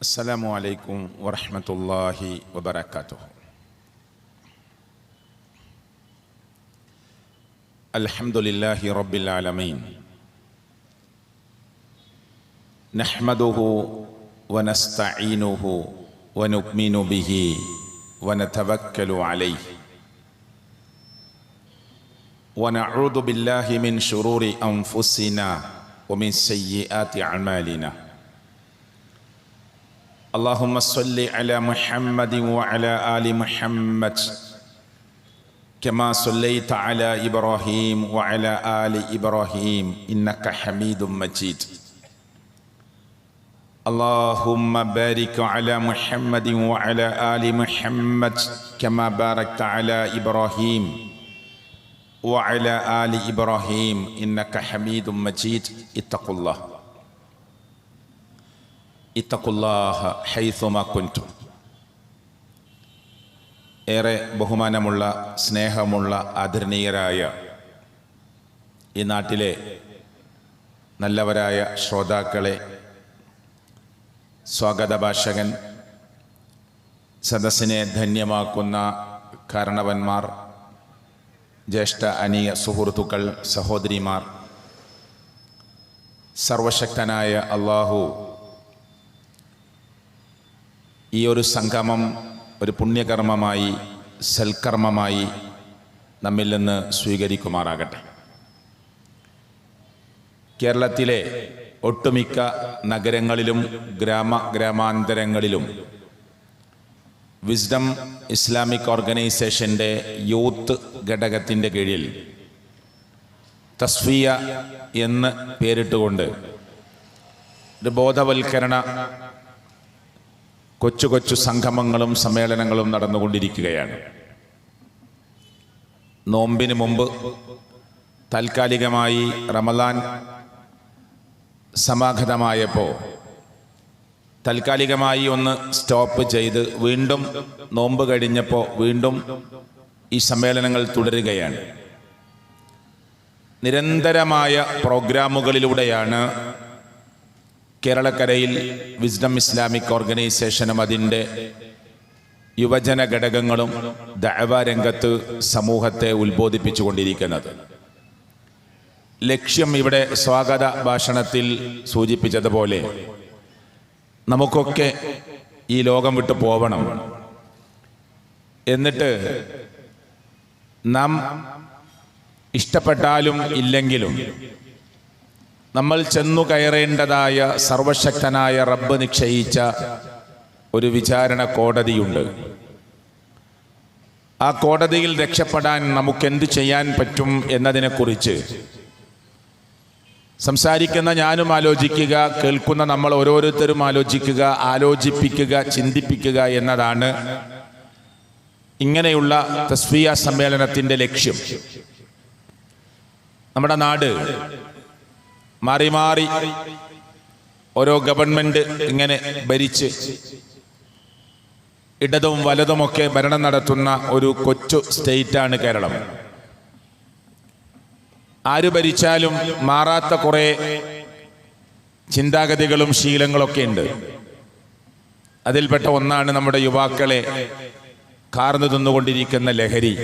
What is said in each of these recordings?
السلام عليكم ورحمة الله وبركاته. الحمد لله رب العالمين، نحمده ونستعينه ونؤمن به ونتوكل عليه، ونعوذ بالله من شرور أنفسنا ومن سيئات أعمالنا. اللهم صل على محمد وعلى آل محمد كما صليت على إبراهيم وعلى آل إبراهيم إنك حميد مجيد. اللهم بارك على محمد وعلى آل محمد كما باركت على إبراهيم وعلى آل إبراهيم إنك حميد مجيد. اتقوا الله ഇത്തഖുല്ലാഹ ഹൈസുമാ കുൻതും. ഏറെ ബഹുമാനമുള്ള സ്നേഹമുള്ള ആദരണീയരായ ഈ നാട്ടിലെ നല്ലവരായ ശ്രോതാക്കളെ, സ്വാഗത ഭാഷകൻ, സദസ്സിനെ ധന്യമാക്കുന്ന കാരണവന്മാർ, ജ്യേഷ്ഠ അനീയ സുഹൃത്തുക്കൾ, സഹോദരിമാർ, സർവശക്തനായ അല്ലാഹു ഈ ഒരു സംഗമം ഒരു പുണ്യകർമ്മമായി, സൽക്കർമ്മമായി നമ്മിൽ നിന്ന് സ്വീകരിക്കുമാറാകട്ടെ. കേരളത്തിലെ ഒട്ടുമിക്ക നഗരങ്ങളിലും ഗ്രാമാന്തരങ്ങളിലും വിസ്ഡം ഇസ്ലാമിക് ഓർഗനൈസേഷൻ്റെ യൂത്ത് ഘടകത്തിൻ്റെ കീഴിൽ തസ്ഫിയ എന്ന് പേരിട്ടുകൊണ്ട് ഒരു ബോധവൽക്കരണ കൊച്ചു കൊച്ചു സംഗമങ്ങളും സമ്മേളനങ്ങളും നടന്നുകൊണ്ടിരിക്കുകയാണ്. നോമ്പിന് മുമ്പ് താൽക്കാലികമായി റമദാൻ സമാഗതമായപ്പോൾ താൽക്കാലികമായി ഒന്ന് സ്റ്റോപ്പ് ചെയ്ത് വീണ്ടും നോമ്പ് കഴിഞ്ഞപ്പോൾ വീണ്ടും ഈ സമ്മേളനങ്ങൾ തുടരുകയാണ്. നിരന്തരമായ പ്രോഗ്രാമുകളിലൂടെയാണ് കേരളക്കരയിൽ വിസ്ഡം ഇസ്ലാമിക് ഓർഗനൈസേഷനും അതിൻ്റെ യുവജന ഘടകങ്ങളും ദഅവ രംഗത്ത് സമൂഹത്തെ ഉത്ബോധിപ്പിച്ചുകൊണ്ടിരിക്കുന്നത്. ലക്ഷ്യം ഇവിടെ സ്വാഗത ഭാഷണത്തിൽ സൂചിപ്പിച്ചതുപോലെ നമുക്കൊക്കെ ഈ ലോകം വിട്ടു പോവണം. എന്നിട്ട് നാം ഇഷ്ടപ്പെട്ടാലും ഇല്ലെങ്കിലും നമ്മൾ ചെന്നു കയറേണ്ടതായ സർവശക്തനായ റബ്ബ് നിശ്ചയിച്ച ഒരു വിചാരണ കോടതിയുണ്ട്. ആ കോടതിയിൽ രക്ഷപ്പെടാൻ നമുക്കെന്ത് ചെയ്യാൻ പറ്റും എന്നതിനെക്കുറിച്ച് സംസാരിക്കുന്ന ഞാനും ആലോചിക്കുക, കേൾക്കുന്ന നമ്മൾ ഓരോരുത്തരും ആലോചിക്കുക, ആലോചിപ്പിക്കുക, ചിന്തിപ്പിക്കുക എന്നതാണ് ഇങ്ങനെയുള്ള തസ്ഫിയ സമ്മേളനത്തിൻ്റെ ലക്ഷ്യം. നമ്മുടെ നാട് മാറി മാറി ഓരോ ഗവൺമെൻറ് ഇങ്ങനെ ഭരിച്ച് ഇടതും വലതുമൊക്കെ ഭരണം നടത്തുന്ന ഒരു കൊച്ചു സ്റ്റേറ്റാണ് കേരളം. ആര് ഭരിച്ചാലും മാറാത്ത കുറേ ചിന്താഗതികളും ശീലങ്ങളൊക്കെ ഉണ്ട്. അതിൽപ്പെട്ട ഒന്നാണ് നമ്മുടെ യുവാക്കളെ കാർന്നു തിന്നുകൊണ്ടിരിക്കുന്ന ലഹരി.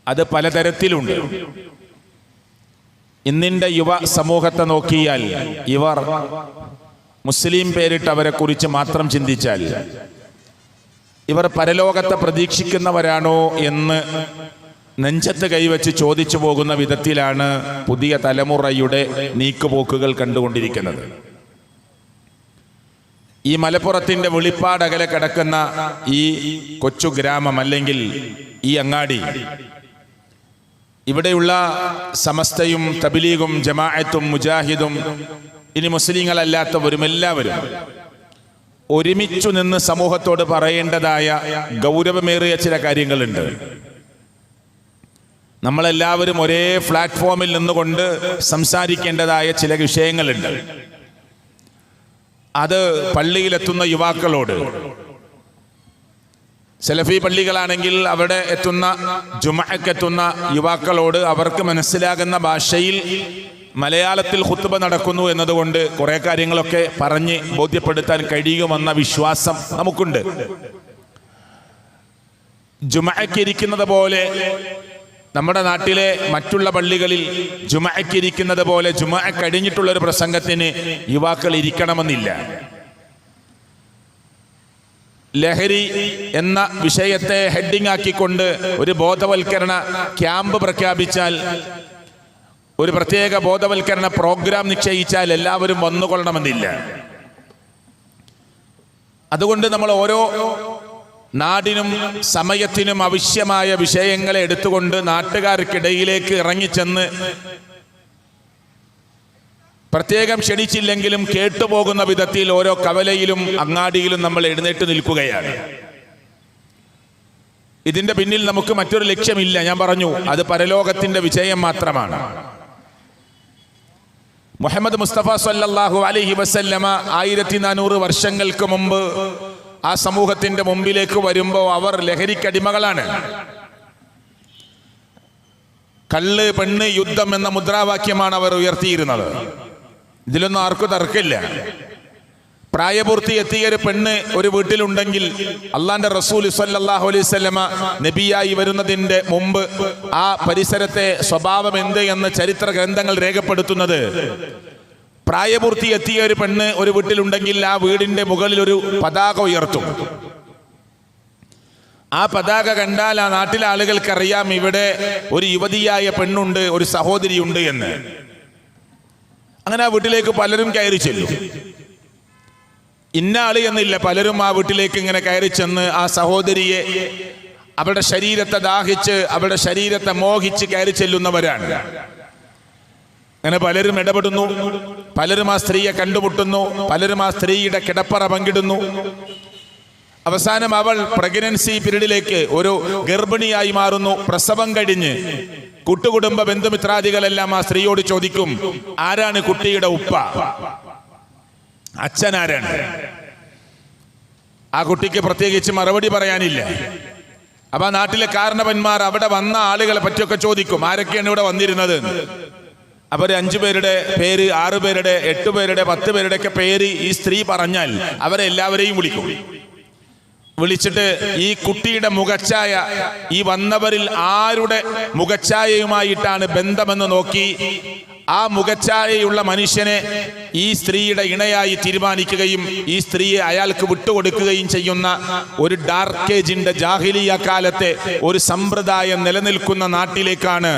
അത് പലതരത്തിലുണ്ട്. ഇന്നിൻ്റെ യുവ സമൂഹത്തെ നോക്കിയാൽ ഇവർ മുസ്ലിം പേരിട്ട് അവരെ കുറിച്ച് മാത്രം ചിന്തിച്ചാൽ ഇവർ പരലോകത്തെ പ്രതീക്ഷിക്കുന്നവരാണോ എന്ന് നെഞ്ചത്ത് കൈവച്ച് ചോദിച്ചു പോകുന്ന വിധത്തിലാണ് പുതിയ തലമുറയുടെ നീക്കുപോക്കുകൾ കണ്ടുകൊണ്ടിരിക്കുന്നത്. ഈ മലപ്പുറത്തിൻ്റെ വെളിപ്പാടകലെ കിടക്കുന്ന ഈ കൊച്ചു ഗ്രാമം അല്ലെങ്കിൽ ഈ അങ്ങാടി, ഇവിടെയുള്ള സമസ്തയും തബ്ലീഗും ജമാഅത്തും മുജാഹിദും ഇനി മുസ്ലിങ്ങളല്ലാത്തവരും എല്ലാവരും ഒരുമിച്ചു നിന്ന് സമൂഹത്തോട് പറയേണ്ടതായ ഗൗരവമേറിയ ചില കാര്യങ്ങളുണ്ട്. നമ്മളെല്ലാവരും ഒരേ പ്ലാറ്റ്ഫോമിൽ നിന്നുകൊണ്ട് സംസാരിക്കേണ്ടതായ ചില വിഷയങ്ങളുണ്ട്. അത് പള്ളിയിലെത്തുന്ന യുവാക്കളോട്, സലഫി പള്ളികളാണെങ്കിൽ അവിടെ എത്തുന്ന ജുമഅക്കെത്തുന്ന യുവാക്കളോട് അവർക്ക് മനസ്സിലാകുന്ന ഭാഷയിൽ മലയാളത്തിൽ ഖുത്ബ നടക്കുന്നു എന്നതുകൊണ്ട് കുറേ കാര്യങ്ങളൊക്കെ പറഞ്ഞ് ബോധ്യപ്പെടുത്താൻ കഴിയുമെന്ന വിശ്വാസം നമുക്കുണ്ട്. ജുമഅയ്ക്ക് ഇരിക്കുന്നത് പോലെ നമ്മുടെ നാട്ടിലെ മറ്റുള്ള പള്ളികളിൽ ജുമഅയ്ക്ക് ഇരിക്കുന്നത് പോലെ ജുമഅ കഴിഞ്ഞിട്ടുള്ളൊരു പ്രസംഗത്തിന് യുവാക്കൾ ഇരിക്കണമെന്നില്ല. ലഹരി എന്ന വിഷയത്തെ ഹെഡിങ് ആക്കിക്കൊണ്ട് ഒരു ബോധവൽക്കരണ ക്യാമ്പ് പ്രഖ്യാപിച്ചാൽ, ഒരു പ്രത്യേക ബോധവൽക്കരണ പ്രോഗ്രാം നിശ്ചയിച്ചാൽ എല്ലാവരും വന്നുകൊള്ളണമെന്നില്ല. അതുകൊണ്ട് നമ്മൾ ഓരോ നാടിനും സമയത്തിനും ആവശ്യമായ വിഷയങ്ങളെ എടുത്തുകൊണ്ട് നാട്ടുകാർക്കിടയിലേക്ക് ഇറങ്ങിച്ചെന്ന് പ്രത്യേകം ക്ഷണിച്ചില്ലെങ്കിലും കേട്ടുപോകുന്ന വിധത്തിൽ ഓരോ കവലയിലും അങ്ങാടിയിലും നമ്മൾ എഴുന്നേറ്റ് നിൽക്കുകയാണ്. ഇതിന്റെ പിന്നിൽ നമുക്ക് മറ്റൊരു ലക്ഷ്യമില്ല. ഞാൻ പറഞ്ഞു, അത് പരലോകത്തിന്റെ വിജയം മാത്രമാണ്. മുഹമ്മദ് മുസ്തഫ സല്ലല്ലാഹു അലൈഹി വസല്ലമ 1400 വർഷങ്ങൾക്ക് മുമ്പ് ആ സമൂഹത്തിന്റെ മുമ്പിലേക്ക് വരുമ്പോൾ അവർ ലഹരിക്കടിമകളാണ്. കള്ള്, പെണ്ണ്, യുദ്ധം എന്ന മുദ്രാവാക്യമാണ് അവർ ഉയർത്തിയിരുന്നത്. ഇതിലൊന്നും ആർക്കും തർക്കമില്ല. പ്രായപൂർത്തി എത്തിയ ഒരു പെണ്ണ് ഒരു വീട്ടിലുണ്ടെങ്കിൽ അള്ളാന്റെ റസൂൽ സല്ലല്ലാഹു അലൈഹി വസല്ലമ നബിയായി വരുന്നതിന്റെ മുമ്പ് ആ പരിസരത്തെ സ്വഭാവം എന്ത് എന്ന് ചരിത്ര ഗ്രന്ഥങ്ങൾ രേഖപ്പെടുത്തുന്നത്, പ്രായപൂർത്തി എത്തിയ ഒരു പെണ്ണ് ഒരു വീട്ടിലുണ്ടെങ്കിൽ ആ വീടിന്റെ മുകളിൽ ഒരു പതാക ഉയർത്തും. ആ പതാക കണ്ടാൽ ആ നാട്ടിലെ ആളുകൾക്കറിയാം ഇവിടെ ഒരു യുവതിയായ പെണ്ണുണ്ട്, ഒരു സഹോദരിയുണ്ട് എന്ന്. അങ്ങനെ ആ വീട്ടിലേക്ക് പലരും കയറി ചെല്ലും. ഇന്ന ആള് എന്നില്ല, പലരും ആ വീട്ടിലേക്ക് ഇങ്ങനെ കയറി ചെന്ന് ആ സഹോദരിയെ, അവരുടെ ശരീരത്തെ ദാഹിച്ച് അവരുടെ ശരീരത്തെ മോഹിച്ച് കയറി ചെല്ലുന്നവരാണ്. അങ്ങനെ പലരും ഇടപെടുന്നു, പലരും ആ സ്ത്രീയെ കണ്ടുമുട്ടുന്നു, പലരും ആ സ്ത്രീയുടെ കിടപ്പറ പങ്കിടുന്നു. അവസാനം അവൾ പ്രഗ്നൻസി പീരീഡിലേക്ക്, ഒരു ഗർഭിണിയായി മാറുന്നു. പ്രസവം കഴിഞ്ഞ് കുട്ടുകുടുംബ ബന്ധുമിത്രാദികളെല്ലാം ആ സ്ത്രീയോട് ചോദിക്കും, ആരാണ് കുട്ടിയുടെ ഉപ്പ, അച്ഛനാരാണ്? ആ കുട്ടിക്ക് പ്രത്യേകിച്ച് മറുപടി പറയാനില്ല. അപ്പൊ ആ നാട്ടിലെ കാരണവന്മാർ അവിടെ വന്ന ആളുകളെ പറ്റിയൊക്കെ ചോദിക്കും, ആരൊക്കെയാണ് ഇവിടെ വന്നിരുന്നത്. അവർ 5 പേരുടെ പേര്, 6 പേരുടെ, 8 പേരുടെ, 10 പേരുടെ ഒക്കെ പേര് ഈ സ്ത്രീ പറഞ്ഞാൽ അവരെ എല്ലാവരെയും വിളിക്കും. വിളിച്ചിട്ട് ഈ കുട്ടിയുടെ മുഖച്ഛായ, ഈ വന്നവരിൽ ആരുടെ മുഖച്ഛായയുമായിട്ടാണ് ബന്ധമെന്ന് നോക്കി ആ മുഖച്ഛായയുള്ള മനുഷ്യനെ ഈ സ്ത്രീയുടെ ഇണയായി തീരുമാനിക്കുകയും ഈ സ്ത്രീയെ അയാൾക്ക് വിട്ടുകൊടുക്കുകയും ചെയ്യുന്ന ഒരു ഡാർക്ക് ഏജിന്റെ ജാഹിലിയ കാലത്തെ ഒരു സമ്പ്രദായം നിലനിൽക്കുന്ന നാട്ടിലേക്കാണ്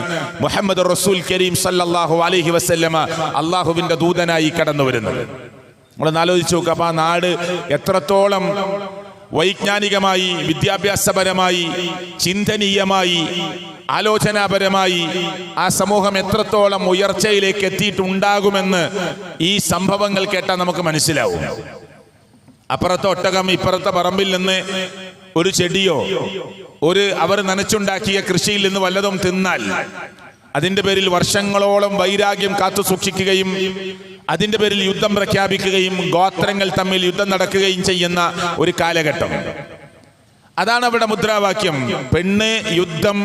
മുഹമ്മദ് റസൂൽ കരീം സല്ലല്ലാഹു അലൈഹി വസല്ലമ അള്ളാഹുവിന്റെ ദൂതനായി കടന്നു വരുന്നത്. നമ്മളൊന്ന് ആലോചിച്ച് നോക്കുക. അപ്പൊ ആ നാട് എത്രത്തോളം വൈജ്ഞാനികമായി, വിദ്യാഭ്യാസപരമായി, ചിന്തനീയമായി, ആലോചനാപരമായി ആ സമൂഹം എത്രത്തോളം ഉയർച്ചയിലേക്ക് എത്തിയിട്ടുണ്ടാകുമെന്ന് ഈ സംഭവങ്ങൾ കേട്ടാൽ നമുക്ക് മനസ്സിലാവും. അപ്പുറത്തെ ഒട്ടകം ഇപ്പുറത്തെ പറമ്പിൽ നിന്ന് ഒരു ചെടിയോ അവർ നനച്ചുണ്ടാക്കിയ കൃഷിയിൽ നിന്ന് വല്ലതും തിന്നാൽ അതിന്റെ പേരിൽ വർഷങ്ങളോളം വൈരാഗ്യം കാത്തു സൂക്ഷിക്കുകയും അതിന്റെ പേരിൽ യുദ്ധം പ്രഖ്യാപിക്കുകയും ഗോത്രങ്ങൾ തമ്മിൽ യുദ്ധം നടക്കുകയും ചെയ്യുന്ന ഒരു കാലഘട്ടം. അതാണ് അവിടെ മുദ്രാവാക്യം. പെണ്ണ്, യുദ്ധം,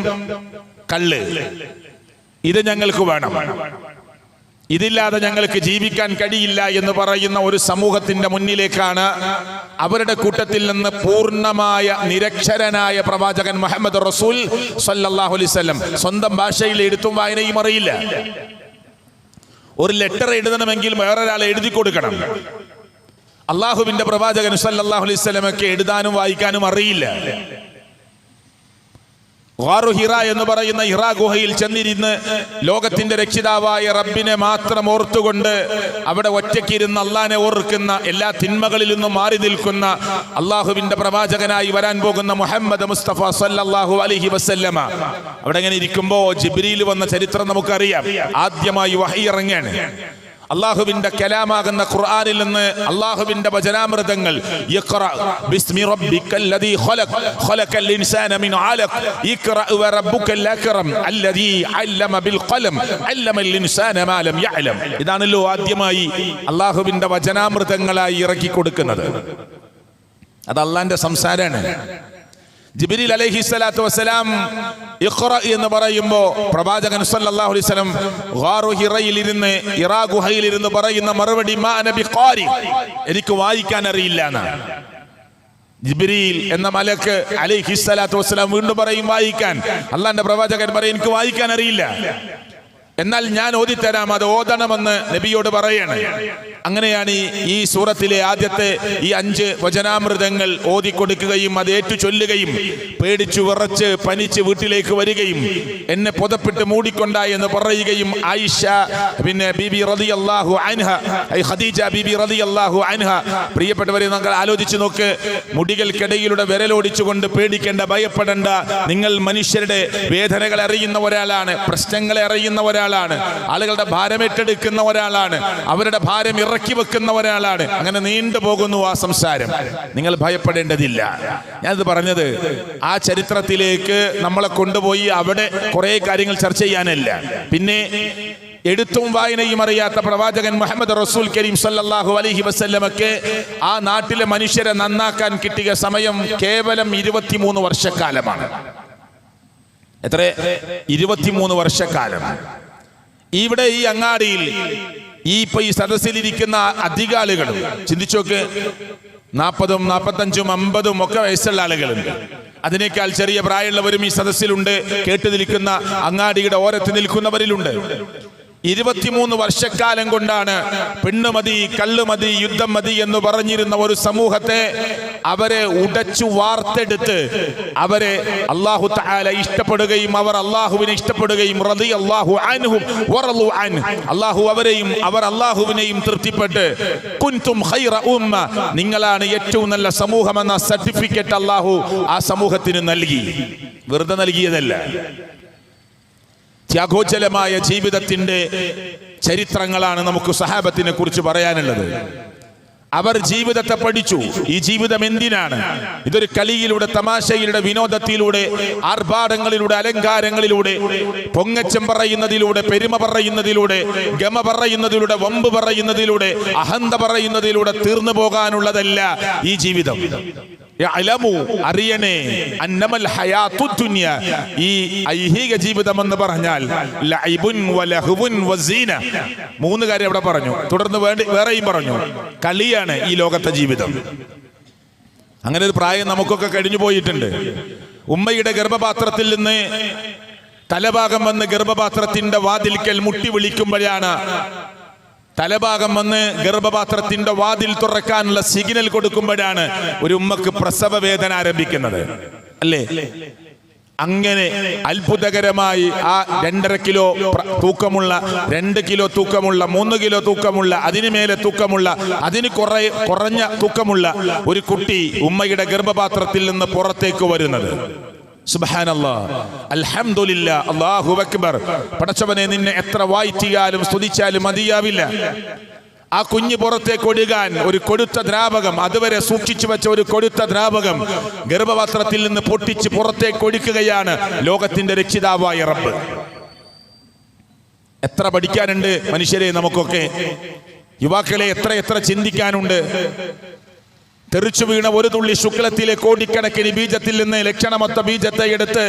കള്ള്, ഇത് ഞങ്ങൾക്ക് വേണം, ഇതില്ലാതെ ഞങ്ങൾക്ക് ജീവിക്കാൻ കഴിയില്ല എന്ന് പറയുന്ന ഒരു സമൂഹത്തിന്റെ മുന്നിലേക്കാണ് അവരുടെ കൂട്ടത്തിൽ നിന്ന് പൂർണ്ണമായ നിരക്ഷരനായ പ്രവാചകൻ മുഹമ്മദ് റസൂൽ സല്ലല്ലാഹു അലൈഹി വസല്ലം, സ്വന്തം ഭാഷയിൽ എഴുത്തും വായനയും അറിയില്ല, ഒരു ലെറ്റർ എഴുതണമെങ്കിൽ വേറൊരാളെ എഴുതി കൊടുക്കണം. അള്ളാഹുവിന്റെ പ്രവാചകൻ സല്ലല്ലാഹു അലൈഹി വസല്ലമക്ക് എഴുതാനും വായിക്കാനും അറിയില്ല. ഗാറു ഹിറ എന്ന് പറയുന്ന ഹിറാ ഗുഹയിൽ ചെന്നിരുന്ന് ലോകത്തിന്റെ രക്ഷിതാവായ റബ്ബിനെ മാത്രം ഓർത്തുകൊണ്ട് അവിടെ ഒറ്റയ്ക്കിരുന്ന് അള്ളാനെ ഓർക്കുന്ന, എല്ലാ തിന്മകളിൽ നിന്നും മാറി നിൽക്കുന്ന അള്ളാഹുവിന്റെ പ്രവാചകനായി വരാൻ പോകുന്ന മുഹമ്മദ് മുസ്തഫ സല്ലല്ലാഹു അലൈഹി വസല്ലമ അവിടെ ഇങ്ങനെ ഇരിക്കുമ്പോ ജിബ്രീൽ വന്ന ചരിത്രം നമുക്കറിയാം. ആദ്യമായി വഹി ഇറങ്ങാണ്. അള്ളാഹുവിന്റെ കലാമാകുന്ന ഖുർആനിൽ നിന്ന് അള്ളാഹുവിന്റെ വചനാമൃതങ്ങൾ, ഇഖ്റ ബിസ്മി റബ്ബിക്കല്ലദീ ഖലഖ് ഖലഖൽ ഇൻസാന മിൻ അലഖ് ഇഖ്റ വറബ്ബുക്കൽ അക്റം അല്ലദീ അല്ലമ ബിൽ ഖലം അല്ലമൽ ഇൻസാന മാ ലം യഅലം. ഇതാണല്ലോ ആദ്യമായി അള്ളാഹുവിന്റെ വചനാമൃതങ്ങളായി ഇറക്കി കൊടുക്കുന്നത്. അത് അള്ളാന്റെ സംസാരമാണ്. ജിബ്രീൽ അലൈഹിസ്സലാത്തു വസ്സലാം ഇഖ്റ എന്ന് പറയുമ്പോൾ പ്രവാചകൻ സല്ലല്ലാഹു അലൈഹി വസല്ലം ഗാറു ഹിറയിൽ ഇരുന്ന് ഹിറാ ഗുഹയിൽ ഇരുന്ന് പറയുന്ന മറുപടി മാ അന ബിഖാരി, എനിക്ക് വായിക്കാൻ അറിയില്ല എന്നാണ്. ജിബ്രീൽ എന്ന മലക്ക് അലൈഹിസ്സലാത്തു വസ്സലാം വീണ്ടും പറയും വായിക്കാൻ. അള്ളാന്റെ പ്രവാചകൻ പറയും എനിക്ക് വായിക്കാൻ അറിയില്ല, എന്നാൽ ഞാൻ ഓതിത്തരാം, അത് ഓതണമെന്ന് നബിയോട് പറയണം. അങ്ങനെയാണ് ഈ സൂറത്തിലെ ആദ്യത്തെ ഈ 5 വചനാമൃതങ്ങൾ ഓതിക്കൊടുക്കുകയും അത് ഏറ്റു ചൊല്ലുകയും പേടിച്ചു വിറച്ച് പനിച്ച് വീട്ടിലേക്ക് വരികയും എന്നെ പുതപ്പിട്ട് മൂടിക്കൊണ്ടായി എന്ന് പറയുകയും ആയിഷ ബീബി റളിയല്ലാഹു അൻഹ, ഖദീജ ബീബി റളിയല്ലാഹു അൻഹ, പ്രിയപ്പെട്ടവരെ നിങ്ങൾ ആലോചിച്ച് നോക്ക്, മുടികൾക്കിടയിലൂടെ വിരലോടിച്ചുകൊണ്ട് പേടിക്കേണ്ട, ഭയപ്പെടേണ്ട, നിങ്ങൾ മനുഷ്യരുടെ വേദനകൾ അറിയുന്ന ഒരാളാണ്, പ്രശ്നങ്ങളെ അറിയുന്ന ഒരാളാണ്, ആളുകളുടെ ഭാരം ഏറ്റെടുക്കുന്ന ഒരാളാണ്, അവരുടെ ഭാരം ഇറക്കി വെക്കുന്ന ഒരാളാണ്. അങ്ങനെ നീണ്ടു പോകുന്നു ആ സംസാരം. നിങ്ങൾ ഭയപ്പെടേണ്ടതില്ല. ഞാനിത് പറഞ്ഞത് ആ ചരിത്രത്തിലേക്ക് നമ്മളെ കൊണ്ടുപോയി അവിടെ കുറെ കാര്യങ്ങൾ ചർച്ച ചെയ്യാനല്ല. പിന്നെ എഴുത്തും വായനയും അറിയാത്ത പ്രവാചകൻ മുഹമ്മദ് റസൂൽ കരീം സല്ലല്ലാഹു അലൈഹി വസല്ലമക്ക് ആ നാട്ടിലെ മനുഷ്യരെ നന്നാക്കാൻ കിട്ടിയ സമയം കേവലം 23 വർഷക്കാലമാണ്. എത്ര? 23 വർഷക്കാലം. ഇവിടെ ഈ അങ്ങാടിയിൽ ഈ സദസ്സിലിരിക്കുന്ന അധിക ആളുകളും ചിന്തിച്ചോക്ക്, 40, 45, 50 ഒക്കെ വയസ്സുള്ള ആളുകളുണ്ട്. അതിനേക്കാൾ ചെറിയ പ്രായമുള്ളവരും ഈ സദസ്സിലുണ്ട്. കേട്ടു നിൽക്കുന്ന അങ്ങാടിയുടെ ഓരത്ത് നിൽക്കുന്നവരിലുണ്ട്. 23 വർഷക്കാലം കൊണ്ടാണ് പെണ്ണുമതി, കള്ളുമതി, യുദ്ധം മതി എന്ന് പറഞ്ഞിരുന്ന ഒരു സമൂഹത്തെ അവരെ ഉടച്ചു വാർത്തെടുത്ത് അവരെ അല്ലാഹു തആല ഇഷ്ടപ്പെടുകയും അവർ അല്ലാഹുവിനെ ഇഷ്ടപ്പെടുകയും റളിയല്ലാഹു അൻഹും വറളു അൻഹു, അല്ലാഹു അവരെയും അവർ അല്ലാഹുവിനെയും തൃപ്തിപ്പെട്ട് കുൻതും ഖൈറ ഉമ്മ, നിങ്ങളാണ് ഏറ്റവും നല്ല സമൂഹം എന്ന സർട്ടിഫിക്കറ്റ് അല്ലാഹു ആ സമൂഹത്തിന് നൽകി. വെറുതെ നൽകിയതല്ല. ത്യാഗോജ്ജലമായ ജീവിതത്തിന്റെ ചരിത്രങ്ങളാണ് നമുക്ക് സഹാബത്തിനെ കുറിച്ച് പറയാനുള്ളത്. അവർ ജീവിതത്തെ പഠിച്ചു. ഈ ജീവിതം എന്തിനാണ്? ഇതൊരു കളിയിലൂടെ, തമാശയിലൂടെ, വിനോദത്തിലൂടെ, ആർഭാടങ്ങളിലൂടെ, അലങ്കാരങ്ങളിലൂടെ, പൊങ്ങച്ചം പറയുന്നതിലൂടെ, പെരുമ പറയുന്നതിലൂടെ, ഗമ പറയുന്നതിലൂടെ, വമ്പ് പറയുന്നതിലൂടെ, അഹന്ത പറയുന്നതിലൂടെ തീർന്നു പോകാനുള്ളതല്ല ഈ ജീവിതം. അറിയണേ അന്നമൽ ഹയാത്തു ദുനിയ, ഈ ഐഹിക ജീവിതം എന്ന് പറഞ്ഞാൽ ലഅബുൻ വലഹുവുൻ വസീന, 3 കാര്യം അവിടെ പറഞ്ഞു. തുടർന്ന് വേറെയും പറഞ്ഞു, കളിയാണ് ഈ ലോകത്തെ ജീവിതം. അങ്ങനെ ഒരു പ്രായം നമുക്കൊക്കെ കഴിഞ്ഞു പോയിട്ടുണ്ട്. ഉമ്മയുടെ ഗർഭപാത്രത്തിൽ നിന്ന് തലഭാഗം വന്ന് ഗർഭപാത്രത്തിന്റെ വാതിൽക്കൽ മുട്ടി വിളിക്കുമ്പോഴാണ്, തലഭാഗം വന്ന് ഗർഭപാത്രത്തിന്റെ വാതിൽ തുറക്കാനുള്ള സിഗ്നൽ കൊടുക്കുമ്പോഴാണ് ഒരു ഉമ്മക്ക് പ്രസവ വേദന ആരംഭിക്കുന്നത്, അല്ലേ? അങ്ങനെ അത്ഭുതകരമായി ആ 2.5 കിലോ തൂക്കമുള്ള, 2 കിലോ തൂക്കമുള്ള, 3 കിലോ തൂക്കമുള്ള, അതിന് മേലെ തൂക്കമുള്ള, അതിന് കുറഞ്ഞ തൂക്കമുള്ള ഒരു കുട്ടി ഉമ്മയുടെ ഗർഭപാത്രത്തിൽ നിന്ന് പുറത്തേക്ക് വരുന്നത്. സുബ്ഹാനല്ലാഹ്, അൽഹംദുലില്ലാ, അല്ലാഹു അക്ബർ. പടച്ചവനെ, നിന്നെ എത്ര വായിച്ചാലും സ്തുതിച്ചാലും മതിയാവില്ല. ആ കുഞ്ഞ് പുറത്തേക്ക് ഒഴുകാൻ ഒരു കൊടുത്ത ദ്രാവകം, അതുവരെ സൂക്ഷിച്ചു വെച്ച ഒരു കൊടുത്ത ദ്രാവകം ഗർഭപാത്രത്തിൽ നിന്ന് പൊട്ടിച്ച് പുറത്തേക്ക് ഒഴിക്കുകയാണ് ലോകത്തിന്റെ രക്ഷിതാവായ റബ്ബ്. എത്ര പഠിക്കാനുണ്ട് മനുഷ്യരെ നമുക്കൊക്കെ. യുവാക്കളെ, എത്ര ചിന്തിക്കാനുണ്ട്. തെറിച്ചു വീണ ഒരു തുള്ളി ശുക്ലത്തിലെ കോടിക്കണക്കിന് ബീജത്തിൽ നിന്ന് ലക്ഷണമൊത്ത ബീജത്തെ എടുത്ത്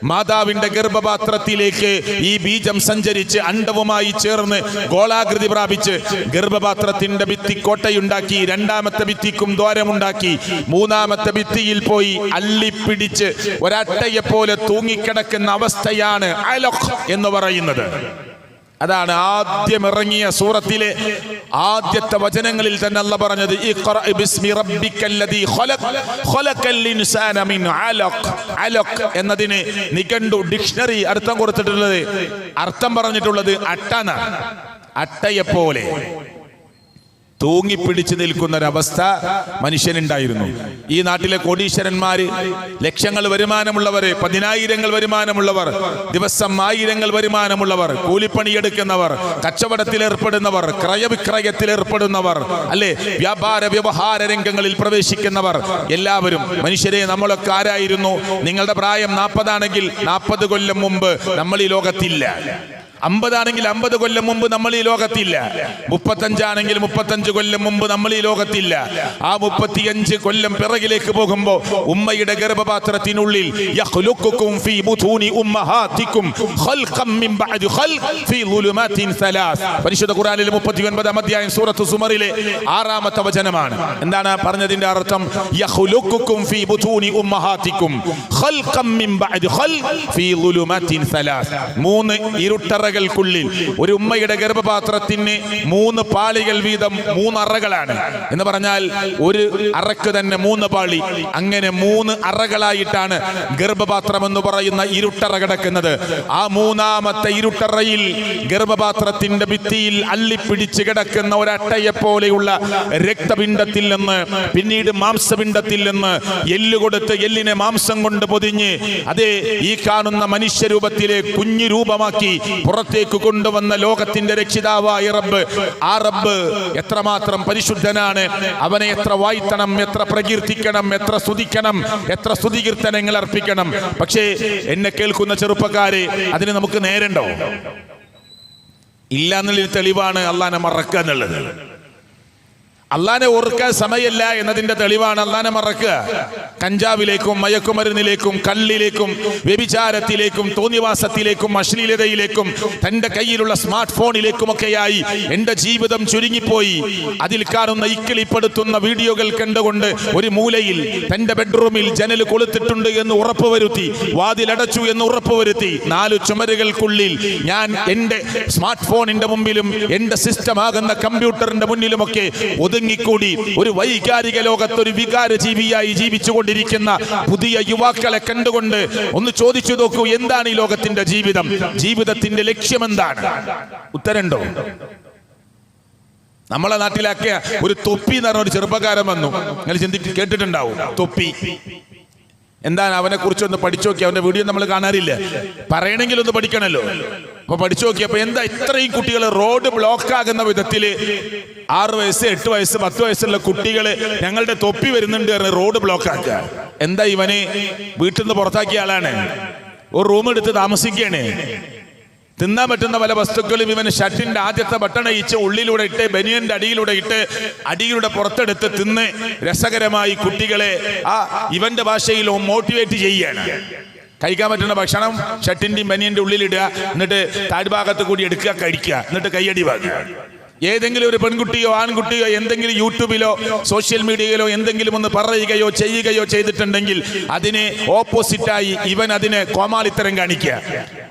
മാതാവിന്റെ ഗർഭപാത്രത്തിലേക്ക് ഈ ബീജം സഞ്ചരിച്ച് അണ്ഡവുമായി ചേർന്ന് ഗോളാകൃതി പ്രാപിച്ച് ഗർഭപാത്രത്തിന്റെ ഭിത്തി കോട്ടയുണ്ടാക്കി, 2ാമത്തെ ഭിത്തിക്കും ദ്വാരമുണ്ടാക്കി, 3ാമത്തെ ഭിത്തിയിൽ പോയി അള്ളിപ്പിടിച്ച് ഒരട്ടയെ പോലെ തൂങ്ങിക്കിടക്കുന്ന അവസ്ഥയാണ് അലഖ് എന്ന് പറയുന്നത്. അതാണ് ആദ്യം ഇറങ്ങിയ സൂറത്തിലെ ആദ്യത്തെ വചനങ്ങളിൽ തന്നെ അല്ലാഹ് പറഞ്ഞത്, ഇഖ്റ ബിസ്മി റബ്ബിക്കല്ലദീ ഖലഖ് ഖലഖൽ ഇൻസാന മിൻ അലഖ്. അലഖ് എന്നതിന് നിഘണ്ടു ഡിക്ഷണറി അർത്ഥം കൊടുത്തിട്ടുള്ളത്, അർത്ഥം പറഞ്ഞിട്ടുള്ളത് അട്ടന, അട്ടയെപ്പോലെ തൂങ്ങിപ്പിടിച്ചു നിൽക്കുന്ന ഒരവസ്ഥ മനുഷ്യനുണ്ടായിരുന്നു. ഈ നാട്ടിലെ കോടീശ്വരന്മാര്, ലക്ഷങ്ങൾ വരുമാനമുള്ളവർ, 10,000 വരുമാനമുള്ളവർ, ദിവസം 1000 വരുമാനമുള്ളവർ, കൂലിപ്പണിയെടുക്കുന്നവർ, കച്ചവടത്തിലേർപ്പെടുന്നവർ, ക്രയവിക്രയത്തിലേർപ്പെടുന്നവർ, അല്ലെ, വ്യാപാര വ്യവഹാര രംഗങ്ങളിൽ പ്രവേശിക്കുന്നവർ, എല്ലാവരും മനുഷ്യരെ, നമ്മളൊക്കെ ആരായിരുന്നു? നിങ്ങളുടെ പ്രായം 40 ആണെങ്കിൽ 40 കൊല്ലം മുമ്പ് നമ്മൾ ഈ ലോകത്തില്ല. 50 ആണെങ്കിൽ 50 കൊല്ലം മുമ്പ് നമ്മൾ ഈ ലോകത്തില്ല. 35 ആണെങ്കിൽ 35 കൊല്ലം മുമ്പ് നമ്മൾ ഈ ലോകത്തില്ല. ആ 35 കൊല്ലം പിറകിലേക്ക് പോകുമ്പോൾ ഉമ്മയുടെ ഗർഭപാത്രത്തിനുള്ളിൽ യഖ്ലുഖുകും ഫീ ബുതൂനി ഉമ്മഹാതികും ഖൽഖം മിൻ ബഅദി ഖൽഖ് ഫീ ളുലുമാത്തിൻ സലാസ്. പരിശുദ്ധ ഖുർആനിലെ 39 അധ്യായം സൂറത്ത് സുമറിലെ 6-ാമത്തെ വചനമാണ്. എന്താണ് പറഞ്ഞതിന്റെ അർത്ഥം? യഖ്ലുഖുകും ഫീ ബുതൂനി ഉമ്മഹാതികും ഖൽഖം മിൻ ബഅദി ഖൽഖ് ഫീ ളുലുമാത്തിൻ സലാസ്. 3 ഇരുട്ടറകൾക്കുള്ളിൽ ഒരു ഉമ്മയുടെ ഗർഭപാത്രത്തിന് 3 പാളികൾ വീതം 3 അറകളാണ് എന്ന് പറഞ്ഞാൽ ഒരു അറക്ക് തന്നെ 3 പാളി. അങ്ങനെ 3 അറകളായിട്ടാണ് ഗർഭപാത്രം എന്ന് പറയുന്ന ഇരുട്ടറ കിടക്കുന്നത്. ആ 3-ാമത്തെ ഇരുട്ടറയിൽ ഗർഭപാത്രത്തിന്റെ ഭിത്തിയിൽ അള്ളിപ്പിടിച്ച് കിടക്കുന്ന ഒരട്ടയെ പോലെയുള്ള രക്തപിണ്ഡത്തിൽ നിന്ന് പിന്നീട് മാംസപിണ്ഡത്തിൽ നിന്ന് എല്ലുകൊടുത്ത് എല്ലിനെ മാംസം കൊണ്ട് പൊതിഞ്ഞ് അതേ ഈ കാണുന്ന മനുഷ്യരൂപത്തിലെ കുഞ്ഞു രൂപമാക്കി പുറത്തേക്ക് കൊണ്ടുവന്ന ലോകത്തിന്റെ രക്ഷിതാവായ റബ്ബ്, ആ റബ്ബ് എത്രമാത്രം പരിശുദ്ധനാണ്. അവനെ എത്ര വാഴ്ത്തണം, എത്ര പ്രകീർത്തിക്കണം, എത്ര സ്തുതിക്കണം, എത്ര സ്തുതികീർത്തനങ്ങൾ അർപ്പിക്കണം. പക്ഷേ എന്നെ കേൾക്കുന്ന ചെറുപ്പക്കാരെ, അതിന് നമുക്ക് നേരണ്ടോ? ഇല്ല എന്നുള്ളൊരു തെളിവാണ് അള്ളാനെ മറക്കുക എന്നുള്ളത്. അള്ളാനെ ഓർക്കാൻ സമയമല്ല എന്നതിന്റെ തെളിവാണ് അള്ളാനെ മറക്കുക. കഞ്ചാവിലേക്കും മയക്കുമരുന്നിലേക്കും കള്ളിലേക്കും വ്യഭിചാരത്തിലേക്കും തോന്നിവാസത്തിലേക്കും അശ്ലീലതയിലേക്കും തന്റെ കയ്യിലുള്ള സ്മാർട്ട് ഫോണിലേക്കുമൊക്കെയായി എന്റെ ജീവിതം ചുരുങ്ങിപ്പോയി. അതിൽ കാണുന്ന ഇക്കിളിപ്പെടുത്തുന്ന വീഡിയോകൾ കണ്ടുകൊണ്ട് ഒരു മൂലയിൽ തന്റെ ബെഡ്റൂമിൽ ജനൽ കൊളുത്തിട്ടുണ്ട് എന്ന് ഉറപ്പുവരുത്തി, വാതിലടച്ചു എന്ന് ഉറപ്പുവരുത്തി, 4 ചുമരുകൾക്കുള്ളിൽ ഞാൻ എന്റെ സ്മാർട്ട് ഫോണിന്റെ മുമ്പിലും എന്റെ സിസ്റ്റമാകുന്ന കമ്പ്യൂട്ടറിന്റെ മുന്നിലുമൊക്കെ ഒതുങ്ങിക്കൂടി ഒരു വൈകാരിക ലോകത്ത് ഒരു വികാര ജീവിയായി ജീവിച്ചുകൊണ്ടിരിക്കുന്ന പുതിയ യുവാക്കളെ കണ്ടുകൊണ്ട് ഒന്ന് ചോദിച്ചു നോക്കൂ, എന്താണ് ഈ ലോകത്തിന്റെ ജീവിതം? ജീവിതത്തിന്റെ ലക്ഷ്യം എന്താണ്? ഉത്തരണ്ടോ? നമ്മളെ നാട്ടിലൊക്കെ ഒരു തൊപ്പി എന്ന് പറഞ്ഞ ഒരു ചെറുപ്പക്കാരൻ വന്നു. നിങ്ങൾ കേട്ടിട്ടുണ്ടാവും തൊപ്പി. എന്താണ് അവനെ കുറിച്ചൊന്ന് പഠിച്ചു നോക്കി. അവന്റെ വീഡിയോ നമ്മൾ കാണാറില്ല, പറയണമെങ്കിൽ ഒന്ന് പഠിക്കണല്ലോ. അപ്പൊ പഠിച്ചു നോക്കിയപ്പോ എന്താ ഇത്രയും കുട്ടികൾ റോഡ് ബ്ലോക്ക് ആകുന്ന വിധത്തില് 6 വയസ്സ് 8 വയസ്സ് 10 വയസ്സുള്ള കുട്ടികള് ഞങ്ങളുടെ തൊപ്പി വരുന്നുണ്ട് റോഡ് ബ്ലോക്ക് ആക്കുക. എന്താ ഇവന് വീട്ടിൽ നിന്ന് പുറത്താക്കിയ ആളാണ്, ഒരു റൂം എടുത്ത് താമസിക്കുകയാണ്. തിന്നാൻ പറ്റുന്ന പല വസ്തുക്കളും ഇവന് ഷർട്ടിന്റെ ആദ്യത്തെ ബട്ടൺ അയച്ച് ഉള്ളിലൂടെ ഇട്ട് ബനിയന്റെ അടിയിലൂടെ ഇട്ട് അടിയിലൂടെ പുറത്തെടുത്ത് തിന്ന് രസകരമായി കുട്ടികളെ ആ ഇവന്റെ ഭാഷയിൽ മോട്ടിവേറ്റ് ചെയ്യുകയാണ്. കഴിക്കാൻ പറ്റുന്ന ഭക്ഷണം ഷർട്ടിന്റെയും ബനിയന്റെ ഉള്ളിലിടുക, എന്നിട്ട് താഴ്ഭാഗത്ത് കൂടി എടുക്കുക, കഴിക്കുക, എന്നിട്ട് കയ്യടി വാങ്ങുക. ഏതെങ്കിലും ഒരു പെൺകുട്ടിയോ ആൺകുട്ടിയോ എന്തെങ്കിലും യൂട്യൂബിലോ സോഷ്യൽ മീഡിയയിലോ എന്തെങ്കിലും ഒന്ന് പറയുകയോ ചെയ്യുകയോ ചെയ്തിട്ടുണ്ടെങ്കിൽ അതിന് ഓപ്പോസിറ്റായി ഇവൻ അതിനെ കോമാളിത്തരം കാണിക്കുക.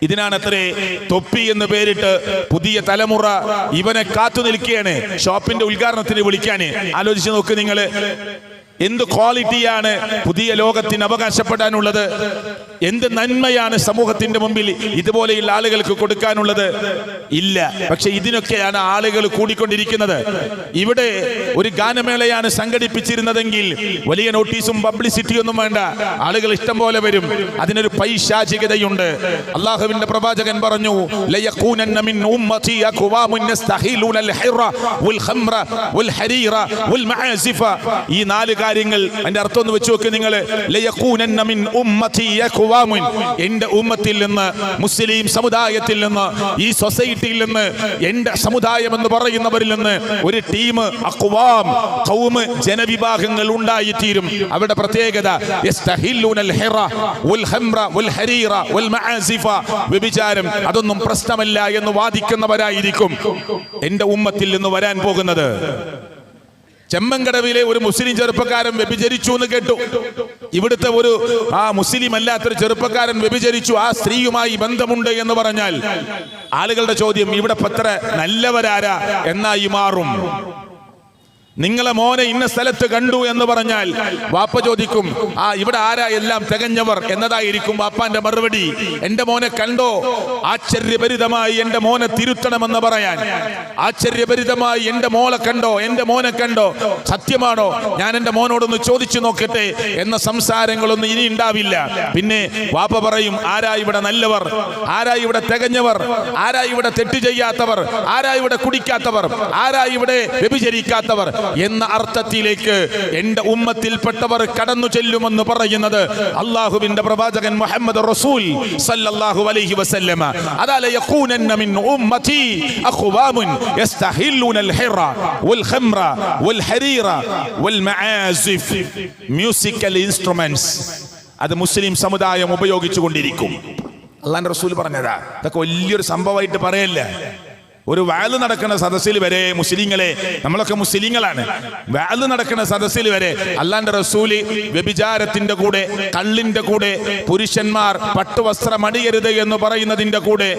ഇതിനാണത്രേ തൊപ്പി എന്ന് പേരിട്ട് പുതിയ തലമുറ ഇവനെ കാത്തു നിൽക്കുകയാണ് ഷോപ്പിന്റെ ഉദ്ഘാടനത്തിന് വിളിക്കാൻ. ആലോചിച്ച് നോക്ക് നിങ്ങൾ, എന്ത് ക്വാളിറ്റിയാണ് പുതിയ ലോകത്തിന് അവകാശപ്പെടാനുള്ളത്? എന്ത് നന്മയാണ് സമൂഹത്തിന്റെ മുമ്പിൽ ഇതുപോലെയുള്ള ആളുകൾക്ക് കൊടുക്കാനുള്ളത്? ഇല്ല. പക്ഷെ ഇതിനൊക്കെയാണ് ആളുകൾ കൂടിക്കൊണ്ടിരിക്കുന്നത്. ഇവിടെ ഒരു ഗാനമേളയാണ് സംഘടിപ്പിച്ചിരുന്നതെങ്കിൽ വലിയ നോട്ടീസും പബ്ലിസിറ്റിയൊന്നും വേണ്ട, ആളുകൾ ഇഷ്ടം പോലെ വരും. അതിനൊരു പൈശാചികതയുണ്ട്. അള്ളാഹുവിന്റെ പ്രവാചകൻ പറഞ്ഞു, ലയകൂനന്ന മിൻ ഉമ്മതി അഖ്വാമുൻ യസ്തഹിലൂനൽ ഹിറ വൽ ഖംറ വൽ ഹരീറ വൽ മആസിഫ. ഈ 4 കാര്യങ്ങൾ അതിന്റെ അർത്ഥം ഒന്ന് വെച്ച് നോക്ക് നിങ്ങൾ. ലയകൂനന്ന മിൻ ഉമ്മതി അഖ്വാമുൻ, എന്റെ ഉമ്മത്തിൽ നിന്ന്, മുസ്ലിം സമുദായത്തിൽ നിന്ന്, ഈ സൊസൈറ്റിയിൽ നിന്ന്, എന്റെ സമുദായം എന്ന് പറയുന്നവരിൽ നിന്ന് ഒരു ടീം അഖ്വാം ഖൗമ് ജനവിഭാഗങ്ങൾ ഉണ്ടായിത്തീരും. അവരുടെ പ്രത്യേകത യസ്തഹിലൂനൽ ഹിറ വൽ ഖംറ വൽ ഹരീറ വൽ മആസിഫ, വ്യഭിചാരം അതൊന്നും പ്രശ്നമല്ല എന്ന് വാദിക്കുന്നവരായിരിക്കും എന്റെ ഉമ്മത്തിൽ നിന്ന് വരാൻ പോകുന്നത്. ചെമ്മൻകടവിലെ ഒരു മുസ്ലിം ചെറുപ്പക്കാരൻ വ്യഭിചരിച്ചു എന്ന് കേട്ടു. ഇവിടുത്തെ ഒരു മുസ്ലിം അല്ലാത്തൊരു ചെറുപ്പക്കാരൻ വ്യഭിചരിച്ചു, ആ സ്ത്രീയുമായി ബന്ധമുണ്ട് എന്ന് പറഞ്ഞാൽ ആളുകളുടെ ചോദ്യം, ഇവിടെ പത്ര നല്ലവരാരാ എന്നായി മാറും. നിങ്ങളെ മോനെ ഇന്ന സ്ഥലത്ത് കണ്ടു എന്ന് പറഞ്ഞാൽ വാപ്പ ചോദിക്കും, ഇവിടെ ആരാ എല്ലാം തികഞ്ഞവർ എന്നതായിരിക്കും വാപ്പാന്റെ മറുപടി. എന്റെ മോനെ കണ്ടോ? ആശ്ചര്യഭരിതമായി എന്റെ മോനെ തിരുത്തണമെന്ന് പറയാൻ, ആശ്ചര്യഭരിതമായി എന്റെ മോളെ കണ്ടോ, എന്റെ മോനെ കണ്ടോ, സത്യമാണോ, ഞാൻ എന്റെ മോനോടൊന്ന് ചോദിച്ചു നോക്കട്ടെ എന്ന സംസാരങ്ങളൊന്നും ഇനി ഉണ്ടാവില്ല. പിന്നെ വാപ്പ പറയും, ആരാ ഇവിടെ നല്ലവർ, ആരാ ഇവിടെ തികഞ്ഞവർ, ആരാ ഇവിടെ തെറ്റ് ചെയ്യാത്തവർ, ആരാ ഇവിടെ കുടിക്കാത്തവർ, ആരാ ഇവിടെ വ്യഭിചരിക്കാത്തവർ, എന്ന അർത്ഥത്തിലേക്ക് എന്റെ ഉമ്മത്തിൽപ്പെട്ടവർ കടന്നു ചെല്ലുമെന്ന് പറയുന്നത് അല്ലാഹുവിന്റെ പ്രവാചകൻ മുഹമ്മദ് റസൂൽ സല്ലല്ലാഹു അലൈഹി വസല്ലമ. അദാല യകൂനന്ന മിൻ ഉമ്മതി അഖ്വാമുൻ യസ്തഹില്ലൂനൽ ഹിറ വൽ ഖംറ വൽ ഹരീറ വൽ മആസിഫ്, മ്യൂസിക്കൽ ഇൻസ്ട്രുമെന്റ്സ്. അത് മുസ്ലിം സമുദായം ഉപയോഗിച്ചുകൊണ്ടിരിക്കും. അല്ലാഹുവിന്റെ റസൂൽ പറഞ്ഞതാ. ഇതൊക്കെ വലിയൊരു സംഭവമായിട്ട് പറയല്ല. ഒരു വഅദ് നടക്കുന്ന സദസ്സിൽ വരെ മുസ്ലിങ്ങളെ, നമ്മളൊക്കെ മുസ്ലിങ്ങളാണ്, വഅദ് നടക്കുന്ന സദസ്സിൽ വരെ അല്ലാഹുവിന്റെ റസൂല് വ്യഭിചാരത്തിന്റെ കൂടെ, കള്ളിന്റെ കൂടെ, പുരുഷന്മാർ പട്ടുവസ്ത്രം അണിയരുത് എന്ന് പറയുന്നതിന്റെ കൂടെ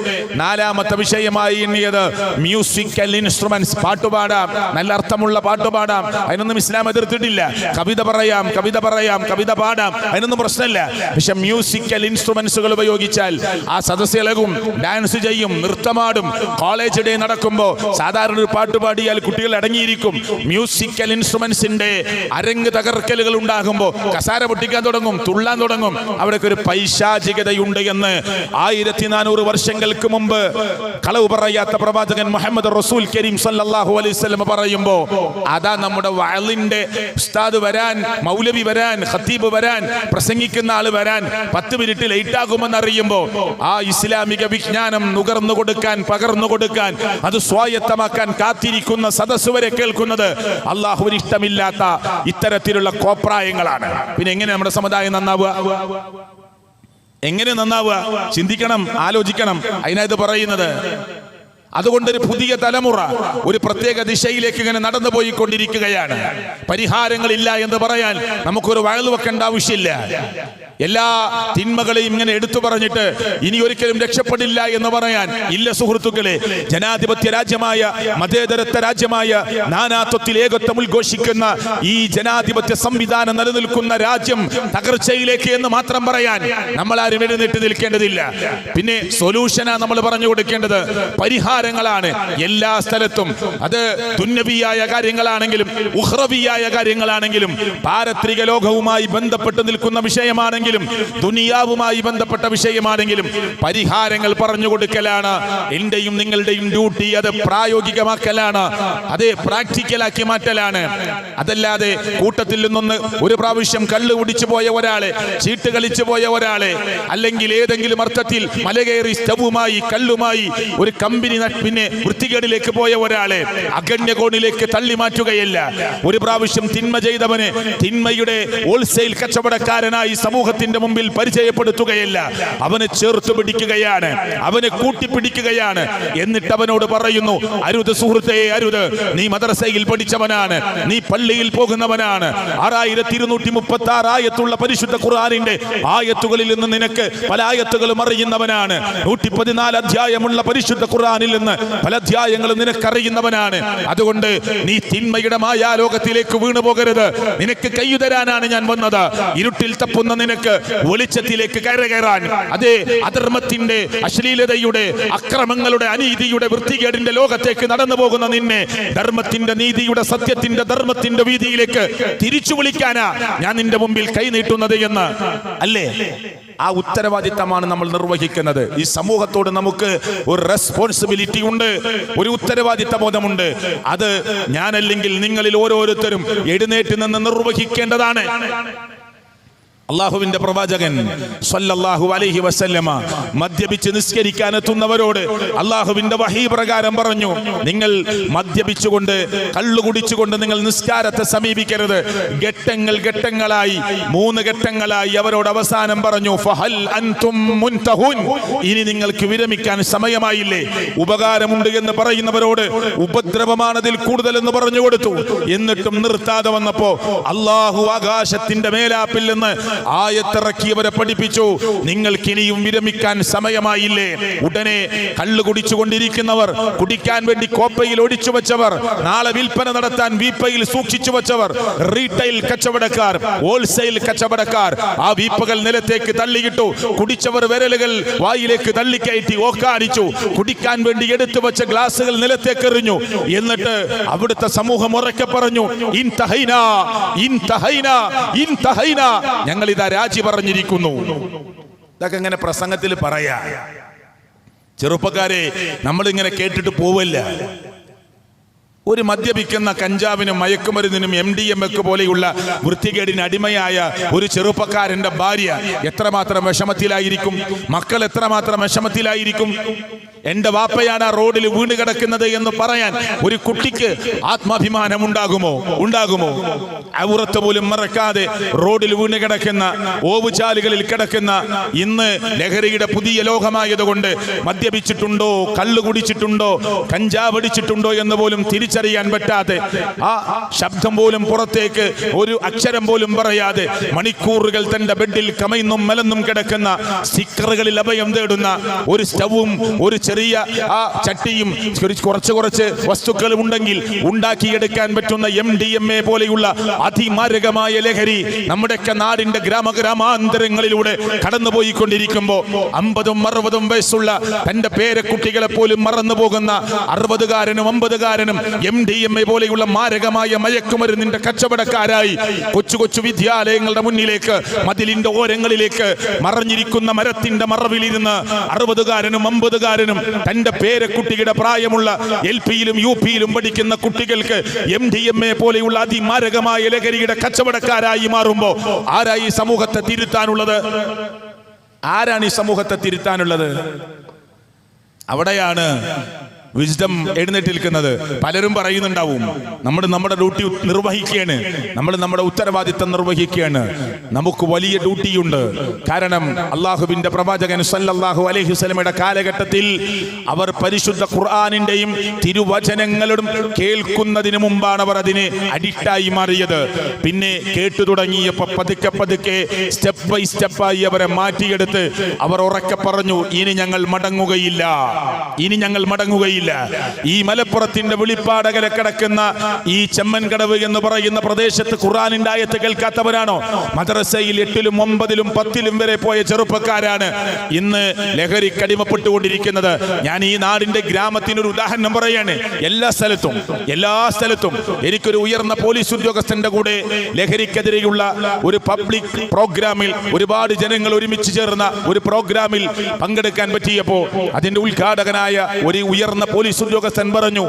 നാലാമത്തെ വിഷയമായി എണ്ണിയത് മ്യൂസിക്കൽ ഇൻസ്ട്രുമെന്റ്സ്. പാട്ടുപാടാം, നല്ല അർത്ഥമുള്ള പാട്ടുപാടാം, അതിനൊന്നും ഇസ്ലാം എതിർത്തിട്ടില്ല. കവിത പറയാം, കവിത പറയാം, കവിത പാടാം, അതിനൊന്നും പ്രശ്നമില്ല. പക്ഷെ മ്യൂസിക്കൽ ഇൻസ്ട്രുമെന്റ്സുകൾ ഉപയോഗിച്ചാൽ ആ സദസ്സ് ഇളകും, ഡാൻസ് ചെയ്യും, നൃത്തമാടും. കോളേജ് ഡേ നടക്കുമ്പോ സാധാരണ ഒരു പാട്ട് പാടിയാൽ കുട്ടികൾ അടങ്ങിയിരിക്കും. മ്യൂസിക്കൽ ഇൻസ്ട്രുമെന്റ്സിന്റെ അരങ്ങ് തകർക്കലുകൾ ഉണ്ടാകുമ്പോ കസാര പൊട്ടിക്കാൻ തുടങ്ങും, തുള്ളാൻ തുടങ്ങും. അവിടേക്ക് ഒരു പൈശാചികതയുണ്ട് എന്ന് 1400 വർഷങ്ങൾക്ക് മുമ്പ് കളവ് പറയാത്ത പ്രവാചകൻ മുഹമ്മദ് റസൂൽ കരീം സല്ലല്ലാഹു അലൈഹി വസല്ലം പറയുമ്പോ അതാ നമ്മുടെ വഅലിന്റെ ഉസ്താദ് വരാൻ, മൗലവി വരാൻ, ഖത്തീബ് വരാൻ, പ്രസംഗിക്കുന്ന ആള് വരാൻ 10 മിനിറ്റ് ലേറ്റ് ആകുമെന്ന് അറിയുമ്പോ ആ ഇസ്ലാമിക വിജ്ഞാനം നുകർന്നു കൊടുക്കാൻ, പകർന്നു കൊടുക്കാൻ, അത് സ്വായത്തമാക്കാൻ കാത്തിരിക്കുന്ന സദസ്സ് വരെ കേൾക്കുന്നത് അല്ലാഹുവിന് ഇഷ്ടമില്ലാത്ത ഇത്തരത്തിലുള്ള കോപ്രായങ്ങളാണ്. പിന്നെ എങ്ങനെ നമ്മുടെ സമുദായം നന്നാവുക? എങ്ങനെ നന്നാവുക? ചിന്തിക്കണം, ആലോചിക്കണം. അതിനായത് പറയുന്നത്. അതുകൊണ്ടൊരു പുതിയ തലമുറ ഒരു പ്രത്യേക ദിശയിലേക്ക് ഇങ്ങനെ നടന്നു പോയിക്കൊണ്ടിരിക്കുകയാണ്. പരിഹാരങ്ങളില്ല എന്ന് പറയാൻ നമുക്കൊരു വഅദ് വെക്കേണ്ട ആവശ്യമില്ല. എല്ലാ തിന്മകളെയും ഇങ്ങനെ എടുത്തു പറഞ്ഞിട്ട് ഇനി ഒരിക്കലും രക്ഷപ്പെടില്ല എന്ന് പറയാൻ ഇല്ല സുഹൃത്തുക്കളെ. ജനാധിപത്യ രാജ്യമായ, മതേതരത്വ രാജ്യമായ, നാനാത്വത്തിൽ ഏകത്വം ഉദ്ഘോഷിക്കുന്ന ഈ ജനാധിപത്യ സംവിധാനം നിലനിൽക്കുന്ന രാജ്യം തകർച്ചയിലേക്ക് എന്ന് മാത്രം പറയാൻ നമ്മളാരും എഴുന്നേറ്റ് നിൽക്കേണ്ടതില്ല. പിന്നെ സൊല്യൂഷനാ നമ്മൾ പറഞ്ഞു കൊടുക്കേണ്ടത്, പരിഹാരങ്ങളാണ് എല്ലാ സ്ഥലത്തും. അത് ദുന്യവിയായ കാര്യങ്ങളാണെങ്കിലും ഉഖ്റവിയായ കാര്യങ്ങളാണെങ്കിലും, പാരത്രിക ലോകവുമായി ബന്ധപ്പെട്ട് നിൽക്കുന്ന വിഷയമാണെങ്കിലും, ദുനിയാവുമായി ബന്ധപ്പെട്ട വിഷയമാണെങ്കിലും പരിഹാരങ്ങൾ പറഞ്ഞു കൊടുക്കലാണ് എന്റെയും നിങ്ങളുടെയും ഡ്യൂട്ടി. അത് പ്രായോഗികമാക്കലാണ്, അത് പ്രാക്ടിക്കലാക്കി മാറ്റലാണ്. അതല്ലാതെ കൂട്ടത്തിൽ നിന്നൊന്ന് ഒരു പ്രാവശ്യം കള്ള് കുടിച്ചു പോയ ഒരാളെ, ചീട്ട് കളിച്ചു പോയ ഒരാളെ, അല്ലെങ്കിൽ ഏതെങ്കിലും അർത്ഥത്തിൽ മലകയറി സ്റ്റവുമായി കള്ളുമായി ഒരു കമ്പനി പിന്നെ വൃത്തികേടിലേക്ക് പോയ ഒരാളെ അഗണ്യകോണിലേക്ക് തള്ളി മാറ്റുകയല്ല. ഒരു പ്രാവശ്യം തിന്മ ചെയ്തവന് തിന്മയുടെ ഹോൾസെയിൽ കച്ചവടക്കാരനായി സമൂഹത്തിന്റെ മുമ്പിൽ പരിചയപ്പെടുത്തുകയല്ല, അവനെ ചേർത്ത് പിടിക്കുകയാണ്, അവനെ കൂട്ടിപ്പിടിക്കുകയാണ്. എന്നിട്ട് അവനോട് പറയുന്നു, അരുത് സുഹൃത്തേ, അരുത്. നീ മദ്രസയിൽ പഠിച്ചവനാണ്, നീ പള്ളിയിൽ പോകുന്നവനാണ്. 6236 ആയത്തുള്ള പരിശുദ്ധ ഖുർആനിന്റെ ആയത്തുകളിൽ നിന്ന് നിനക്ക് പല ആയത്തുകളും അറിയുന്നവനാണ്. 114 അധ്യായമുള്ള പരിശുദ്ധ ഖുർആനിൽ നിന്ന് പല അധ്യായങ്ങളും നിനക്കറിയുന്നവനാണ്. അതുകൊണ്ട് നീ തിന്മയുടെ മായാലോകത്തിലേക്ക് വീണു പോകരുത്. നിനക്ക് കൈയുതരാനാണ് ഞാൻ വന്നത്. ഇരുട്ടിൽ തപ്പുന്ന നിനക്ക് വെളിച്ചത്തിലേക്ക് കയറാൻ. അതേ, അധർമ്മത്തിന്റെ, അശ്ലീലതയുടെ, അക്രമങ്ങളുടെ, അനീതിയുടെ, വൃത്തികേടിന്റെ ലോകത്തേക്ക് നടന്നു പോകുന്ന നിന്നെ ധർമ്മത്തിന്റെ, നീതിയുടെ, സത്യത്തിന്റെ, ധർമ്മത്തിന്റെ വീതിയിലേക്ക് തിരിച്ചു വിളിക്കാനാ ഞാൻ നിന്റെ മുമ്പിൽ കൈനീട്ടുന്നത് എന്ന് അല്ലേ? ആ ഉത്തരവാദിത്തമാണ് നമ്മൾ നിർവഹിക്കുന്നത്. ഈ സമൂഹത്തോട് നമുക്ക് ഒരു റെസ്പോൺസിബിലിറ്റി ഉണ്ട്, ഒരു ഉത്തരവാദിത്ത ബോധമുണ്ട്. അത് ഞാനല്ലെങ്കിൽ നിങ്ങളിൽ ഓരോരുത്തരും എഴുന്നേറ്റ് നിന്ന് നിർവഹിക്കേണ്ടതാണ്. അള്ളാഹുവിന്റെ പ്രവാചകൻ സ്വല്ലല്ലാഹു അലൈഹി വസല്ലമ മദ്യപിച്ച് നിസ്കരിക്കാൻ എത്തുന്നവരോട് അള്ളാഹുവിന്റെ വഹീ പ്രകാരം പറഞ്ഞു, നിങ്ങൾ മദ്യപിച്ചുകൊണ്ട്, കള്ളുകുടിച്ചുകൊണ്ട് നിങ്ങൾ നിസ്കാരത്തെ സമീപിക്കരുത്. ഘട്ടങ്ങൾ ഘട്ടങ്ങളായി, 3 ഘട്ടങ്ങളായി അവരോട് അവസാനം പറഞ്ഞു, ഫഹൽ അൻതും മുൻതഹൂൻ, ഇനി നിങ്ങൾക്ക് വിരമിക്കാൻ സമയമായില്ലേ? ഉപകാരമുണ്ട് എന്ന് പറയുന്നവരോട് ഉപദ്രവമാണതിൽ കൂടുതൽ എന്ന് പറഞ്ഞു കൊടുത്തു. എന്നിട്ടും നിർത്താതെ വന്നപ്പോ അള്ളാഹു ആകാശത്തിന്റെ മേലാപ്പിൽ നിന്ന് ആയത്തിറക്കിയവരെ പഠിപ്പിച്ചു, നിങ്ങൾക്കിനിയും വിരമിക്കാൻ സമയമായില്ലേ? ഉടനെ കള്ളു കുടിച്ചുകൊണ്ടിരിക്കുന്നവർ, കുടിക്കാൻ വേണ്ടി കോപ്പയിൽ ഒഴിച്ചു വെച്ചവർ, നാളെ വിൽപ്പന നടത്താൻ വീപ്പയിൽ സൂക്ഷിച്ചു വെച്ചവർ, റീറ്റെയിൽ കച്ചവടക്കാർ, ഹോൾസെയിൽ കച്ചവടക്കാർ ആ വീപ്പകൾ നിലത്തേക്ക് തള്ളിയിട്ടു. കുടിച്ചവർ വിരലുകൾ വായിലേക്ക് തള്ളിക്കയറ്റി ഓക്കാടിച്ചു. കുടിക്കാൻ വേണ്ടി എടുത്തു വെച്ച ഗ്ലാസുകൾ നിലത്തേക്ക് എറിഞ്ഞു. എന്നിട്ട് അവിടുത്തെ സമൂഹം ഉറക്കെ പറഞ്ഞു, ഇൻതഹൈന, ഇൻതഹൈന, ഇൻതഹൈന, ഞങ്ങൾ ഇതാ രാജി പറഞ്ഞിരിക്കുന്നു. ഇതൊക്കെ ഇങ്ങനെ പ്രസംഗത്തിൽ പറയാ. ചെറുപ്പക്കാരെ, നമ്മൾ ഇങ്ങനെ കേട്ടിട്ട് പോവല്ല. ഒരു മദ്യപിക്കുന്ന കഞ്ചാവിനും മയക്കുമരുന്നിനും MDMA പോലെയുള്ള വൃത്തികേടിന് അടിമയായ ഒരു ചെറുപ്പക്കാരന്റെ ഭാര്യ എത്രമാത്രം വിഷമത്തിലായിരിക്കും, മക്കൾ എത്രമാത്രം വിഷമത്തിലായിരിക്കും. എന്റെ വാപ്പയാണ് ആ റോഡിൽ വീണ് കിടക്കുന്നത് എന്ന് പറയാൻ ഒരു കുട്ടിക്ക് ആത്മാഭിമാനം ഉണ്ടാകുമോ? ഔറത്ത് പോലും മറക്കാതെ റോഡിൽ വീണ് കിടക്കുന്ന, ഓവുചാലുകളിൽ കിടക്കുന്ന, ഇന്ന് ലഹരിയുടെ പുതിയ ലോകമായതുകൊണ്ട് മദ്യപിച്ചിട്ടുണ്ടോ, കള്ളു കുടിച്ചിട്ടുണ്ടോ, കഞ്ചാവ് അടിച്ചിട്ടുണ്ടോ എന്ന് പോലും തിരിച്ചറിയാൻ പറ്റാതെ, ആ ശബ്ദം പോലും പുറത്തേക്ക് ഒരു അക്ഷരം പോലും പറയാതെ മണിക്കൂറുകൾ തന്റെ ബെഡിൽ കമയുന്നും മലന്നും കിടക്കുന്ന, സ്റ്റിക്കറുകളിൽ അഭയം തേടുന്ന, ഒരു സ്റ്റവും ഒരു ചെറിയ ആ ചട്ടിയും കുറച്ച് വസ്തുക്കളും ഉണ്ടെങ്കിൽ ഉണ്ടാക്കിയെടുക്കാൻ പറ്റുന്ന MDMA പോലെയുള്ള അതിമാരകമായ ലഹരി നമ്മുടെയൊക്കെ നാടിന്റെ ഗ്രാമാന്തരങ്ങളിലൂടെ കടന്നുപോയിക്കൊണ്ടിരിക്കുമ്പോൾ 50-60 വയസ്സുള്ള തന്റെ പേരക്കുട്ടികളെ പോലും മറന്നു പോകുന്ന 60-കാരനും 50-കാരനും MDMA പോലെയുള്ള മാരകമായ മയക്കുമരുന്നിന്റെ കച്ചവടക്കാരായി കൊച്ചു വിദ്യാലയങ്ങളുടെ മുന്നിലേക്ക്, മതിലിന്റെ ഓരങ്ങളിലേക്ക്, മറഞ്ഞിരിക്കുന്ന മരത്തിന്റെ മറവിലിരുന്ന് 60-കാരനും 50-കാരനും തന്റെ പേരക്കുട്ടിയുടെ പ്രായമുള്ള LP-യിലും UP-യിലും പഠിക്കുന്ന കുട്ടികൾക്ക് MDMA പോലെയുള്ള അതിമാരകമായ ലഹരിയുടെ കച്ചവടക്കാരായി മാറുമ്പോ ആരായി സമൂഹത്തെ തിരുത്താനുള്ളത്? ആരാണ് ഈ സമൂഹത്തെ തിരുത്താനുള്ളത്? അവിടെയാണ് വിസ്ഡം എഴുന്നേറ്റിരിക്കുന്നത്. പലരും പറയുന്നുണ്ടാവും, നമ്മുടെ ഡ്യൂട്ടി നിർവഹിക്കുകയാണ്, നമ്മുടെ ഉത്തരവാദിത്തം നിർവഹിക്കുകയാണ്. നമുക്ക് വലിയ ഡ്യൂട്ടിയുണ്ട്. കാരണം അള്ളാഹുവിന്റെ പ്രവാചകൻ സല്ലല്ലാഹു അലൈഹി വസല്ലമയുടെ കാലഘട്ടത്തിൽ അവർ പരിശുദ്ധ ഖുർആനിന്റെയും തിരുവചനങ്ങളും കേൾക്കുന്നതിന് മുമ്പാണ് അവർ അതിന് അഡിക്റ്റായി മാറിയത്. പിന്നെ കേട്ടു തുടങ്ങിയപ്പോൾ പതുക്കെ സ്റ്റെപ്പ് ബൈ സ്റ്റെപ്പായി അവരെ മാറ്റിയെടുത്ത് അവർ ഉറക്കെ പറഞ്ഞു, ഇനി ഞങ്ങൾ മടങ്ങുകയില്ല. ഈ മലപ്പുറത്തിന്റെ വെളിപ്പാടകലെ കിടക്കുന്ന ഈ ചെമ്മൻകടവ് എന്ന് പറയുന്ന പ്രദേശത്ത് ഖുർആനിന്റെ ആയത്ത് കേൾക്കാത്തവരാണോ? മദ്രസയിൽ 8-ലും 9-ലും 10-ലും വരെ പോയ ചെറുപ്പക്കാരാണ് ഇന്ന് ലഹരിക്കടിമപ്പെട്ടുകൊണ്ടിരിക്കുന്നത്. ഞാൻ ഈ നാടിന്റെ ഗ്രാമത്തിനൊരു ഉദാഹരണം പറയാണ്. എല്ലാ സ്ഥലത്തും എനിക്കൊരു ഉയർന്ന പോലീസ് ഉദ്യോഗസ്ഥന്റെ കൂടെ ലഹരിക്കെതിരെയുള്ള ഒരു പബ്ലിക് പ്രോഗ്രാമിൽ ഒരുപാട് ജനങ്ങൾ ഒരുമിച്ച് ചേർന്ന ഒരു പ്രോഗ്രാമിൽ പങ്കെടുക്കാൻ പറ്റിയപ്പോൾ അതിന്റെ ഉദ്ഘാടകനായ ഒരു ഉയർന്ന പോലീസ് ഉദ്യോഗസ്ഥൻ പറഞ്ഞു,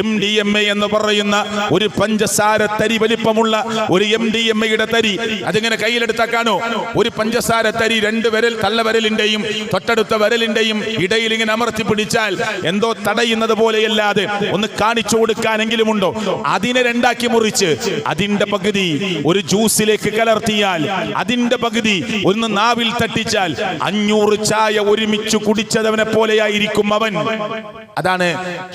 MDMA എന്ന് പറയുന്ന ഒരു പഞ്ചസാര തരി വലിപ്പമുള്ള ഒരു MDMA-യുടെ തരി അതിങ്ങനെ കയ്യിലെടുത്താക്കാണോ? ഒരു പഞ്ചസാര തരി 2 വിരൽ തള്ളവിരലിന്റെയും തൊട്ടടുത്ത വിരലിന്റെയും ഇടയിൽ ഇങ്ങനെ അമർത്തി പിടിച്ചാൽ എന്തോ തടയുന്നത് പോലെയല്ലാതെ ഒന്ന് കാണിച്ചു കൊടുക്കാനെങ്കിലും ഉണ്ടോ? അതിനെ 2ആക്കി മുറിച്ച് അതിന്റെ പകുതി ഒരു ജ്യൂസിലേക്ക് കലർത്തിയാൽ, അതിന്റെ പകുതി ഒന്ന് നാവിൽ തട്ടിച്ചാൽ 500 ചായ ഒരുമിച്ച് കുടിച്ചതവനെ പോലെയായിരിക്കും അവൻ. അതാണ്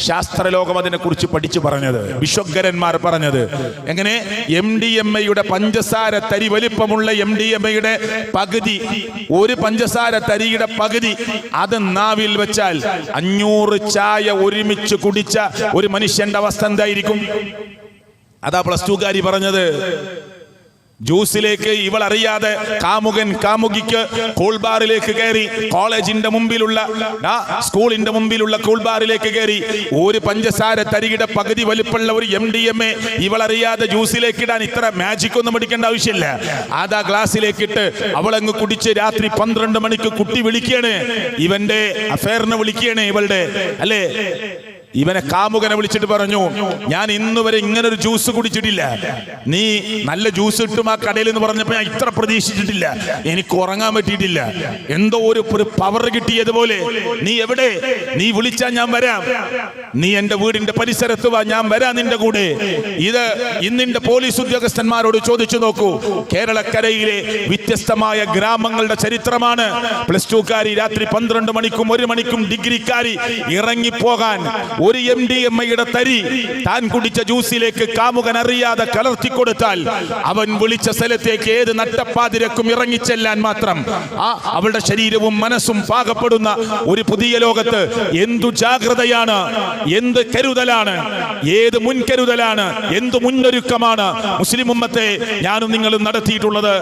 ശാസ്ത്രലോകം അതിനെ കുറിച്ച് പഠിച്ചു പറഞ്ഞത്, വിശ്വഗ്രന്മാർ പറഞ്ഞത്. എങ്ങനെ? MDMA-യുടെ പഞ്ചസാര തരി വലിപ്പമുള്ള MDMA-യുടെ പകുതി, ഒരു പഞ്ചസാര തരിയുടെ പകുതി അത് നാവിൽ വെച്ചാൽ 500 ചായ ഒരുമിച്ച് കുടിച്ച ഒരു മനുഷ്യന്റെ അവസ്ഥ എന്തായിരിക്കും? അതാ +2കാരി പറഞ്ഞത്. ജ്യൂസിലേക്ക് ഇവൾ അറിയാതെ കാമുകൻ കാമുകിക്ക് കൂൾബാറിലേക്ക് കയറി, കോളേജിന്റെ മുമ്പിലുള്ള സ്കൂളിന്റെ മുമ്പിലുള്ള കൂൾബാറിലേക്ക് കയറി ഒരു പഞ്ചസാര തരികിടെ പകുതി വലിപ്പമുള്ള ഒരു MDMA ഇവൾ അറിയാതെ ജ്യൂസിലേക്ക് ഇടാൻ ഇത്ര മാജിക് ഒന്നും പഠിക്കേണ്ട ആവശ്യമില്ല. അതാ ഗ്ലാസ്സിലേക്ക് ഇട്ട് അവളങ്ങ് കുടിച്ച് രാത്രി 12 മണിക്ക് കുട്ടി വിളിക്കുകയാണ്, ഇവന്റെ അഫെയറിനെ വിളിക്കുകയാണ് ഇവളുടെ, അല്ലേ? ഇവനെ കാമുകനെ വിളിച്ചിട്ട് പറഞ്ഞു, ഞാൻ ഇന്നുവരെ ഇങ്ങനൊരു ജ്യൂസ് കുടിച്ചിട്ടില്ല, നീ നല്ല ജ്യൂസ് ഇട്ടും ആ കടയിൽ എന്ന് പറഞ്ഞപ്പോൾ ഞാൻ ഇത്ര പ്രതീക്ഷിച്ചിട്ടില്ല, എനിക്ക് ഉറങ്ങാൻ പറ്റിയിട്ടില്ല, എന്തോ ഒരു പവർ കിട്ടിയതുപോലെ. നീ എവിടെ? നീ വിളിച്ചാൽ ഞാൻ വരാം, നീ എന്റെ വീടിന്റെ പരിസരത്ത് വാ, ഞാൻ വരാം നിന്റെ കൂടെ. ഇത് ഇന്നിന്റെ പോലീസ് ഉദ്യോഗസ്ഥന്മാരോട് ചോദിച്ചു നോക്കൂ. കേരളക്കരയിലെ വ്യത്യസ്തമായ ഗ്രാമങ്ങളുടെ ചരിത്രമാണ്. +2കാരി രാത്രി 12 മണിക്കും 1 മണിക്കും ഡിഗ്രിക്കാരി ഇറങ്ങിപ്പോകാൻ ഒരു MDMA-യുടെ തരി താൻ കുടിച്ച ജ്യൂസിലേക്ക് കാമുകൻ അറിയാതെ കലർത്തി കൊടുത്താൽ അവൻ വിളിച്ച സ്ഥലത്തേക്ക് ഏത് നട്ടപ്പാതിരക്കും ഇറങ്ങിച്ചെല്ലാൻ മാത്രം അവളുടെ ശരീരവും മനസ്സും പാകപ്പെടുന്ന ഒരു പുതിയ ലോകത്ത് എന്തു ജാഗ്രതയാണ്, എന്ത് കരുതലാണ്, ഏത് മുൻകരുതലാണ്, എന്ത് മുന്നൊരുക്കമാണ് മുസ്ലിം ഉമ്മത്തെ ഞാനും നിങ്ങളും നടത്തിയിട്ടുള്ളത്.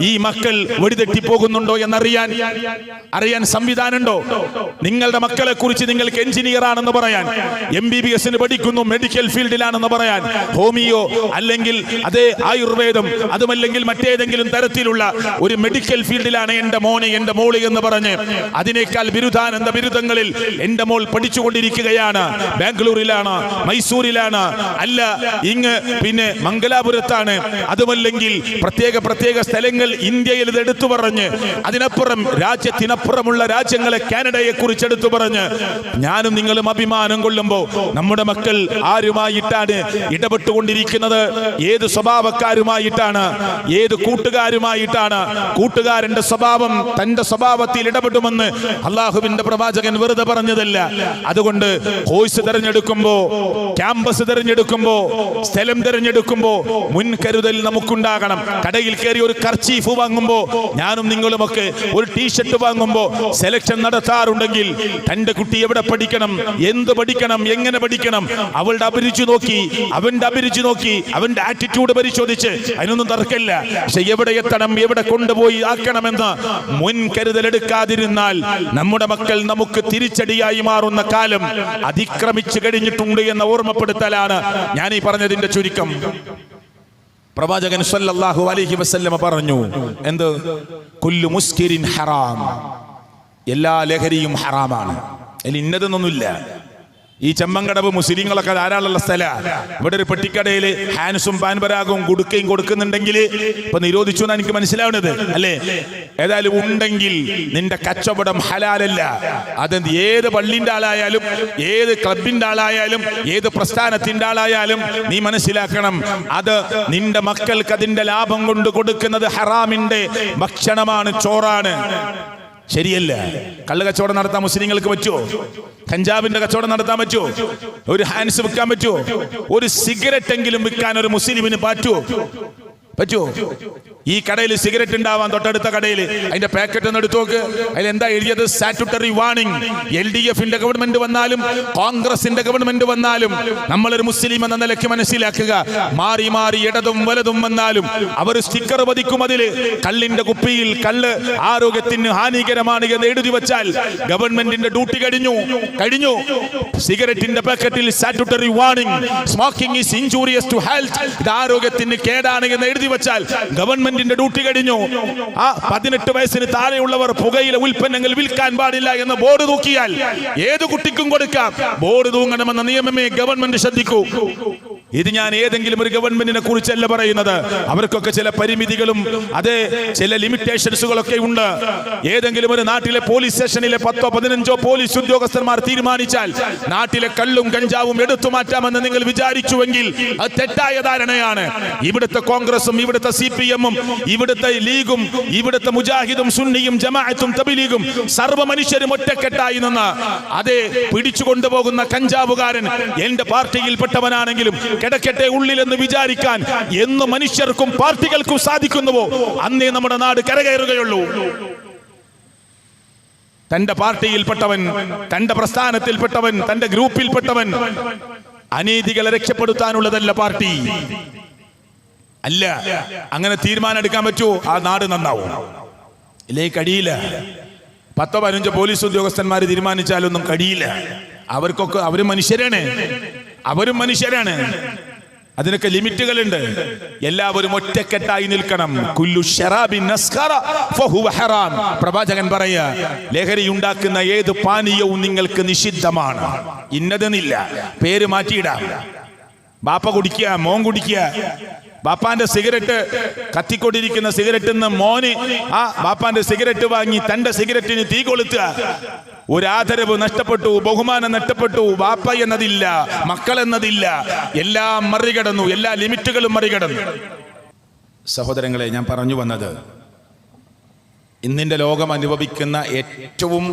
ഈ മക്കൾ വെടിതെറ്റി പോകുന്നുണ്ടോ എന്നറിയാൻ സംവിധാനമുണ്ടോ? നിങ്ങളുടെ മക്കളെ കുറിച്ച് നിങ്ങൾക്ക് എഞ്ചിനീയർ ആണെന്ന് പറയാൻ MBBS പഠിക്കുന്നു, മെഡിക്കൽ ഫീൽഡിലാണെന്ന് പറയാൻ, ഹോമിയോ അല്ലെങ്കിൽ അതേ ആയുർവേദം അതുമല്ലെങ്കിൽ മറ്റേതെങ്കിലും തരത്തിലുള്ള ഒരു മെഡിക്കൽ ഫീൽഡിലാണ് എന്റെ മോനെ എന്റെ മോള് എന്ന് പറഞ്ഞ് അതിനേക്കാൾ ബിരുദാനന്ദ ബിരുദങ്ങളിൽ എന്റെ മോൾ പഠിച്ചുകൊണ്ടിരിക്കുകയാണ്. ബാംഗ്ലൂരിലാണ്, മൈസൂരിലാണ്, അല്ല ഇങ്ങ് പിന്നെ മംഗലാപുരത്താണ്, അതുമല്ലെങ്കിൽ പ്രത്യേക സ്ഥലങ്ങൾ ഇന്ത്യയിൽ ഇത് എടുത്തു പറഞ്ഞ് അതിനപ്പുറം രാജ്യത്തിനപ്പുറമുള്ള രാജ്യങ്ങളെ കാനഡയെ കുറിച്ച് എടുത്തു പറഞ്ഞ് ഞാനും നിങ്ങളും അഭിമാനം കൊള്ളുമ്പോൾ നമ്മുടെ മക്കൾ ആരുമായിട്ടാണ് ഇടപെട്ടുകൊണ്ടിരിക്കുന്നത്? ഏത് സ്വഭാവക്കാരുമായിട്ടാണ്? ഏത് കൂട്ടുകാരുമായിട്ടാണ്? കൂട്ടുകാരന്റെ സ്വഭാവം തന്റെ സ്വഭാവത്തിൽ ഇടപെടുമെന്ന് അള്ളാഹുവിന്റെ പ്രവാചകൻ വെറുതെ പറഞ്ഞതല്ല. അതുകൊണ്ട് കോഴ്സ് തിരഞ്ഞെടുക്കുമ്പോ, ക്യാമ്പസ് തിരഞ്ഞെടുക്കുമ്പോ, സ്ഥലം തിരഞ്ഞെടുക്കുമ്പോ മുൻകരുതൽ നമുക്കുണ്ടാകണം. കടയിൽ കയറി ഒരു കർച്ചീഫ് വാങ്ങുമ്പോ, ഞാനും നിങ്ങളുമൊക്കെ ഒരു ടീഷർട്ട് വാങ്ങുമ്പോ സെലക്ഷൻ നടത്താറുണ്ടെങ്കിൽ തന്റെ കുട്ടി എവിടെ പഠിക്കണം, എന്ത് പഠിക്കണം, എങ്ങനെ പഠിക്കണം, അവളുടെ അഭിരുചി നോക്കി, അവന്റെ അഭിരുചി നോക്കി, അവന്റെ ആറ്റിറ്റ്യൂഡ് പരിശോധിച്ച് അതിനൊന്നും തർക്കമില്ല. പക്ഷെ എവിടെ എത്തണം, എവിടെ കൊണ്ടുപോയി ആക്കണമെന്ന് മുൻകരുതൽ എടുക്കാതിരുന്നാൽ നമ്മുടെ മക്കൾ നമുക്ക് തിരിച്ചടിയായി മാറുന്ന കാലം അതിക്രമിച്ചു കഴിഞ്ഞിട്ടുണ്ട് എന്ന ഓർമ്മപ്പെടുത്തലാണ് ഞാൻ ഈ പറഞ്ഞതിന്റെ ചുരുക്കം. പ്രവാചകൻ സല്ലല്ലാഹു അലൈഹി വസല്ലമ പറഞ്ഞു, എന്ത്? കുല്ലു മുസ്കിരിൻ ഹറാം, എല്ലാ ലഹരിയും ഹറാമാണ്. അതിൽ ഇന്നതെന്നൊന്നുമില്ല. ഈ ചെമ്മങ്കടവ് മുസ്ലിങ്ങളൊക്കെ ധാരാളമുള്ള സ്ഥലമാണ്. ഇവിടെ ഒരു പെട്ടിക്കടയിൽ ഹാൻസും പാൻപരാഗവും ഗുടുക്കയും കൊടുക്കുന്നുണ്ടെങ്കിൽ ഇപ്പൊ നിരോധിച്ചു എന്നാണ് എനിക്ക് മനസ്സിലാവുന്നത്, അല്ലേ? ഏതായാലും ഉണ്ടെങ്കിൽ നിന്റെ കച്ചവടം ഹലാലല്ല. അത് ഏത് പള്ളിന്റെ ആളായാലും, ഏത് ക്ലബിന്റെ ആളായാലും, ഏത് പ്രസ്ഥാനത്തിന്റെ ആളായാലും നീ മനസ്സിലാക്കണം, അത് നിന്റെ മക്കൾക്ക് അതിന്റെ ലാഭം കൊണ്ട് കൊടുക്കുന്നത് ഹറാമിന്റെ ഭക്ഷണമാണ്, ചോറാണ്. ശരിയല്ല. കള്ള് കച്ചവടം നടത്താൻ മുസ്ലിങ്ങൾക്ക് പറ്റുമോ? കഞ്ചാവിന്റെ കച്ചവടം നടത്താൻ പറ്റുമോ? ഒരു ഹാൻസ് വിൽക്കാൻ പറ്റുമോ? ഒരു സിഗരറ്റ് എങ്കിലും വിൽക്കാൻ ഒരു മുസ്ലിമിന് പറ്റുമോ? ഈ കടയിൽ സിഗരറ്റ് ഉണ്ടാവാൻ, തൊട്ടടുത്ത കടയിൽ അതിന്റെ പാക്കറ്റ് ഒന്ന് എടുത്തു നോക്ക്. അതിൽ എന്താ എഴുതിയത്? Statutory warning. LDFന്റെ ഗവൺമെന്റ് വന്നാലും കോൺഗ്രസിന്റെ ഗവൺമെന്റ് വന്നാലും നമ്മളൊരു മുസ്ലിം എന്ന നിലയ്ക്ക് മനസ്സിലാക്കുക, മാറി മാറി ഇടതും വലതും വന്നാലും അവർ സ്റ്റിക്കർ പതിക്കും. അതിൽ കള്ളിന്റെ കുപ്പിയിൽ കള്ള് ആരോഗ്യത്തിന് ഹാനികരമാണ് എന്ന് എഴുതി വെച്ചാൽ ഗവൺമെന്റിന്റെ ഡ്യൂട്ടി കഴിഞ്ഞു. സിഗരറ്റിന്റെ പാക്കറ്റിൽ statutory warning, smoking is injurious to health, ഇത് ആരോഗ്യത്തിന് കേടാണ് എന്ന് എഴുതി വെച്ചാൽ ഗവൺമെന്റിന്റെ ഡ്യൂട്ടി കഴിഞ്ഞു. ആ 18 വയസ്സിന് താഴെയുള്ളവർ പുകയില ഉൽപ്പന്നങ്ങൾ വിൽക്കാൻ പാടില്ല എന്ന ബോർഡ് തൂക്കിയാൽ ഏത് കുട്ടിക്കും കൊടുക്കാം. ബോർഡ് തൂങ്ങണമെന്ന നിയമമേ ഗവൺമെന്റ് ശ്രദ്ധിക്കൂ. ഇത് ഞാൻ ഏതെങ്കിലും ഒരു ഗവൺമെന്റിനെ കുറിച്ചല്ല പറയുന്നത്. അവർക്കൊക്കെ ചില പരിമിതികളും അതേ ചില ലിമിറ്റേഷൻസുകളൊക്കെ ഉണ്ട്. ഏതെങ്കിലും ഒരു നാട്ടിലെ പോലീസ് സ്റ്റേഷനിലെ 10 15 പോലീസ് ഉദ്യോഗസ്ഥന്മാർ തീരുമാനിച്ചാൽ നാട്ടിലെ കള്ളും കഞ്ചാവും എടുത്തു മാറ്റാമെന്ന് നിങ്ങൾ വിചാരിച്ചുവെങ്കിൽ അത് തെറ്റായ ധാരണയാണ്. ഇവിടുത്തെ കോൺഗ്രസും ഇവിടുത്തെ CPM-ഉം ഇവിടുത്തെ ലീഗും ഇവിടുത്തെ മുജാഹിദും സുന്നിയും ജമാഅത്തും തബ്ലീഗും സർവ്വ മനുഷ്യരും ഒറ്റക്കെട്ടായി നിന്ന് അതേ പിടിച്ചു കൊണ്ടുപോകുന്ന കഞ്ചാവുകാരൻ എന്റെ പാർട്ടിയിൽപ്പെട്ടവനാണെങ്കിലും കിടക്കട്ടെ ഉള്ളിലെന്ന് വിചാരിക്കാൻ എന്ന് മനുഷ്യർക്കും പാർട്ടികൾക്കും സാധിക്കുന്നുവോ അന്നേ നമ്മുടെ നാട് കരകയറുകയുള്ളൂ. തന്റെ പാർട്ടിയിൽപ്പെട്ടവൻ, തന്റെ പ്രസ്ഥാനത്തിൽപ്പെട്ടവൻ, തന്റെ ഗ്രൂപ്പിൽപ്പെട്ടവൻ അനീതികളെ രക്ഷപ്പെടുത്താനുള്ളതല്ല പാർട്ടി. അല്ല, അങ്ങനെ തീരുമാനം എടുക്കാൻ പറ്റുമോ? ആ നാട് നന്നാവും. ഇല്ലേ? കഴിയില്ല. 10 15 പോലീസ് ഉദ്യോഗസ്ഥന്മാർ തീരുമാനിച്ചാലൊന്നും കഴിയില്ല. അവർക്കൊക്കെ അവരും മനുഷ്യരാണ്. അതിനൊക്കെ ലിമിറ്റുകളുണ്ട്. എല്ലാവരും ഒറ്റക്കെട്ടായി നിൽക്കണം. കുല്ലു ശറാബിൻ അസ്ഖറ ഫഹുവ ഹറാം. പ്രവാചകൻ പറയാ, ലഹരി ഉണ്ടാക്കുന്ന ഏത് പാനീയവും നിങ്ങൾക്ക് നിഷിദ്ധമാണ്. ഇന്നതെന്നില്ല, പേര് മാറ്റിയിടാം. ബാപ്പ കുടിക്കുക, മോൻ കുടിക്കുക. ബാപ്പാന്റെ സിഗരറ്റ്, കത്തിക്കൊണ്ടിരിക്കുന്ന സിഗരറ്റിൽ നിന്ന് മോന് ആ ബാപ്പാന്റെ സിഗരറ്റ് വാങ്ങി തന്റെ സിഗരറ്റിന് തീ കൊളുത്തുക. ഒരു ആദരവ് നഷ്ടപ്പെട്ടു, ബഹുമാനം നഷ്ടപ്പെട്ടു. ബാപ്പ എന്നതില്ല, മക്കൾ എന്നതില്ല. എല്ലാം മറികടന്നു, എല്ലാ ലിമിറ്റുകളും മറികടന്നു. സഹോദരങ്ങളെ, ഞാൻ പറഞ്ഞു വന്നത്, ഇന്നിന്റെ ലോകം അനുഭവിക്കുന്ന ഏറ്റവും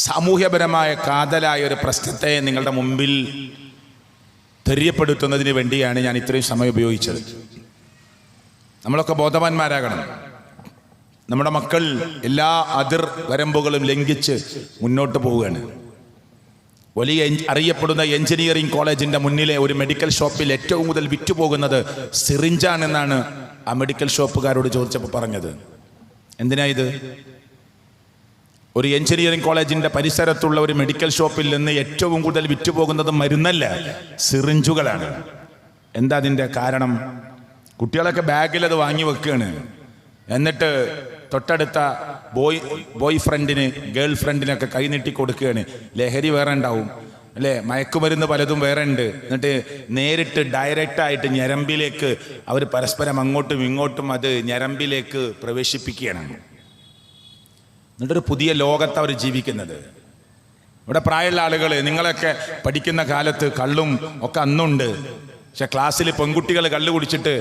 സാമൂഹ്യപരമായ കാതലായ ഒരു പ്രശ്നത്തെ നിങ്ങളുടെ മുമ്പിൽ ധൈര്യപ്പെടുത്തുന്നതിന് വേണ്ടിയാണ് ഞാൻ ഇത്രയും സമയം ഉപയോഗിച്ചത്. നമ്മളൊക്കെ ബോധവാന്മാരാകണം. നമ്മുടെ മക്കൾ എല്ലാ അതിർ വരമ്പുകളും ലംഘിച്ച് മുന്നോട്ട് പോവുകയാണ്. വലിയ അറിയപ്പെടുന്ന എഞ്ചിനീയറിംഗ് കോളേജിന്റെ മുന്നിലെ ഒരു മെഡിക്കൽ ഷോപ്പിൽ ഏറ്റവും കൂടുതൽ വിറ്റുപോകുന്നത് സിറിഞ്ചാണെന്നാണ് ആ മെഡിക്കൽ ഷോപ്പുകാരോട് ചോദിച്ചപ്പോൾ പറഞ്ഞത്. എന്തിനാ ഇത്? ഒരു എഞ്ചിനീയറിംഗ് കോളേജിൻ്റെ പരിസരത്തുള്ള ഒരു മെഡിക്കൽ ഷോപ്പിൽ നിന്ന് ഏറ്റവും കൂടുതൽ വിറ്റുപോകുന്നത് മരുന്നല്ല, സിറിഞ്ചുകളാണ്. എന്താ അതിൻ്റെ കാരണം? കുട്ടികളൊക്കെ ബാഗിൽ അത് വാങ്ങി വെക്കുകയാണ്. എന്നിട്ട് തൊട്ടടുത്ത ബോയ് ഫ്രണ്ടിന്, ഗേൾ ഫ്രണ്ടിനൊക്കെ കൈനീട്ടി കൊടുക്കുകയാണ്. ലഹരി വേറെ ഉണ്ടാവും അല്ലേ, മയക്കുമരുന്ന് പലതും വേറെ ഉണ്ട്. എന്നിട്ട് നേരിട്ട് ഡയറക്റ്റായിട്ട് ഞരമ്പിലേക്ക് അവർ പരസ്പരം അങ്ങോട്ടും ഇങ്ങോട്ടും അത് ഞരമ്പിലേക്ക് പ്രവേശിപ്പിക്കുകയാണ്. എന്നിട്ടൊരു പുതിയ ലോകത്ത് അവർ ജീവിക്കുന്നത്. ഇവിടെ പ്രായമുള്ള ആളുകൾ, നിങ്ങളൊക്കെ പഠിക്കുന്ന കാലത്ത് കള്ളും ഒക്കെ അന്നുണ്ട്. പക്ഷെ ക്ലാസ്സിൽ പെൺകുട്ടികൾ കള്ളു കുടിച്ചിട്ട്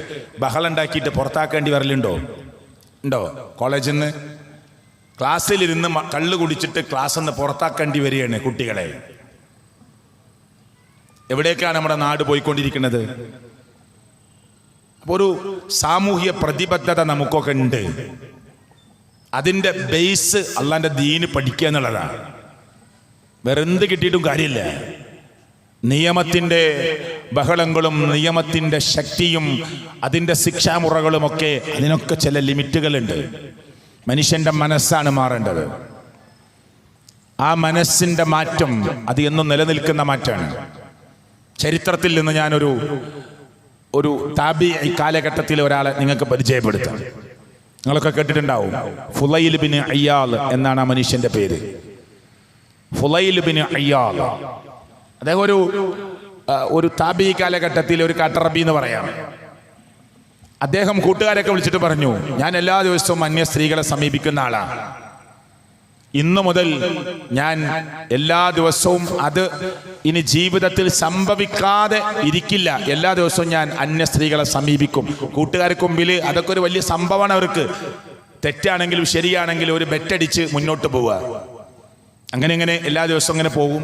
ബഹളം ഉണ്ടാക്കിയിട്ട് പുറത്താക്കേണ്ടി വരലുണ്ടോ? ഉണ്ടോ? കോളേജിൽ നിന്ന് ക്ലാസ്സിലിരുന്ന് കള്ളു കുടിച്ചിട്ട് ക്ലാസ്സിൽ നിന്ന് പുറത്താക്കേണ്ടി വരികയാണ് കുട്ടികളെ. എവിടേക്കാണ് നമ്മുടെ നാട് പോയിക്കൊണ്ടിരിക്കുന്നത്? അപ്പോൾ ഒരു സാമൂഹ്യ പ്രതിബദ്ധത നമുക്കൊക്കെ ഉണ്ട്. അതിൻ്റെ ബേസ് അള്ളാന്റെ ദീന് പഠിക്കുക എന്നുള്ളതാണ്. വേറെ എന്ത് കിട്ടിയിട്ടും കാര്യമില്ല. നിയമത്തിൻ്റെ ബഹളങ്ങളും നിയമത്തിൻ്റെ ശക്തിയും അതിൻ്റെ ശിക്ഷാമുറകളുമൊക്കെ അതിനൊക്കെ ചില ലിമിറ്റുകളുണ്ട്. മനുഷ്യൻ്റെ മനസ്സാണ് മാറേണ്ടത്. ആ മനസ്സിൻ്റെ മാറ്റം അത് എന്നും നിലനിൽക്കുന്ന മാറ്റമാണ്. ചരിത്രത്തിൽ നിന്ന് ഞാനൊരു താബി കാലഘട്ടത്തിൽ ഒരാളെ നിങ്ങൾക്ക് പരിചയപ്പെടുത്താം. നിങ്ങളൊക്കെ കേട്ടിട്ടുണ്ടാവും. ഫുലൈൽ ബിൻ അയ്യാൽ എന്നാണ് ആ മനുഷ്യന്റെ പേര്. ഫുലൈൽ ബിൻ അയ്യാൽ. അദ്ദേഹം ഒരു താബി കാലഘട്ടത്തിൽ ഒരു കാട്ടറബി എന്ന് പറയാം. അദ്ദേഹം കൂട്ടുകാരൊക്കെ വിളിച്ചിട്ട് പറഞ്ഞു, ഞാൻ എല്ലാ ദിവസവും അന്യ സ്ത്രീകളെ സമീപിക്കുന്ന ആളാണ്. ഇന്നു മുതൽ ഞാൻ എല്ലാ ദിവസവും അത് ഇനി ജീവിതത്തിൽ സംഭവിക്കാതെ ഇരിക്കില്ല. എല്ലാ ദിവസവും ഞാൻ അന്യ സ്ത്രീകളെ സമീപിക്കും. കൂട്ടുകാർക്ക് മുമ്പിൽ അതൊക്കെ ഒരു വലിയ സംഭവമാണ് അവർക്ക്. തെറ്റാണെങ്കിലും ശരിയാണെങ്കിലും ഒരു ബെറ്റടിച്ച് മുന്നോട്ട് പോവുക. അങ്ങനെ എല്ലാ ദിവസവും അങ്ങനെ പോകും.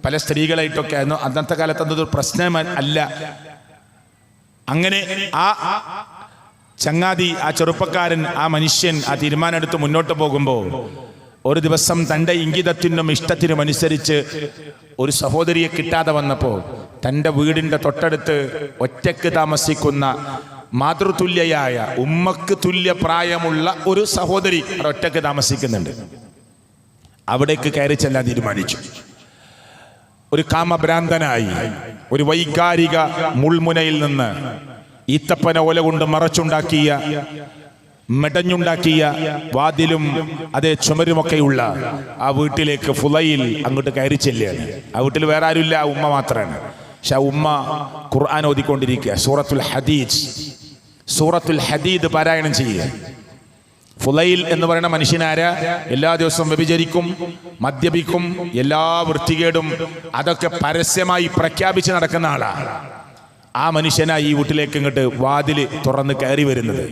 പല സ്ത്രീകളായിട്ടൊക്കെ ആയിരുന്നു. അന്നത്തെ കാലത്ത് അതൊരു പ്രശ്നം അല്ല. അങ്ങനെ ആ ചങ്ങാതി, ആ ചെറുപ്പക്കാരൻ, ആ മനുഷ്യൻ ആ തീരുമാനം എടുത്ത് മുന്നോട്ട് പോകുമ്പോൾ ഒരു ദിവസം തൻ്റെ ഇംഗിതത്തിനും ഇഷ്ടത്തിനും അനുസരിച്ച് ഒരു സഹോദരിയെ കിട്ടാതെ വന്നപ്പോൾ തൻ്റെ വീടിൻ്റെ തൊട്ടടുത്ത് ഒറ്റയ്ക്ക് താമസിക്കുന്ന മാതൃതുല്യയായ, ഉമ്മക്ക് തുല്യ പ്രായമുള്ള ഒരു സഹോദരി ഒറ്റയ്ക്ക് താമസിക്കുന്നുണ്ട്. അവിടേക്ക് കയറി ചെല്ലാൻ തീരുമാനിച്ചു. ഒരു കാമഭ്രാന്തനായി ഒരു വൈകാരിക മുൾമുനയിൽ നിന്ന് ഈത്തപ്പന ഓല കൊണ്ട് മറച്ചുണ്ടാക്കിയ, മെടഞ്ഞുണ്ടാക്കിയ വാതിലും അതേ ചുമരുമൊക്കെയുള്ള ആ വീട്ടിലേക്ക് ഫുലൈൽ അങ്ങോട്ട് കയറി ചെല്ലുകയാണ്. ആ വീട്ടിൽ വേറെ ആരുമില്ല, ആ ഉമ്മ മാത്രമാണ്. പക്ഷെ ആ ഉമ്മ ഖുർആൻ ഓതിക്കൊണ്ടിരിക്കുക. സൂറത്തുൽ ഹദീദ് പാരായണം ചെയ്യുക. ഫുലൈൽ എന്ന് പറയുന്ന മനുഷ്യനാര എല്ലാ ദിവസവും വ്യഭിചരിക്കും, മദ്യപിക്കും, എല്ലാ വൃത്തികേടും അതൊക്കെ പരസ്യമായി പ്രഖ്യാപിച്ച് നടക്കുന്ന ആളാണ്. ആ മനുഷ്യനായി ഈ വീട്ടിലേക്ക് ഇങ്ങോട്ട് വാതില് തുറന്ന് കയറി വരുന്നത്.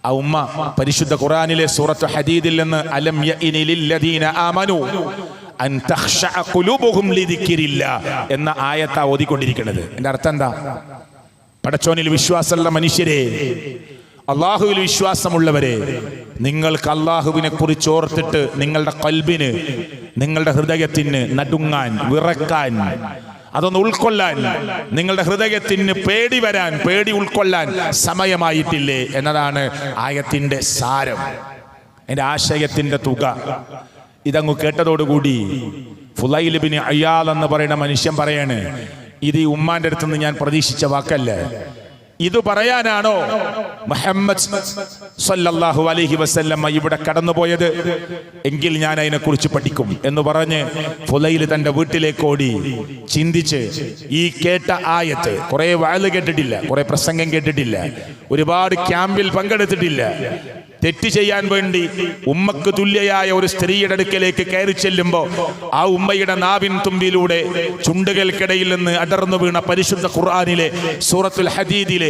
ആ ഉമ്മ പരിശുദ്ധ ഖുർആനിലെ സൂറത്ത് ഹദീദിൽ നിന്ന് അലം യഇനി ലില്ലദീന ആമനു അൻ തഖ്ശഅ ഖുലൂബുഹും ലിദിക്രില്ലാഹ് എന്ന ആയത്താ ഓതിക്കൊണ്ടിരിക്കുന്നത്. എൻ്റെ അർത്ഥം എന്താ? പടച്ചോനിൽ വിശ്വാസമുള്ള മനുഷ്യരെ, അള്ളാഹുവിൽ വിശ്വാസമുള്ളവരെ, നിങ്ങൾക്ക് അള്ളാഹുവിനെ കുറിച്ച് ഓർത്തിട്ട് നിങ്ങളുടെ ഖൽബിന്, നിങ്ങളുടെ ഹൃദയത്തിന് നടുങ്ങാൻ, വിറക്കാൻ, അതൊന്ന് ഉൾക്കൊള്ളാൻ, നിങ്ങളുടെ ഹൃദയത്തിന് പേടി വരാൻ, പേടി ഉൾക്കൊള്ളാൻ സമയമായിട്ടില്ലേ എന്നതാണ് ആയത്തിന്റെ സാരം, അതിന്റെ ആശയത്തിന്റെ തുക. ഇതങ്ങ് കേട്ടതോടുകൂടി ഫുലൈൽ ബിൻ അയ്യാൽ എന്ന് പറയുന്ന മനുഷ്യൻ പറയാണ്, ഇത് ഈ ഉമ്മാന്റെ അടുത്ത് നിന്ന് ഞാൻ പ്രതീക്ഷിച്ച വാക്കല്ല. ഇത് പറയാനാണോ മുഹമ്മദ് സല്ലല്ലാഹു അലൈഹി വസല്ലം ഇവിടെ കടന്നുപോയത്? എങ്കിൽ ഞാൻ അതിനെക്കുറിച്ച് പഠിക്കും എന്ന് പറഞ്ഞ് ഫുലൈൽ തന്റെ വീട്ടിലേക്ക് ഓടി. ചിന്തിച്ച് ഈ കേട്ട ആയത്ത്, കുറെ വഅദ് കേട്ടിട്ടില്ല, കുറെ പ്രസംഗം കേട്ടിട്ടില്ല, ഒരുപാട് ക്യാമ്പിൽ പങ്കെടുത്തിട്ടില്ല. തെറ്റ് ചെയ്യാൻ വേണ്ടി ഉമ്മക്ക് തുല്യയായ ഒരു സ്ത്രീയുടെ അടുക്കലേക്ക് കയറി ചെല്ലുമ്പോൾ ആ ഉമ്മയുടെ നാവിൻ തുമ്പിലൂടെ ചുണ്ടുകൾക്കിടയിൽ നിന്ന് അടർന്നു വീണ പരിശുദ്ധ ഖുർആനിലെ സൂറത്തുൽ ഹദീദിലെ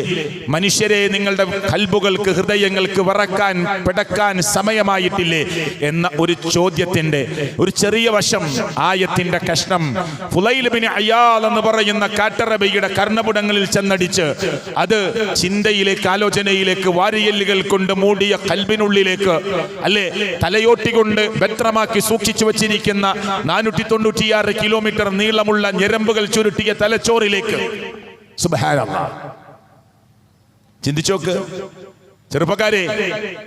മനുഷ്യരെ, നിങ്ങളുടെ ഖൽബുകൾക്ക്, ഹൃദയങ്ങൾക്ക് വിറക്കാൻ, പിടക്കാൻ സമയമായിട്ടില്ലേ എന്ന ഒരു ചോദ്യത്തിന്റെ ഒരു ചെറിയ വശം, ആയത്തിന്റെ കഷ്ണം ഫുലൈൽ ബിൻ അയ്യാൽ എന്ന് പറയുന്ന കാട്ടറബിയുടെ കർണപുടങ്ങളിൽ ചെന്നടിച്ച് അത് ചിന്തയിലേക്ക്, ആലോചനയിലേക്ക്, വാരിയല്ലുകൾ കൊണ്ട് മൂടിയ ഖൽബിനുള്ളിലേക്ക്, അല്ലെ തലയോട്ടി കൊണ്ട് ഭദ്രമാക്കി സൂക്ഷിച്ചു വച്ചിരിക്കുന്ന 496 കിലോമീറ്റർ നീളമുള്ള ഞരമ്പുകൾ ചുരുട്ടിയ തലച്ചോറിലേക്ക്. സുബ്ഹാനല്ലാഹ്, ചിന്തിച്ചോക്ക്. ചെറുപ്പക്കാരെ,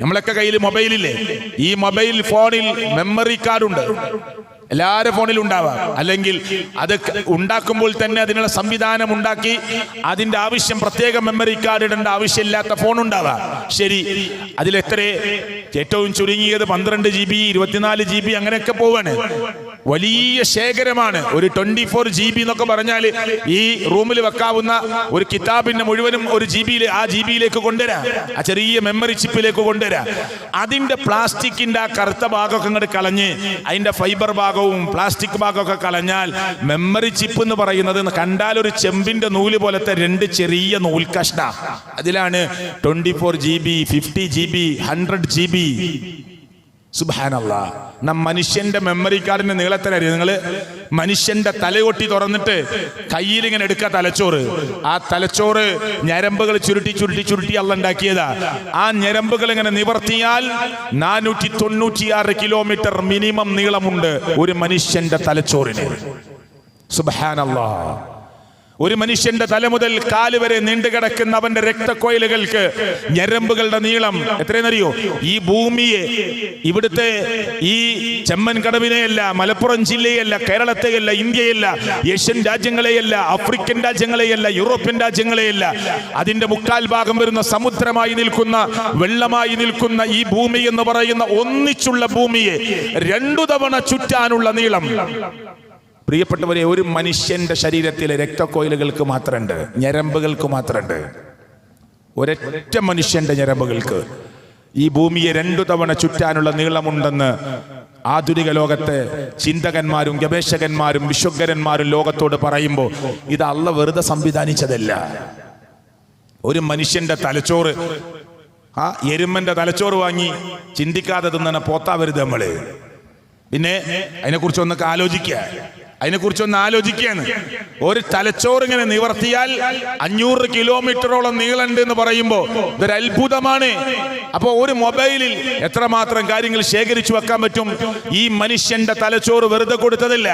നമ്മളൊക്കെ കയ്യിൽ മൊബൈലില്ലേ? ഈ മൊബൈൽ ഫോണിൽ മെമ്മറി കാർഡ് ഉണ്ട്. എല്ലാവരുടെ ഫോണിലും ഉണ്ടാവാം. അല്ലെങ്കിൽ അത് ഉണ്ടാക്കുമ്പോൾ തന്നെ അതിനുള്ള സംവിധാനം ഉണ്ടാക്കി അതിന്റെ ആവശ്യം പ്രത്യേക മെമ്മറി കാർഡ് ഇടേണ്ട ആവശ്യമില്ലാത്ത ഫോൺ ഉണ്ടാവാം. ശരി, അതിലെത്ര ഏറ്റവും ചുരുങ്ങിയത് 12 GB 24 GB അങ്ങനെയൊക്കെ പോവാണ്. വലിയ ശേഖരമാണ്. ഒരു 24 GB എന്നൊക്കെ പറഞ്ഞാൽ ഈ റൂമിൽ വെക്കാവുന്ന ഒരു കിതാബിന്റെ മുഴുവനും ഒരു ആ GB-യിലേക്ക് കൊണ്ടുവരാം. ആ ചെറിയ മെമ്മറി ചിപ്പിലേക്ക് കൊണ്ടുവരാം. അതിന്റെ പ്ലാസ്റ്റിക്കിന്റെ ആ കറുത്ത ഭാഗമൊക്കെ അങ്ങോട്ട് കളഞ്ഞ് അതിന്റെ ഫൈബർ ഭാഗവും പ്ലാസ്റ്റിക് ഭാഗമൊക്കെ കളഞ്ഞാൽ മെമ്മറി ചിപ്പ് എന്ന് പറയുന്നത് കണ്ടാൽ ഒരു ചെമ്പിന്റെ നൂല് പോലത്തെ 2 ചെറിയ നൂൽ കഷ്ണ. അതിലാണ് 24 GB, 50 GB, 100 GB. സുബ്ഹാനല്ലാഹ്. മനുഷ്യന്റെ മെമ്മറി കാർഡിന്റെ നീളത്തിലറിയ നിങ്ങള് മനുഷ്യന്റെ തലയൊട്ടി തുറന്നിട്ട് കയ്യിൽ ഇങ്ങനെ എടുക്കുക തലച്ചോറ്. ആ തലച്ചോറ് ഞരമ്പുകൾ ചുരുട്ടി ചുരുട്ടി ചുരുട്ടി അള്ള ഉണ്ടാക്കിയതാ. ആ ഞരമ്പുകൾ ഇങ്ങനെ നിവർത്തിയാൽ 496 കിലോമീറ്റർ മിനിമം നീളമുണ്ട് ഒരു മനുഷ്യന്റെ തലച്ചോറിന്. സുബ്ഹാനല്ലാഹ്. ഒരു മനുഷ്യന്റെ തല മുതൽ കാല് വരെ നീണ്ടുകിടക്കുന്ന അവന്റെ രക്തക്കോയിലുകൾക്ക് ഞരമ്പുകളുടെ നീളം എത്രയെന്നറിയോ? ഈ ഭൂമിയെ, ഇവിടുത്തെ ഈ Chemman കടവിനെയല്ല, Malappuram ജില്ലയല്ല, കേരളത്തെയല്ല, ഇന്ത്യയല്ല, Asian രാജ്യങ്ങളെയല്ല, African രാജ്യങ്ങളെയല്ല, European രാജ്യങ്ങളെയല്ല, അതിന്റെ 3/4 ഭാഗം വരുന്ന സമുദ്രമായി നിൽക്കുന്ന, വെള്ളമായി നിൽക്കുന്ന ഈ ഭൂമി എന്ന് പറയുന്ന ഒന്നിച്ചുള്ള ഭൂമിയെ 2 തവണ ചുറ്റാനുള്ള നീളം. പ്രിയപ്പെട്ടവരെ, ഒരു മനുഷ്യന്റെ ശരീരത്തിലെ രക്തക്കോയിലുകൾക്ക് മാത്രമുണ്ട്, ഞരമ്പുകൾക്ക് മാത്രമുണ്ട്. ഒരൊറ്റ മനുഷ്യന്റെ ഞരമ്പുകൾക്ക് ഈ ഭൂമിയെ 2 തവണ ചുറ്റാനുള്ള നീളമുണ്ടെന്ന് ആധുനിക ലോകത്തെ ചിന്തകന്മാരും ഗവേഷകന്മാരും വിശ്വജ്ഞന്മാരും ലോകത്തോട് പറയുമ്പോൾ ഇത് അള്ള വെറുതെ സംവിധാനിച്ചതല്ല. ഒരു മനുഷ്യന്റെ തലച്ചോറ്, ആ എരുമന്റെ തലച്ചോറ് വാങ്ങി ചിന്തിക്കാതെ തിന്നണ പോത്താവരുത് നമ്മള്. പിന്നെ അതിനെക്കുറിച്ചൊന്നൊക്കെ ആലോചിക്കുകയാണ്. ഒരു തലച്ചോറ് ഇങ്ങനെ നിവർത്തിയാൽ 500 കിലോമീറ്ററോളം നീളമുണ്ട് എന്ന് പറയുമ്പോൾ ഇതൊരു അത്ഭുതമാണ്. അപ്പോൾ ഒരു മൊബൈലിൽ എത്രമാത്രം കാര്യങ്ങൾ ശേഖരിച്ചു വെക്കാൻ പറ്റും. ഈ മനുഷ്യന്റെ തലച്ചോറ് വെറുതെ കൊടുത്തതല്ല.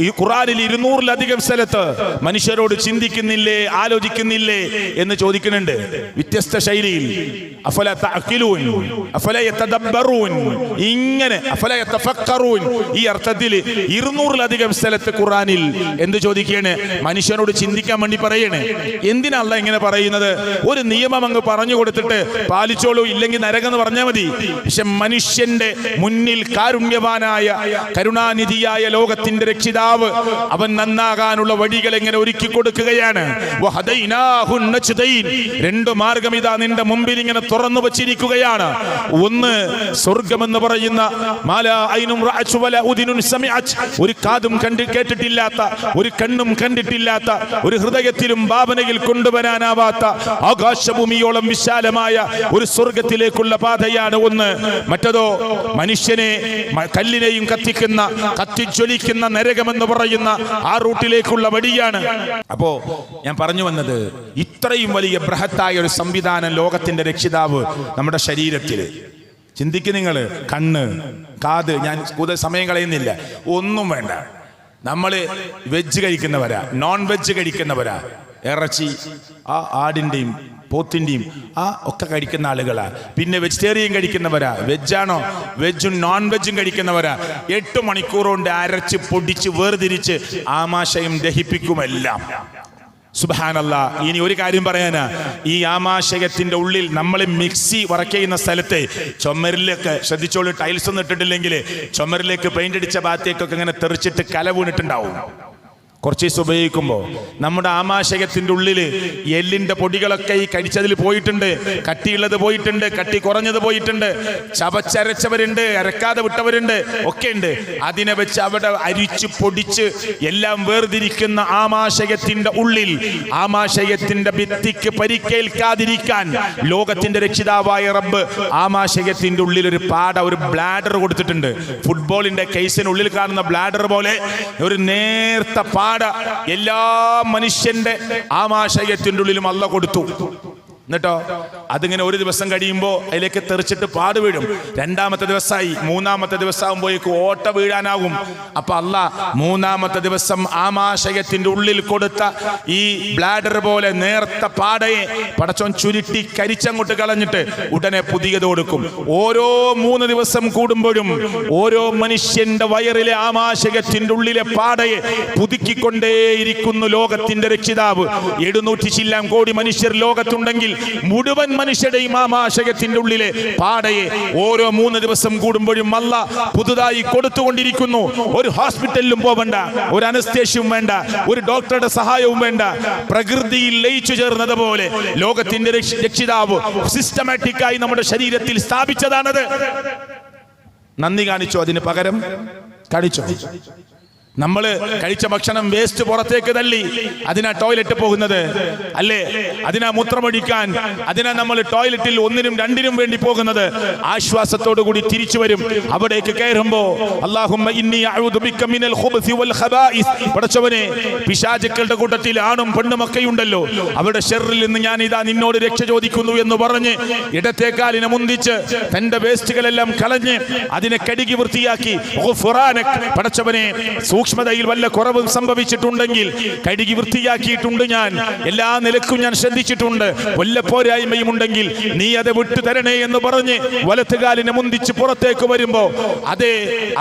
ഈ ഖുർആനിൽ 200-ലധികം സ്ഥലത്ത് മനുഷ്യരോട് ചിന്തിക്കുന്നില്ലേ, ആലോചിക്കുന്നില്ലേ എന്ന് ചോദിക്കുന്നുണ്ട് വ്യത്യസ്ത ശൈലിയിൽ. അഫല തഅഖിലൂൻ, അഫല യതദബ്ബറൂൻ, ഇങ്ങനെ അഫല യതഫക്കറൂൻ, ഈ അർത്ഥത്തിൽ 200-ലധികം സ്ഥലത്ത് ഖുർആനിൽ എന്ത് ചോദിക്കുകയാണ്? മനുഷ്യനോട് ചിന്തിക്കാൻ വേണ്ടി പറയണേ. എന്തിനാ അല്ലാഹ് ഇങ്ങനെ പറയുന്നത്? ഒരു നിയമം അങ്ങ് പറഞ്ഞു കൊടുത്തിട്ട് പാലിച്ചോളൂ, ഇല്ലെങ്കിൽ നരകം എന്ന് പറഞ്ഞാൽ മതി. പക്ഷെ മനുഷ്യന്റെ മുന്നിൽ കാരുണ്യവാനായ കരുണാനിധിയായ ലോകത്തിന്റെ രക്ഷിതാവ് അവൻ നന്നാകാനുള്ള വഴികൾ എങ്ങനെ ഒരുക്കി കൊടുക്കുകയാണ്. 2 മാർഗം ഇതാ നിന്റെ മുമ്പിൽ ഇങ്ങനെ തുറന്നു വച്ചിരിക്കുകയാണ്. ഒന്ന്, സ്വർഗമെന്ന് പറയുന്ന ഒരു കാതും കേട്ടിട്ടില്ലാത്ത, ഒരു കണ്ണും കണ്ടിട്ടില്ലാത്ത, ഒരു ഹൃദയത്തിലും ഭാവനയിൽ കൊണ്ടുവരാനാവാത്ത ആകാശഭൂമിയോളം വിശാലമായ ഒരു സ്വർഗത്തിലേക്കുള്ള പാതയാണ് ഒന്ന്. മറ്റതോ മനുഷ്യനെ കല്ലിനെയും കത്തിജ്വലിക്കുന്ന നരകമെന്ന് പറയുന്ന ആ റൂട്ടിലേക്കുള്ള വഴിയാണ്. അപ്പോ ഞാൻ പറഞ്ഞു വന്നത്, ഇത്രയും വലിയ ബൃഹത്തായ ഒരു സംവിധാനം ലോകത്തിന്റെ രക്ഷിതാവ് നമ്മുടെ ശരീരത്തില്. ചിന്തിക്ക് നിങ്ങൾ, കണ്ണ്, കാത്, ഞാൻ കൂടുതൽ സമയം കളയുന്നില്ല, ഒന്നും വേണ്ട. നമ്മൾ വെജ് കഴിക്കുന്നവരാ, നോൺ വെജ് കഴിക്കുന്നവരാ, ഇറച്ചി ആ ആടിൻ്റെയും പോത്തിൻ്റെയും ഒക്കെ കഴിക്കുന്ന ആളുകളാ. പിന്നെ വെജിറ്റേറിയൻ കഴിക്കുന്നവരാ, വെജാണോ, വെജും നോൺ വെജും കഴിക്കുന്നവരാ. 8 മണിക്കൂർ കൊണ്ട് അരച്ച് പൊടിച്ച് വേർതിരിച്ച് ആമാശയം ദഹിപ്പിക്കുമെല്ലാം. സുബ്ഹാനല്ലാഹ്. ഇനി ഒരു കാര്യം പറയാനാ, ഈ ആമാശയത്തിന്റെ ഉള്ളിൽ നമ്മൾ മിക്സി വർക്ക് ചെയ്യുന്ന സ്ഥലത്തെ ചുമരിലൊക്കെ ശ്രദ്ധിച്ചോളൂ, ടൈൽസ് ഒന്നും ഇട്ടിട്ടില്ലെങ്കിൽ ചുമരിലേക്ക് പെയിന്റ് അടിച്ച ഭാഗത്തേക്കൊക്കെ ഇങ്ങനെ തെറിച്ചിട്ട് കല വീണിട്ടുണ്ടാവും. കുറച്ച് ദിവസം ഉപയോഗിക്കുമ്പോൾ നമ്മുടെ ആമാശയത്തിന്റെ ഉള്ളില് എല്ലിന്റെ പൊടികളൊക്കെ ഈ കടിച്ചതിൽ പോയിട്ടുണ്ട്, കട്ടിയുള്ളത് പോയിട്ടുണ്ട്, കട്ടി കുറഞ്ഞത് പോയിട്ടുണ്ട്, ചവച്ചരച്ചവരുണ്ട്, അരക്കാതെ വിട്ടവരുണ്ട്, ഒക്കെ ഉണ്ട്. അതിനെ വെച്ച് അവിടെ അരിച്ച് പൊടിച്ച് എല്ലാം വേർതിരിക്കുന്ന ആമാശയത്തിന്റെ ഉള്ളിൽ, ആമാശയത്തിന്റെ ഭിത്തിക്ക് പരിക്കേൽക്കാതിരിക്കാൻ ലോകത്തിന്റെ രക്ഷിതാവായ റബ്ബ് ആമാശയത്തിന്റെ ഉള്ളിൽ ഒരു പാട, ഒരു ബ്ലാഡർ കൊടുത്തിട്ടുണ്ട്. ഫുട്ബോളിന്റെ കേസിനുള്ളിൽ കാണുന്ന ബ്ലാഡർ പോലെ ഒരു നേർത്ത എല്ലാ മനുഷ്യന്റെ ആമാശയത്തിന്റെ ഉള്ളിലും അല്ലാഹ് കൊടുത്തു. എന്നിട്ടോ അതിങ്ങനെ ഒരു ദിവസം കഴിയുമ്പോൾ അതിലേക്ക് തെറിച്ചിട്ട് പാട് വീഴും. രണ്ടാമത്തെ ദിവസമായി, മൂന്നാമത്തെ ദിവസമാകുമ്പോഴേക്ക് ഓട്ട വീഴാനാകും. അപ്പൊ അല്ലാ മൂന്നാമത്തെ ദിവസം ആമാശയത്തിന്റെ ഉള്ളിൽ കൊടുത്ത ഈ ബ്ലാഡർ പോലെ നേർത്ത പാടയെ പടച്ചോൻ ചുരുട്ടി കരിച്ചങ്ങോട്ട് കളഞ്ഞിട്ട് ഉടനെ പുതിയത് കൊടുക്കും. ഓരോ 3 ദിവസം കൂടുമ്പോഴും ഓരോ മനുഷ്യന്റെ വയറിലെ ആമാശയത്തിന്റെ ഉള്ളിലെ പാടയെ പുതുക്കിക്കൊണ്ടേയിരിക്കുന്നു ലോകത്തിന്റെ രക്ഷിതാവ്. 700 ചില്ലാൻ കോടി മനുഷ്യർ ലോകത്തുണ്ടെങ്കിൽ മുഴുവൻ മനുഷ്യരുടെയും ആമാശയത്തിന്റെ ഉള്ളിലെ പാടയെ ഓരോ 3 ദിവസം കൂടുമ്പോഴും അല്ലാഹ് പുതുതായി കൊടുത്തുകൊണ്ടിരിക്കുന്നു. ഒരു ഹോസ്പിറ്റലിലും പോവണ്ട, ഒരു അനസ്തേഷ്യയും വേണ്ട, ഒരു ഡോക്ടറുടെ സഹായവും വേണ്ട. പ്രകൃതിയിൽ ലയിച്ചു ചേർന്നത് പോലെ ലോകത്തിന്റെ രക്ഷിതാവ് സിസ്റ്റമാറ്റിക്കായി നമ്മുടെ ശരീരത്തിൽ സ്ഥാപിച്ചതാണത്. നന്ദി കാണിച്ചോ? അതിന് പകരം കാണിച്ചോ? നമ്മൾ കഴിച്ച ഭക്ഷണം വേസ്റ്റ് പുറത്തേക്ക് തള്ളി, അതിനാ ടോയ്ലറ്റ് പോകുന്നത് അല്ലേ? അതിനാ മൂത്രമൊഴിക്കാൻ, അതിനാ നമ്മൾ ടോയ്ലറ്റിൽ 1നും 2നും വേണ്ടി പോകുന്നത്. ആശ്വാസത്തോടു കൂടി തിരിച്ചു വരും. അവിടേക്ക് കയറുമ്പോ അല്ലാഹുമ്മ ഇന്നി അഊദു ബിക മിനൽ ഖുബ്സി വൽ ഖബായിസ്, പടച്ചവനെ പിശാചുക്കളുടെ കൂട്ടത്തിൽ ആണും പെണ്ണുമൊക്കെ ഉണ്ടല്ലോ, അവരുടെ ഷർറിൽ നിന്ന് ഞാൻ ഇതാ നിന്നോട് രക്ഷ ചോദിക്കുന്നു എന്ന് പറഞ്ഞ് ഇടത്തേക്കാലിനെ മുന്തിച്ച് തന്റെ വേസ്റ്റുകളെല്ലാം കളഞ്ഞ് അതിനെ കഴുകി വൃത്തിയാക്കി പടച്ചവനെ സൂക്ഷ്മതയിൽ വല്ല കുറവും സംഭവിച്ചിട്ടുണ്ടെങ്കിൽ കഴുകി വൃത്തിയാക്കിയിട്ടുണ്ട്. ഞാൻ എല്ലാ നിലക്കും ഞാൻ ശ്രദ്ധിച്ചിട്ടുണ്ട്. വല്ല പോരായ്മയും ഉണ്ടെങ്കിൽ നീ അത് വിട്ടു തരണേ എന്ന് പറഞ്ഞ് വലത്തുകാലിനെ മുന്തിച്ച് പുറത്തേക്ക് വരുമ്പോ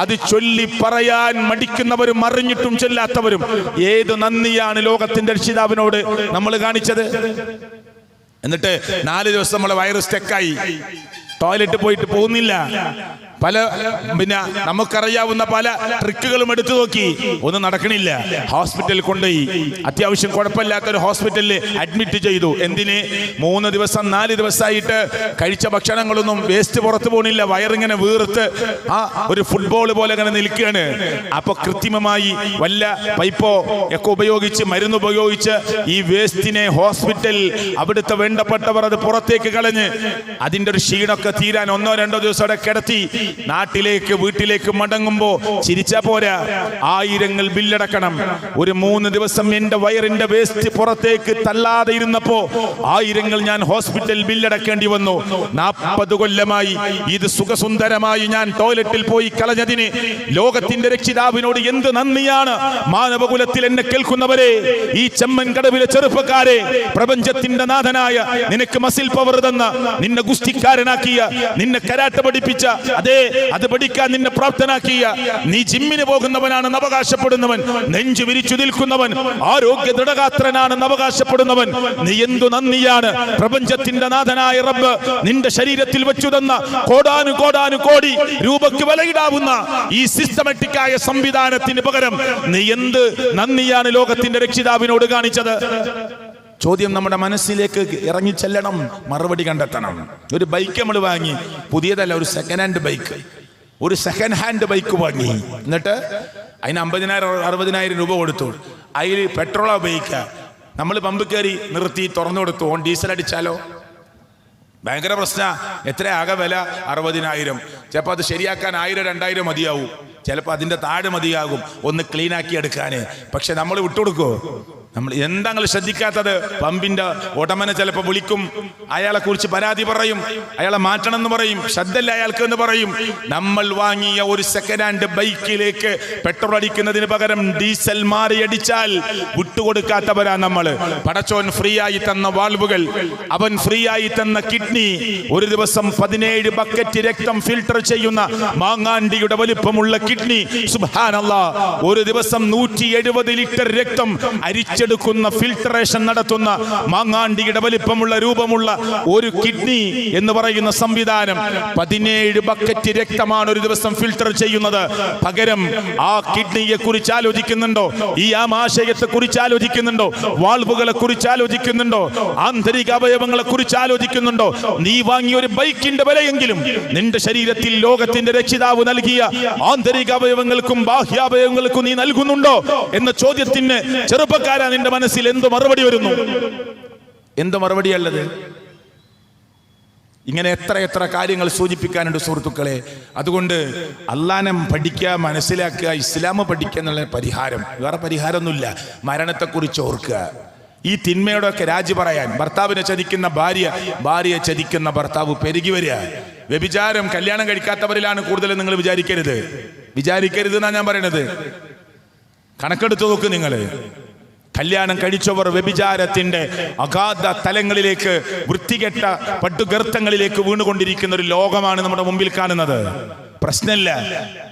അത് ചൊല്ലി പറയാൻ മടിക്കുന്നവരും അറിഞ്ഞിട്ടും ചൊല്ലാത്തവരും ഏത് നന്ദിയാണ് ലോകത്തിന്റെ രക്ഷിതാവിനോട് നമ്മൾ കാണിച്ചത്? എന്നിട്ട് 4 ദിവസം നമ്മളെ വയറ് സ്റ്റക്കായി, ടോയ്ലറ്റ് പോയിട്ട് പോകുന്നില്ല. പിന്നെ നമുക്കറിയാവുന്ന പല ട്രിക്കുകളും എടുത്തു നോക്കി, ഒന്നും നടക്കണില്ല. ഹോസ്പിറ്റലിൽ കൊണ്ടുപോയി, അത്യാവശ്യം കുഴപ്പമില്ലാത്തൊരു ഹോസ്പിറ്റലിൽ അഡ്മിറ്റ് ചെയ്തു. എന്തിന്? 3 ദിവസം 4 ദിവസമായിട്ട് കഴിച്ച ഭക്ഷണങ്ങളൊന്നും വേസ്റ്റ് പുറത്തു പോകണില്ല. വയറിങ്ങനെ വീർത്ത് ഒരു ഫുട്ബോൾ പോലെ ഇങ്ങനെ നിൽക്കുകയാണ്. അപ്പൊ കൃത്രിമമായി വല്ല പൈപ്പോ ഒക്കെ ഉപയോഗിച്ച്, മരുന്ന് ഉപയോഗിച്ച് ഈ വേസ്റ്റിനെ ഹോസ്പിറ്റൽ അവിടുത്തെ വേണ്ടപ്പെട്ടവർ അത് പുറത്തേക്ക് കളഞ്ഞ് അതിന്റെ ഒരു ക്ഷീണമൊക്കെ തീരാൻ 1-2 ദിവസം അവിടെ കിടത്തി വീട്ടിലേക്ക് മടങ്ങുമ്പോ ചിരിച്ചാ പോരാ, 1000 ബില്ലടക്കണം. ഒരു 3 ദിവസം എന്റെ വയറിന്റെ വേസ്റ്റ് പുറത്തേക്ക് തള്ളാതെ ഇരുന്നപ്പോ 1000 ഞാൻ ഹോസ്പിറ്റൽ ബില്ലടക്കേണ്ടി വന്നു. 40 കൊല്ലമായി ഇത് സുഖസുന്ദരമായി ഞാൻ ടോയ്ലറ്റിൽ പോയി കളഞ്ഞതിന് ലോകത്തിന്റെ രക്ഷിതാവിനോട് എന്ത് നന്ദിയാണ്. മാനവകുലത്തിൽ എന്നെ കേൾക്കുന്നവരെ, ഈ ചെമ്മൻ കടവിലെ ചെറുപ്പക്കാരെ, പ്രപഞ്ചത്തിന്റെ നാഥനായ നിനക്ക് മസിൽ പവർ തന്ന, നിന്നെ ഗുസ്തിക്കാരനാക്കിയ, നിന്നെ കരാട്ട പഠിപ്പിച്ച, അത് പഠിക്കാൻ നിന്നെ പ്രാപ്തനാക്കിയ, നീ ജിമ്മിന് പോകുന്നവനാണെന്ന് അവകാശപ്പെടുന്നവൻ, നെഞ്ചു വിരിച്ചു നിൽക്കുന്നവൻ, ആരോഗ്യ ദൃഢഗാത്രനാണെന്ന് അവകാശപ്പെടുന്നവൻ, നീ എന്തു നന്ദിയാണ്. പ്രപഞ്ചത്തിന്റെ നാഥനായ റബ്ബ് നിന്റെ ശരീരത്തിൽ വെച്ചു തന്ന കോടാനു കോടി രൂപയ്ക്ക് വിലയിടാവുന്ന ഈ സിസ്റ്റമാറ്റിക്കായ സംവിധാനത്തിന് പകരം നീ എന്ത് നന്ദിയാണ് ലോകത്തിന്റെ രക്ഷിതാവിനോട് കാണിച്ചത്? ചോദ്യം നമ്മുടെ മനസ്സിലേക്ക് ഇറങ്ങി ചെല്ലണം, മറുപടി കണ്ടെത്തണം. ഒരു ബൈക്ക് നമ്മൾ വാങ്ങി, പുതിയതല്ല, ഒരു സെക്കൻഡ് ഹാൻഡ് ബൈക്ക് വാങ്ങി. എന്നിട്ട് അതിന് 50,000-60,000 രൂപ കൊടുത്തു. അതിൽ പെട്രോളോ ഉപയോഗിക്കുക. നമ്മൾ പമ്പ് കയറി നിർത്തി തുറന്നു കൊടുത്തു. ഓൺ ഡീസൽ അടിച്ചാലോ? ഭയങ്കര പ്രശ്ന. എത്ര ആകെ വില? 60,000. ചിലപ്പോൾ അത് ശരിയാക്കാൻ 1,000-2,000 മതിയാവും, ചിലപ്പോൾ അതിൻ്റെ താഴെ മതിയാകും ഒന്ന് ക്ലീൻ ആക്കി എടുക്കാൻ. പക്ഷെ നമ്മൾ വിട്ടുകൊടുക്കുമോ? നമ്മൾ എന്താ ശ്രദ്ധിക്കാത്തത്? പമ്പിന്റെ ഉടമനെ ചിലപ്പോൾ വിളിക്കും, അയാളെ കുറിച്ച് പരാതി പറയും, അയാളെ മാറ്റണം എന്ന് പറയും, ശ്രദ്ധയില്ല അയാൾക്ക് എന്ന് പറയും. നമ്മൾ വാങ്ങിയ ഒരു സെക്കൻഡ് ഹാൻഡ് ബൈക്കിലേക്ക് പെട്രോൾ അടിക്കുന്നതിന് പകരം ഡീസൽ മാറി അടിച്ചാൽ വിട്ടുകൊടുക്കാത്തവരാ നമ്മൾ. പടച്ചോൻ ഫ്രീ ആയി തന്ന വാൾവുകൾ, അവൻ ഫ്രീ ആയി തന്ന കിഡ്നി, ഒരു ദിവസം 17 ബക്കറ്റ് രക്തം ഫിൽട്ടർ ചെയ്യുന്ന മാങ്ങാണ്ടിയുടെ വലിപ്പമുള്ള കിഡ്നി, സുബ്ഹാനല്ലാഹ്, ഒരു ദിവസം 170 ലിറ്റർ രക്തം അരിച്ചെടുക്കുന്ന ഫിൽട്ടറേഷൻ നടത്തുന്ന മാങ്ങാണ്ടിയുടെ വലിപ്പമുള്ള രൂപമുള്ള ഒരു കിഡ്നി എന്ന് പറയുന്ന സംവിധാനം 17 ബക്കറ്റ് രക്തമാണ് ഒരു ദിവസം ഫിൽട്ടർ ചെയ്യുന്നത്. പകരം ആ കിഡ്നിയെ കുറിച്ച് ആലോചിക്കുന്നുണ്ടോ? ഈ ആമാശയത്തെ കുറിച്ച് ആലോചിക്കുന്നുണ്ടോ? വാൾവുകളെ കുറിച്ച് ആലോചിക്കുന്നുണ്ടോ? ആന്തരിക അവയവങ്ങളെ കുറിച്ച് ആലോചിക്കുന്നുണ്ടോ? നീ വാങ്ങിയ ഒരു ബൈക്കിന്റെ വിലയെങ്കിലും നിന്റെ ശരീരത്തിൽ ലോകത്തിന്റെ രക്ഷിതാവ് നൽകിയ ആന്തരിക അവയവങ്ങൾക്കും ബാഹ്യാവയവങ്ങൾക്കും നീ നൽകുന്നുണ്ടോ എന്ന ചോദ്യത്തിന് ചെറുപ്പക്കാരാ നിന്റെ മനസ്സിൽ എന്ത് മറുപടി വരുന്നു? എന്ത് മറുപടിയുള്ളത്? ഇങ്ങനെ എത്ര കാര്യങ്ങൾ സൂചിപ്പിക്കാനുണ്ട് സുഹൃത്തുക്കളെ. അതുകൊണ്ട് അള്ളാനെ പഠിക്കുക, മനസ്സിലാക്കുക, ഇസ്ലാം പഠിക്കുക എന്നുള്ള പരിഹാരം. വേറെ പരിഹാരമൊന്നുമില്ല. മരണത്തെക്കുറിച്ച് ഓർക്കുക, ഈ തിന്മയോടൊക്കെ രാജി പറയാൻ ഭർത്താവിനെ ചതിക്കുന്ന ഭാര്യ, ഭാര്യയെ ചതിക്കുന്ന ഭർത്താവ് പെരുകി വരിക. വ്യഭിചാരം കല്യാണം കഴിക്കാത്തവരിലാണ് കൂടുതൽ. നിങ്ങൾ വിചാരിക്കരുത് എന്നാണ് ഞാൻ പറയണത്. കണക്കെടുത്ത് നോക്ക് നിങ്ങൾ. കല്യാണം കഴിച്ചവർ വ്യഭിചാരത്തിന്റെ അഗാധ തലങ്ങളിലേക്ക്, വൃത്തികെട്ട പട്ടുഗർത്തങ്ങളിലേക്ക് വീണുകൊണ്ടിരിക്കുന്ന ഒരു ലോകമാണ് നമ്മുടെ മുമ്പിൽ കാണുന്നത്. പ്രശ്നമില്ല,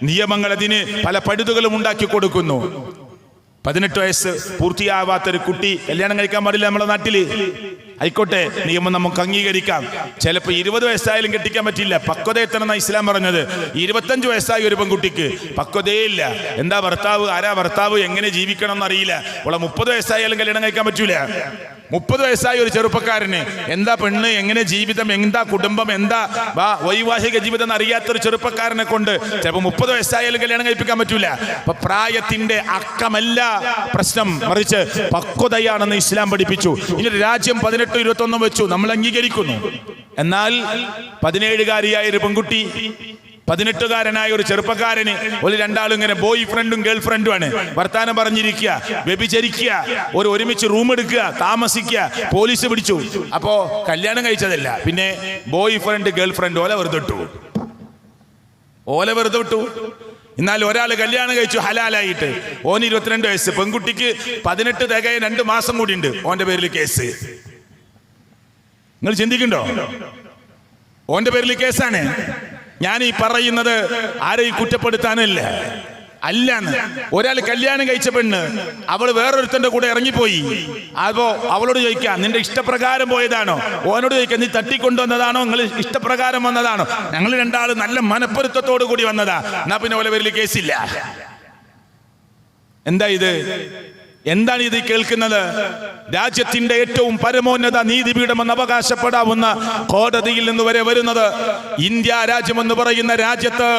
നിയമങ്ങൾ അതിന് പല പഴുതുകളും ഉണ്ടാക്കി കൊടുക്കുന്നു. 18 വയസ്സ് പൂർത്തിയാവാത്തൊരു കുട്ടി കല്യാണം കഴിക്കാൻ പാടില്ല നമ്മുടെ നാട്ടില്. ആയിക്കോട്ടെ, നിയമം നമുക്ക് അംഗീകരിക്കാം. ചിലപ്പോൾ 20 വയസ്സായാലും കെട്ടിക്കാൻ പറ്റില്ല. പക്വത എത്തണമെന്ന ഇസ്ലാം പറഞ്ഞത്. 25 വയസ്സായ ഒരു പെൺകുട്ടിക്ക് പക്വതയേ ഇല്ല. എന്താ ഭർത്താവ്, ആരാ ഭർത്താവ്, എങ്ങനെ ജീവിക്കണം എന്നറിയില്ല. അവളെ 30 വയസ്സായാലും കല്യാണം കഴിക്കാൻ പറ്റൂല. 30 വയസ്സായ ഒരു ചെറുപ്പക്കാരന് എന്താ പെണ്ണ്, എങ്ങനെ ജീവിതം, എന്താ കുടുംബം, എന്താ വൈവാഹിക ജീവിതം എന്നറിയാത്തൊരു ചെറുപ്പക്കാരനെ കൊണ്ട് ചിലപ്പോൾ 30 വയസ്സായാലും കല്യാണം കഴിപ്പിക്കാൻ പറ്റൂല. അപ്പൊ പ്രായത്തിന്റെ അക്കമല്ല പ്രശ്നം, മറിച്ച് പക്വതയാണെന്ന് ഇസ്ലാം പഠിപ്പിച്ചു. ഇനി രാജ്യം 18, 21 വെച്ചു, നമ്മൾ അംഗീകരിക്കുന്നു. എന്നാൽ 17കാരിയായ ഒരു പെൺകുട്ടി, 18കാരനായ ഒരു ചെറുപ്പക്കാരന്, ഒരു രണ്ടാളും ഇങ്ങനെ ബോയ് ഫ്രണ്ടും ഗേൾ ഫ്രണ്ടും ആണ്. വർത്താനം പറഞ്ഞിരിക്കുക, വ്യഭിചരിക്കുക, ഒരുമിച്ച് റൂം എടുക്കുക, താമസിക്കുക. പോലീസ് പിടിച്ചു. അപ്പോ കല്യാണം കഴിച്ചതല്ല, പിന്നെ ബോയ് ഫ്രണ്ട് ഗേൾ ഫ്രണ്ട് ഓല വെറുതെ വിട്ടു. എന്നാൽ ഒരാൾ കല്യാണം കഴിച്ചു ഹലാലായിട്ട്. ഓന് 22 വയസ്സ്, പെൺകുട്ടിക്ക് 18 തികയാൻ 2 മാസം കൂടി ഉണ്ട്. ഓന്റെ പേരിൽ കേസ്. നിങ്ങൾ ചിന്തിക്കണ്ടോ? ഓന്റെ പേരിൽ കേസാണ്. ഞാൻ ഈ പറയുന്നത് ആരെയും കുറ്റപ്പെടുത്താനല്ല, അല്ലാന്ന്. ഒരാൾ കല്യാണം കഴിച്ച പെണ്ണ്, അവൾ വേറൊരുത്തന്റെ കൂടെ ഇറങ്ങിപ്പോയി. അപ്പോ അവളോട് ചോദിക്കാം, നിന്റെ ഇഷ്ടപ്രകാരം പോയതാണോ? ഓനോട് ചോദിക്കാം, നീ തട്ടിക്കൊണ്ടുവന്നതാണോ, നിങ്ങൾ ഇഷ്ടപ്രകാരം വന്നതാണോ? ഞങ്ങൾ രണ്ടാളും നല്ല മനപ്പൊരുത്തത്തോടു കൂടി വന്നതാ. എന്നാ പിന്നെ ഓലെ പേരിൽ കേസില്ല. എന്താണ് ഇത് കേൾക്കുന്നത്? രാജ്യത്തിന്റെ ഏറ്റവും പരമോന്നത നീതിപീഠമെന്ന് അവകാശപ്പെടാവുന്ന കോടതിയിൽ നിന്ന് വരെ വരുന്നത്, ഇന്ത്യ രാജ്യമെന്ന് പറയുന്ന രാജ്യത്ത്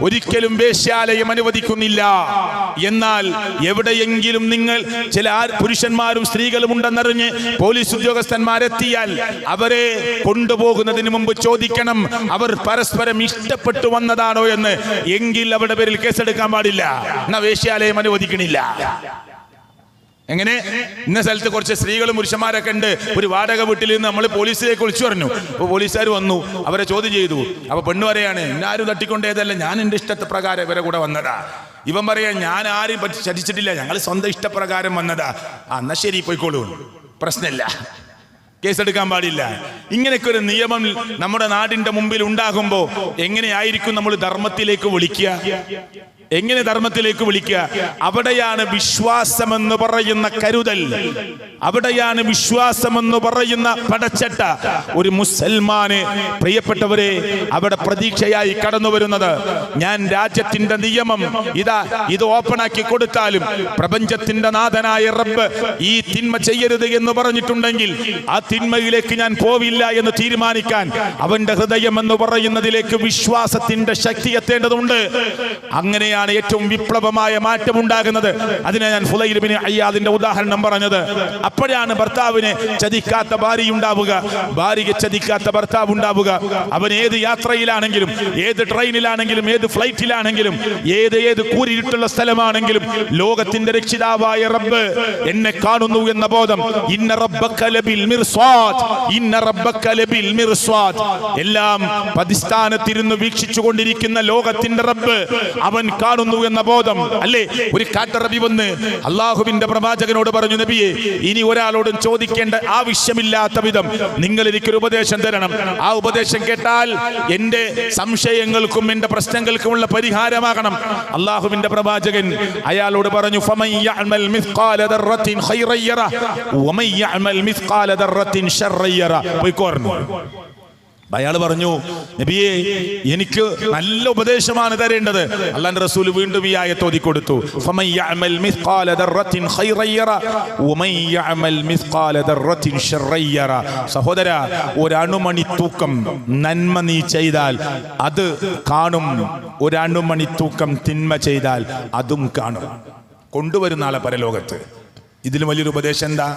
ഒരിക്കലും വേശ്യാലയം അനുവദിക്കുന്നില്ല. എന്നാൽ എവിടെയെങ്കിലും നിങ്ങൾ ചില പുരുഷന്മാരും സ്ത്രീകളും ഉണ്ടെന്നറിഞ്ഞ് പോലീസ് ഉദ്യോഗസ്ഥന്മാരെത്തിയാൽ അവരെ കൊണ്ടുപോകുന്നതിന് മുമ്പ് ചോദിക്കണം, അവർ പരസ്പരം ഇഷ്ടപ്പെട്ടു വന്നതാണോ എന്ന്. എങ്കിൽ അവരുടെ പേരിൽ കേസെടുക്കാൻ പാടില്ല. എന്നാ വേശ്യാലയം അനുവദിക്കണില്ല. എങ്ങനെ? ഇന്ന സ്ഥലത്ത് കുറച്ച് സ്ത്രീകളും പുരുഷന്മാരൊക്കെ ഉണ്ട്. ഒരു വാടക വീട്ടിൽ നിന്ന് നമ്മൾ പോലീസിലേക്ക് വിളിച്ചു പറഞ്ഞു. അപ്പോൾ പോലീസുകാർ വന്നു, അവരെ ചോദ്യം ചെയ്തു. അപ്പൊ പെണ്ണ് പറയാണ്, ഇന്നാരും തട്ടിക്കൊണ്ടേതല്ല, ഞാൻ എൻ്റെ ഇഷ്ടപ്രകാരം ഇവരെ കൂടെ വന്നതാ. ഇവൻ പറയാ, ഞാൻ ആരെയും ചതിച്ചിട്ടില്ല, ഞങ്ങൾ സ്വന്തം ഇഷ്ടപ്രകാരം വന്നതാ. എന്നാ ശരി, പോയിക്കോളൂ, പ്രശ്നമില്ല, കേസെടുക്കാൻ പാടില്ല. ഇങ്ങനെയൊക്കെ ഒരു നിയമം നമ്മുടെ നാടിന്റെ മുമ്പിൽ ഉണ്ടാകുമ്പോ എങ്ങനെയായിരിക്കും നമ്മൾ ധർമ്മത്തിലേക്ക് വിളിക്കുക? എങ്ങനെ ധർമ്മത്തിലേക്ക് വിളിക്കുക? അവിടെയാണ് വിശ്വാസമെന്ന് പറയുന്ന കരുതൽ, അവിടെയാണ് വിശ്വാസമെന്ന് പറയുന്ന പടച്ചട്ട ഒരു മുസൽമാന്, പ്രിയപ്പെട്ടവരെ, അവിടെ പ്രതീക്ഷയായി കടന്നു വരുന്നത്. ഞാൻ രാജ്യത്തിന്റെ നിയമം ഇത് ഓപ്പണാക്കി കൊടുത്താലും പ്രപഞ്ചത്തിന്റെ നാഥനായ റബ്ബ് ഈ തിന്മ ചെയ്യരുത് എന്ന് പറഞ്ഞിട്ടുണ്ടെങ്കിൽ ആ തിന്മയിലേക്ക് ഞാൻ പോവില്ല എന്ന് തീരുമാനിക്കാൻ അവന്റെ ഹൃദയം എന്ന് പറയുന്നതിലേക്ക് വിശ്വാസത്തിന്റെ ശക്തി എത്തേണ്ടതുണ്ട്. അങ്ങനെയാണ് ഏറ്റവും വിപ്ലവമായ മാറ്റം ഉണ്ടാകുന്നത്. അതിനെ ഞാൻ ഫുലൈൽ ഇബ്നു അയ്യാദിന്റെ ഉദാഹരണം പറഞ്ഞത്. അപ്പോഴാണ് ഭർത്താവിനെ ചതിക്കാത്ത ഭാര്യ ഉണ്ടാവുക, ഭാര്യയെ ചതിക്കാത്ത ഭർത്താവ് ഉണ്ടാവുക. അവൻ ഏത് യാത്രയിലാണെങ്കിലും, ഏത് ട്രെയിനിലാണെങ്കിലും, ഏത് ഫ്ലൈറ്റിലാണെങ്കിലും, ഏത് കൂരിരുട്ടുള്ള സ്ഥലമാണെങ്കിലും ലോകത്തിന്റെ രക്ഷിതാവായ റബ്ബ് എന്നെ കാണുന്നു എന്ന ബോധം. ഇന്ന റബ്ബക ലബിൽ മിർസാദ്, ഇന്ന റബ്ബക ലബിൽ മിർസാദ്. എല്ലാം പതിസ്ഥാനത്തിരുന്ന് വീക്ഷിച്ചു കൊണ്ടിരിക്കുന്ന ലോകത്തിന്റെ റബ്ബ് അവൻ കാണുന്നു എന്ന ബോധം അല്ലേ? ഒരു കാട്ടറബി വന്ന് അള്ളാഹുവിന്റെ പ്രവാചകനോട് പറഞ്ഞു, നബിയെ, ഇനി ഒരാളോടും ചോദിക്കേണ്ട ആവശ്യമില്ലാത്ത വിധം നിങ്ങൾ എനിക്കൊരു ഉപദേശം തരണം. ആ ഉപദേശം കേട്ടാൽ എന്റെ സംശയങ്ങൾക്കും എന്റെ പ്രശ്നങ്ങൾക്കുമുള്ള പരിഹാരമാകണം. അള്ളാഹുവിന്റെ പ്രവാചകൻ അയാളോട് പറഞ്ഞു, ഫമൻ യഅമൽ മിസ്ഖാല ദർറത്തിൻ ഖൈറൻ യറ വമൻ യഅമൽ മിസ്ഖാല ദർറത്തിൻ ശർറൻ യറ. പോയിക്കോർന്നു. അയാൾ പറഞ്ഞു, നബിയെ, എനിക്ക് നല്ല ഉപദേശമാണ് തരേണ്ടത്. അല്ലാഹുവിന്റെ റസൂൽ വീണ്ടും ഈ ആയത്ത് ഓതി കൊടുത്തു, ഫമൻ യഅമൽ മിസ്ഖാല ദർറത്തിൻ ഖൈറൻ യറ വമൻ യഅമൽ മിസ്ഖാല ദർറത്തിൻ ശർറൻ യറ. സഹോദര, ഒരണുമണി തൂക്കം നന്മ നീ ചെയ്താൽ അത് കാണും, ഒരണുമണി തൂക്കം തിന്മ ചെയ്താൽ അതും കാണും. കൊണ്ടുവരുന്ന ആളെ പരലോകത്ത്. ഇതിലും വലിയൊരു ഉപദേശം എന്താ?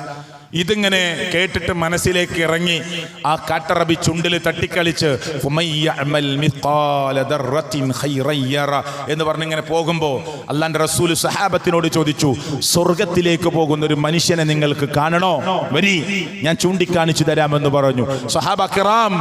ഇതിങ്ങനെ കേട്ടിട്ട് മനസ്സിലേക്ക് ഇറങ്ങി ആ കാട്ടറബി ചുണ്ടിൽ തട്ടിക്കളിച്ച് എന്ന് പറഞ്ഞിങ്ങനെ പോകുമ്പോൾ അല്ലാഹുവിന്റെ റസൂൽ സഹാബത്തിനോട് ചോദിച്ചു, സ്വർഗത്തിലേക്ക് പോകുന്ന ഒരു മനുഷ്യനെ നിങ്ങൾക്ക് കാണണോ? വരി, ഞാൻ ചൂണ്ടിക്കാണിച്ചു തരാമെന്ന് പറഞ്ഞു. സഹാബ കിറാം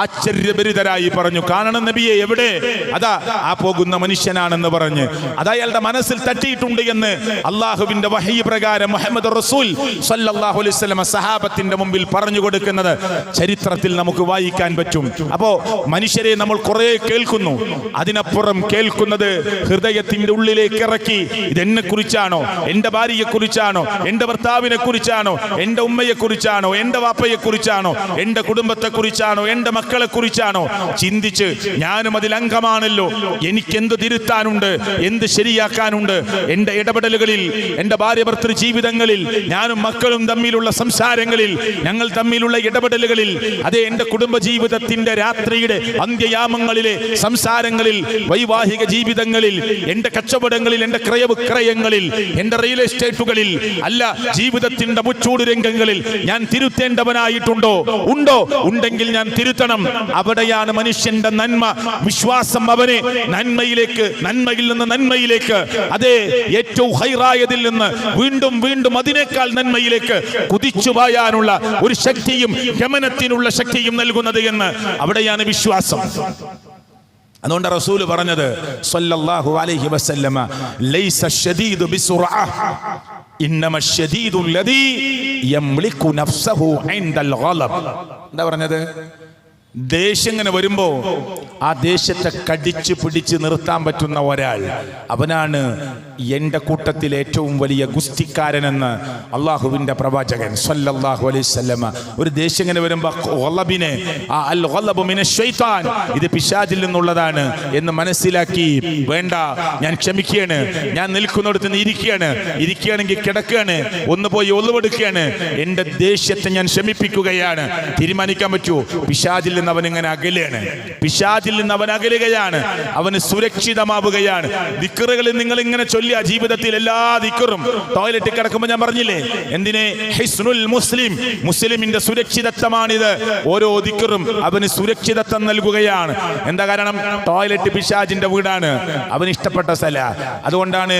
ആശ്ചര്യഭരിതരായി പറഞ്ഞു, കാണണം നബിയെ, എവിടെ? അതാ ആ പോകുന്ന മനുഷ്യനാണെന്ന് പറഞ്ഞ് അത് അയാളുടെ മനസ്സിൽ തട്ടിയിട്ടുണ്ട് എന്ന് അള്ളാഹുവിന്റെ വഹീ പ്രകാരം മുഹമ്മദ് റസൂൽ സല്ലല്ലാഹു അലൈഹി വസല്ലം സഹാബത്തിന്റെ മുമ്പിൽ പറഞ്ഞു കൊടുക്കുന്നത് ചരിത്രത്തിൽ നമുക്ക് വായിക്കാൻ പറ്റും. അപ്പോ മനുഷ്യരെ നമ്മൾ കുറെ കേൾക്കുന്നു, അതിനപ്പുറം കേൾക്കുന്നത് ഹൃദയത്തിന്റെ ഉള്ളിലേക്ക് ഇറക്കി ഇതെന്നെ കുറിച്ചാണോ, എന്റെ ഭാര്യയെ കുറിച്ചാണോ, എന്റെ ഭർത്താവിനെ കുറിച്ചാണോ, എന്റെ ഉമ്മയെ കുറിച്ചാണോ, എന്റെ വാപ്പയെ കുറിച്ചാണോ, എന്റെ കുടുംബത്തെ കുറിച്ചാണോ, എന്റെ മക്കളെ കുറിച്ചാണോ ചിന്തിച്ച് ഞാനും അതിൽ അംഗമാണല്ലോ, എനിക്കെന്ത് തിരുത്താനുണ്ട്, എന്ത് ശരിയാക്കാനുണ്ട്, എന്റെ ഇടപെടലുകളിൽ, എന്റെ ഭാര്യ ഭർത്തൃ ജീവിതങ്ങളിൽ, ഞാനും മക്കളും തമ്മിലുള്ള സംസാരങ്ങളിൽ, ഞങ്ങൾ തമ്മിലുള്ള ഇടപെടലുകളിൽ, അതേ എന്റെ കുടുംബ ജീവിതത്തിന്റെ രാത്രിയുടെ അന്ത്യയാമങ്ങളിലെ സംസാരങ്ങളിൽ, വൈവാഹിക ജീവിതങ്ങളിൽ, എന്റെ കച്ചവടങ്ങളിൽ, എന്റെ ക്രയവിക്രയങ്ങളിൽ, എന്റെ റിയൽ എസ്റ്റേറ്റുകളിൽ, അല്ല ജീവിതത്തിന്റെ മുച്ചൂട് രംഗങ്ങളിൽ ഞാൻ തിരുത്തേണ്ടവനായിട്ടുണ്ടോ? ഉണ്ടോ? ഉണ്ടെങ്കിൽ ഞാൻ തിരുത്തണം. അവിടെയാണ് മനുഷ്യന്റെ നന്മ, വിശ്വാസം അവനെ നന്മയിലേക്ക്, നന്മയിൽ നിന്ന് നന്മയിലേക്ക്, അതേ ഏറ്റവും ഹൈറായതിൽ നിന്ന് വീണ്ടും വീണ്ടും അതിനേക്കാൾ നന്മയിലേക്ക് കുതിച്ചു പായാനുള്ള ഒരു ശക്തിയും ഗമനത്തിനുള്ള ശക്തിയും നൽകുന്നത് എന്ന് അവിടെയാണ് വിശ്വാസം. അതുകൊണ്ട് റസൂൽ പറഞ്ഞത് സല്ലല്ലാഹു അലൈഹി വസല്ലമ, ലൈസ ശദീദു ബിസുർഅ ഇന്നമ ശദീദു അല്ലദീ യംലികു നഫ്സഹു ഇൻദൽ ഗളബ്. എന്താ പറഞ്ഞത്? ദേഷ്യം ഇങ്ങനെ വരുമ്പോ ആ ദേഷ്യത്തെ കടിച്ചു പിടിച്ച് നിർത്താൻ പറ്റുന്ന ഒരാൾ, അവനാണ് എൻ്റെ കൂട്ടത്തിൽ ഏറ്റവും വലിയ ഗുസ്തിക്കാരനെന്ന് അള്ളാഹുവിൻ്റെ പ്രവാചകൻ സല്ലല്ലാഹു അലൈഹി വസല്ലമ. ഒരു ദേഷ്യം ഇങ്ങനെ വരുമ്പോ ഗളബിനെ, അൽ ഗളബു മിനശ് ശൈത്താൻ, ഇത് പിശാചിൽ നിന്നുള്ളതാണ് എന്ന് മനസ്സിലാക്കി, വേണ്ട ഞാൻ ക്ഷമിക്കുകയാണ്, ഞാൻ നിൽക്കുന്നിടത്ത് നിന്ന് ഇരിക്കുകയാണെങ്കിൽ കിടക്കുകയാണ്, ഒന്ന് പോയി ഒളിവെടുക്കുകയാണ്, എൻ്റെ ദേഷ്യത്തെ ഞാൻ ശമിപ്പിക്കുകയാണ്. തീരുമാനിക്കാൻ പറ്റുമോ? പിശാചിൽ നിന്ന് അവനിങ്ങനെ അകലെയാണ്, പിശാചിൽ നിന്ന് അവൻ അകലുകയാണ്, അവന് സുരക്ഷിതമാവുകയാണ്. ദിക്റുകളിൽ നിങ്ങൾ ഇങ്ങനെ ചൊല്ലിയ ജീവിതത്തിൽ എല്ലാ ദിക്റും, ടോയ്ലറ്റിൽ കിടക്കുമ്പോൾ ഞാൻ പറഞ്ഞില്ലേ എന്തിനെ, ഹിസ്നുൽ മുസ്ലിം, മുസ്ലിമിന്റെ സുരക്ഷിതത്വമാണിത്. ഓരോ ദിക്റും അവന് സുരക്ഷിതത്വം നൽകുകയാണ്. എന്താ കാരണം? ടോയ്ലറ്റ് പിശാചിന്റെ വീടാണ്, അവന് ഇഷ്ടപ്പെട്ട സ്ഥല. അതുകൊണ്ടാണ്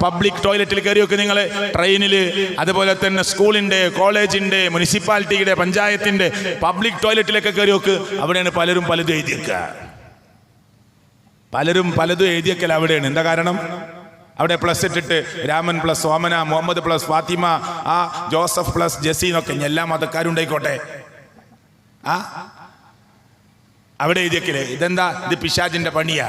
പബ്ലിക് ടോയ്ലറ്റിൽ കയറിയൊക്കെ നിങ്ങൾ ട്രെയിനിൽ, അതുപോലെ തന്നെ സ്കൂളിന്റെ, കോളേജിന്റെ, മുനിസിപ്പാലിറ്റിയുടെ, പഞ്ചായത്തിന്റെ പബ്ലിക് ടോയ്ലറ്റിലൊക്കെ കയറിയൊക്കെ അവിടെയാണ് പലരും പലതും എഴുതിയേക്കുക. അവിടെയാണ്. എന്താ കാരണം? അവിടെ പ്ലസ് ഇട്ടിട്ട് രാമൻ പ്ലസ് സോമന, Muhammad plus Fathima, Joseph plus Jaseen ഒക്കെ എല്ലാ മതക്കാരും ഉണ്ടായിക്കോട്ടെ, അവിടെ എഴുതിയേക്കില്ലേ? ഇതെന്താ? ഇത് പിശാചിന്റെ പണിയാ.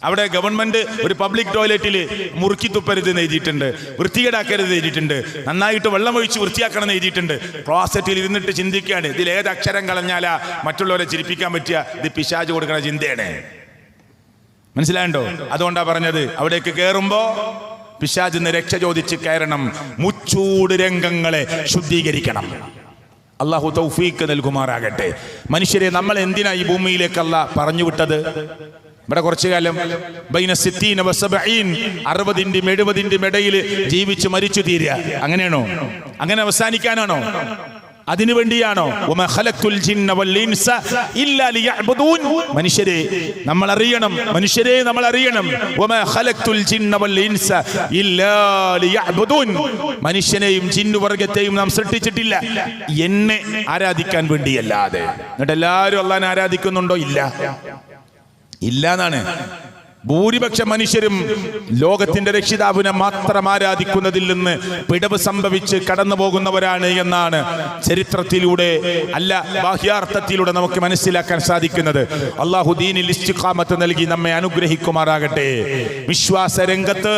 അവിടെ ഗവൺമെന്റ് ഒരു പബ്ലിക് ടോയ്ലറ്റിൽ മുറുക്കി തുപ്പരുത് എന്ന് എഴുതിയിട്ടുണ്ട്, വൃത്തികേടാക്കരുത് എഴുതിയിട്ടുണ്ട്, നന്നായിട്ട് വെള്ളം ഒഴിച്ച് വൃത്തിയാക്കണം എന്ന് എഴുതിയിട്ടുണ്ട്. ക്ലോസറ്റിൽ ഇരുന്നിട്ട് ചിന്തിക്കുകയാണ്, ഇതിൽ ഏത് അക്ഷരം കളഞ്ഞാലാ മറ്റുള്ളവരെ ചിരിപ്പിക്കാൻ പറ്റുക? ഇത് പിശാച് കൊടുക്കുന്ന ചിന്തയാണ്. മനസ്സിലായണ്ടോ? അതുകൊണ്ടാ പറഞ്ഞത്, അവിടേക്ക് കയറുമ്പോ പിശാചിന്ന് രക്ഷ ചോദിച്ച് കയറണം, മുച്ചൂട് രംഗങ്ങളെ ശുദ്ധീകരിക്കണം. അള്ളാഹു തൗഫീഖ് നൽകുമാറാകട്ടെ. മനുഷ്യരെ നമ്മൾ എന്തിനാ ഈ ഭൂമിയിലേക്ക് അല്ലാഹ് പറഞ്ഞു വിട്ടത്? ഇവിടെ കുറച്ചു കാലം ബൈന 60 വ 70, 60-ന്റെയും 70-ന്റെയും ഇടയിൽ ജീവിച്ച് മരിച്ചു തീരുക, അങ്ങനെയാണോ? അങ്ങനെ അവസാനിക്കാനാണോ? അതിനു വേണ്ടിയാണോ? മനുഷ്യരെ നമ്മൾ അറിയണം, മനുഷ്യനെയും ജിന്നുവർഗത്തെയും നാം സൃഷ്ടിച്ചിട്ടില്ല എന്നെ ആരാധിക്കാൻ വേണ്ടിയല്ലാതെ. എന്നിട്ട് എല്ലാവരും അള്ളാഹനെ ആരാധിക്കുന്നുണ്ടോ? ഇല്ല എന്നാണ്. ഭൂരിപക്ഷം മനുഷ്യരും ലോകത്തിന്റെ രക്ഷിതാവിനെ മാത്രം ആരാധിക്കുന്നതിൽ നിന്ന് പിഴവ് സംഭവിച്ച് കടന്നു പോകുന്നവരാണ് എന്നാണ് ചരിത്രത്തിലൂടെ, അല്ല ബാഹ്യാർത്ഥത്തിലൂടെ നമുക്ക് മനസ്സിലാക്കാൻ സാധിക്കുന്നത്. അല്ലാഹു ദീനിൽ ഇസ്തിഖാമത്ത് നൽകി നമ്മെ അനുഗ്രഹിക്കുമാറാകട്ടെ. വിശ്വാസ രംഗത്ത്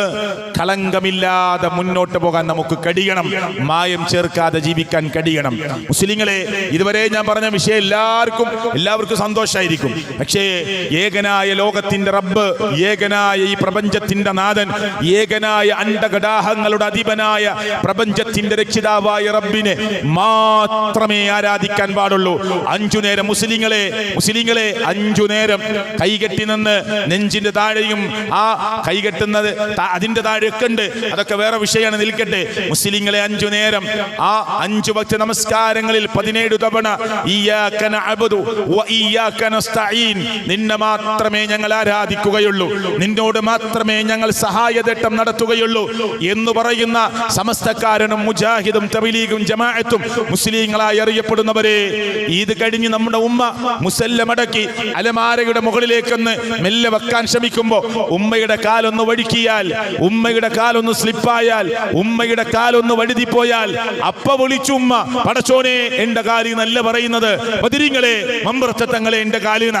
കളങ്കമില്ലാതെ മുന്നോട്ട് പോകാൻ നമുക്ക് കഴിയണം, മായം ചേർക്കാതെ ജീവിക്കാൻ കഴിയണം. മുസ്ലിങ്ങളെ, ഇതുവരെ ഞാൻ പറഞ്ഞ വിഷയം എല്ലാവർക്കും സന്തോഷമായിരിക്കും. പക്ഷേ ഏകനായ ലോകത്തിന്റെ റബ്ബ് ഏകനായ ഈ പ്രപഞ്ചത്തിന്റെ നാഥൻ, ഏകനായ അണ്ഡഘടാഹങ്ങളുടെ അധിപനായ പ്രപഞ്ചത്തിന്റെ രക്ഷിതാവായ റബ്ബിനെ മാത്രമേ ആരാധിക്കാൻ പാടുള്ളൂ. 5 നേരം മുസ്ലിങ്ങളെ 5 നേരം കൈകെട്ടി നിന്ന് നെഞ്ചിന്റെ താഴെയും ആ കൈകെട്ടുന്നത് അതിന്റെ താഴെയൊക്കെ ഉണ്ട്, അതൊക്കെ വേറെ വിഷയമാണ്, നിൽക്കട്ടെ. മുസ്ലിങ്ങളെ 5 നേരം ആ 5 വക്ത നമസ്കാരങ്ങളിൽ 17 തവണ ഇയ്യാക നഅ്ബുദു വ ഇയ്യാക നസ്തഈൻ, നിന്നെ മാത്രമേ ഞങ്ങൾ ആരാധിക്കുകയുള്ളൂ, നിന്നോട് മാത്രമേ ഞങ്ങൾ സഹായതേട്ടം നടത്തുകയുള്ളൂ എന്ന് പറയുന്ന സമസ്തക്കാരനും മുജാഹിദും തബ്ലീഗും ജമാഅത്തും മുസ്ലിങ്ങളായി അറിയപ്പെടുന്നവരെ, ഇത് കഴിഞ്ഞ് നമ്മുടെ ഉമ്മ മുസല്ലമടക്കി അലമാരയുടെ മുകളിലേക്കൊന്ന് മെല്ലെ വെക്കാൻ ശ്രമിക്കുമ്പോൾ ഉമ്മയുടെ കാലൊന്ന് വഴുക്കിയാൽ, ഉമ്മയുടെ കാലൊന്ന് സ്ലിപ്പായാൽ, ഉമ്മയുടെ കാലൊന്ന് വഴുതിപ്പോയാൽ അപ്പ വിളിച്ചു ഉമ്മ, പടച്ചോനെ എന്റെ കാലി നല്ല പറയുന്നത്, ബദരീങ്ങളെ മമ്പ്രത്തങ്ങളെ എന്റെ കാലിന.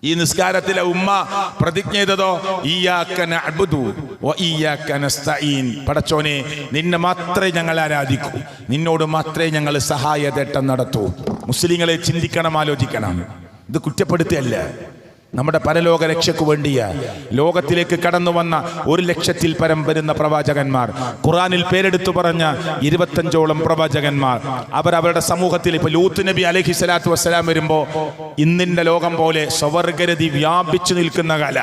ഈ നിസ്കാരത്തിലെ ഉമ്മ പ്രതിജ്ഞ ചെയ്തതോ ഇയ്യാക നഅ്ബുദു വ ഇയ്യാക നസ്തഈൻ, പടച്ചോനെ നിന്നെ മാത്രമേ ഞങ്ങൾ ആരാധിക്കൂ, നിന്നോട് മാത്രമേ ഞങ്ങൾ സഹായതേട്ടം നടത്തൂ. മുസ്ലിങ്ങളെ ചിന്തിക്കണം, ആലോചിക്കണം. ഇത് കുറ്റപ്പെടുത്തിയല്ല, നമ്മുടെ പരലോക രക്ഷയ്ക്ക് വേണ്ടിയ ലോകത്തിലേക്ക് കടന്നു വന്ന 1,00,000-ൽ പരം വരുന്ന പ്രവാചകന്മാർ, ഖുർആനിൽ പേരെടുത്തു പറഞ്ഞ 25ഓളം പ്രവാചകന്മാർ, അവരുടെ സമൂഹത്തിൽ ഇപ്പൊ ലൂത്ത് നബി അലൈഹി സ്വലാത്തു വസ്സലാം വരുമ്പോ ഇന്നിന്റെ ലോകം പോലെ സ്വവർഗരതി വ്യാപിച്ചു നിൽക്കുന്ന കാല.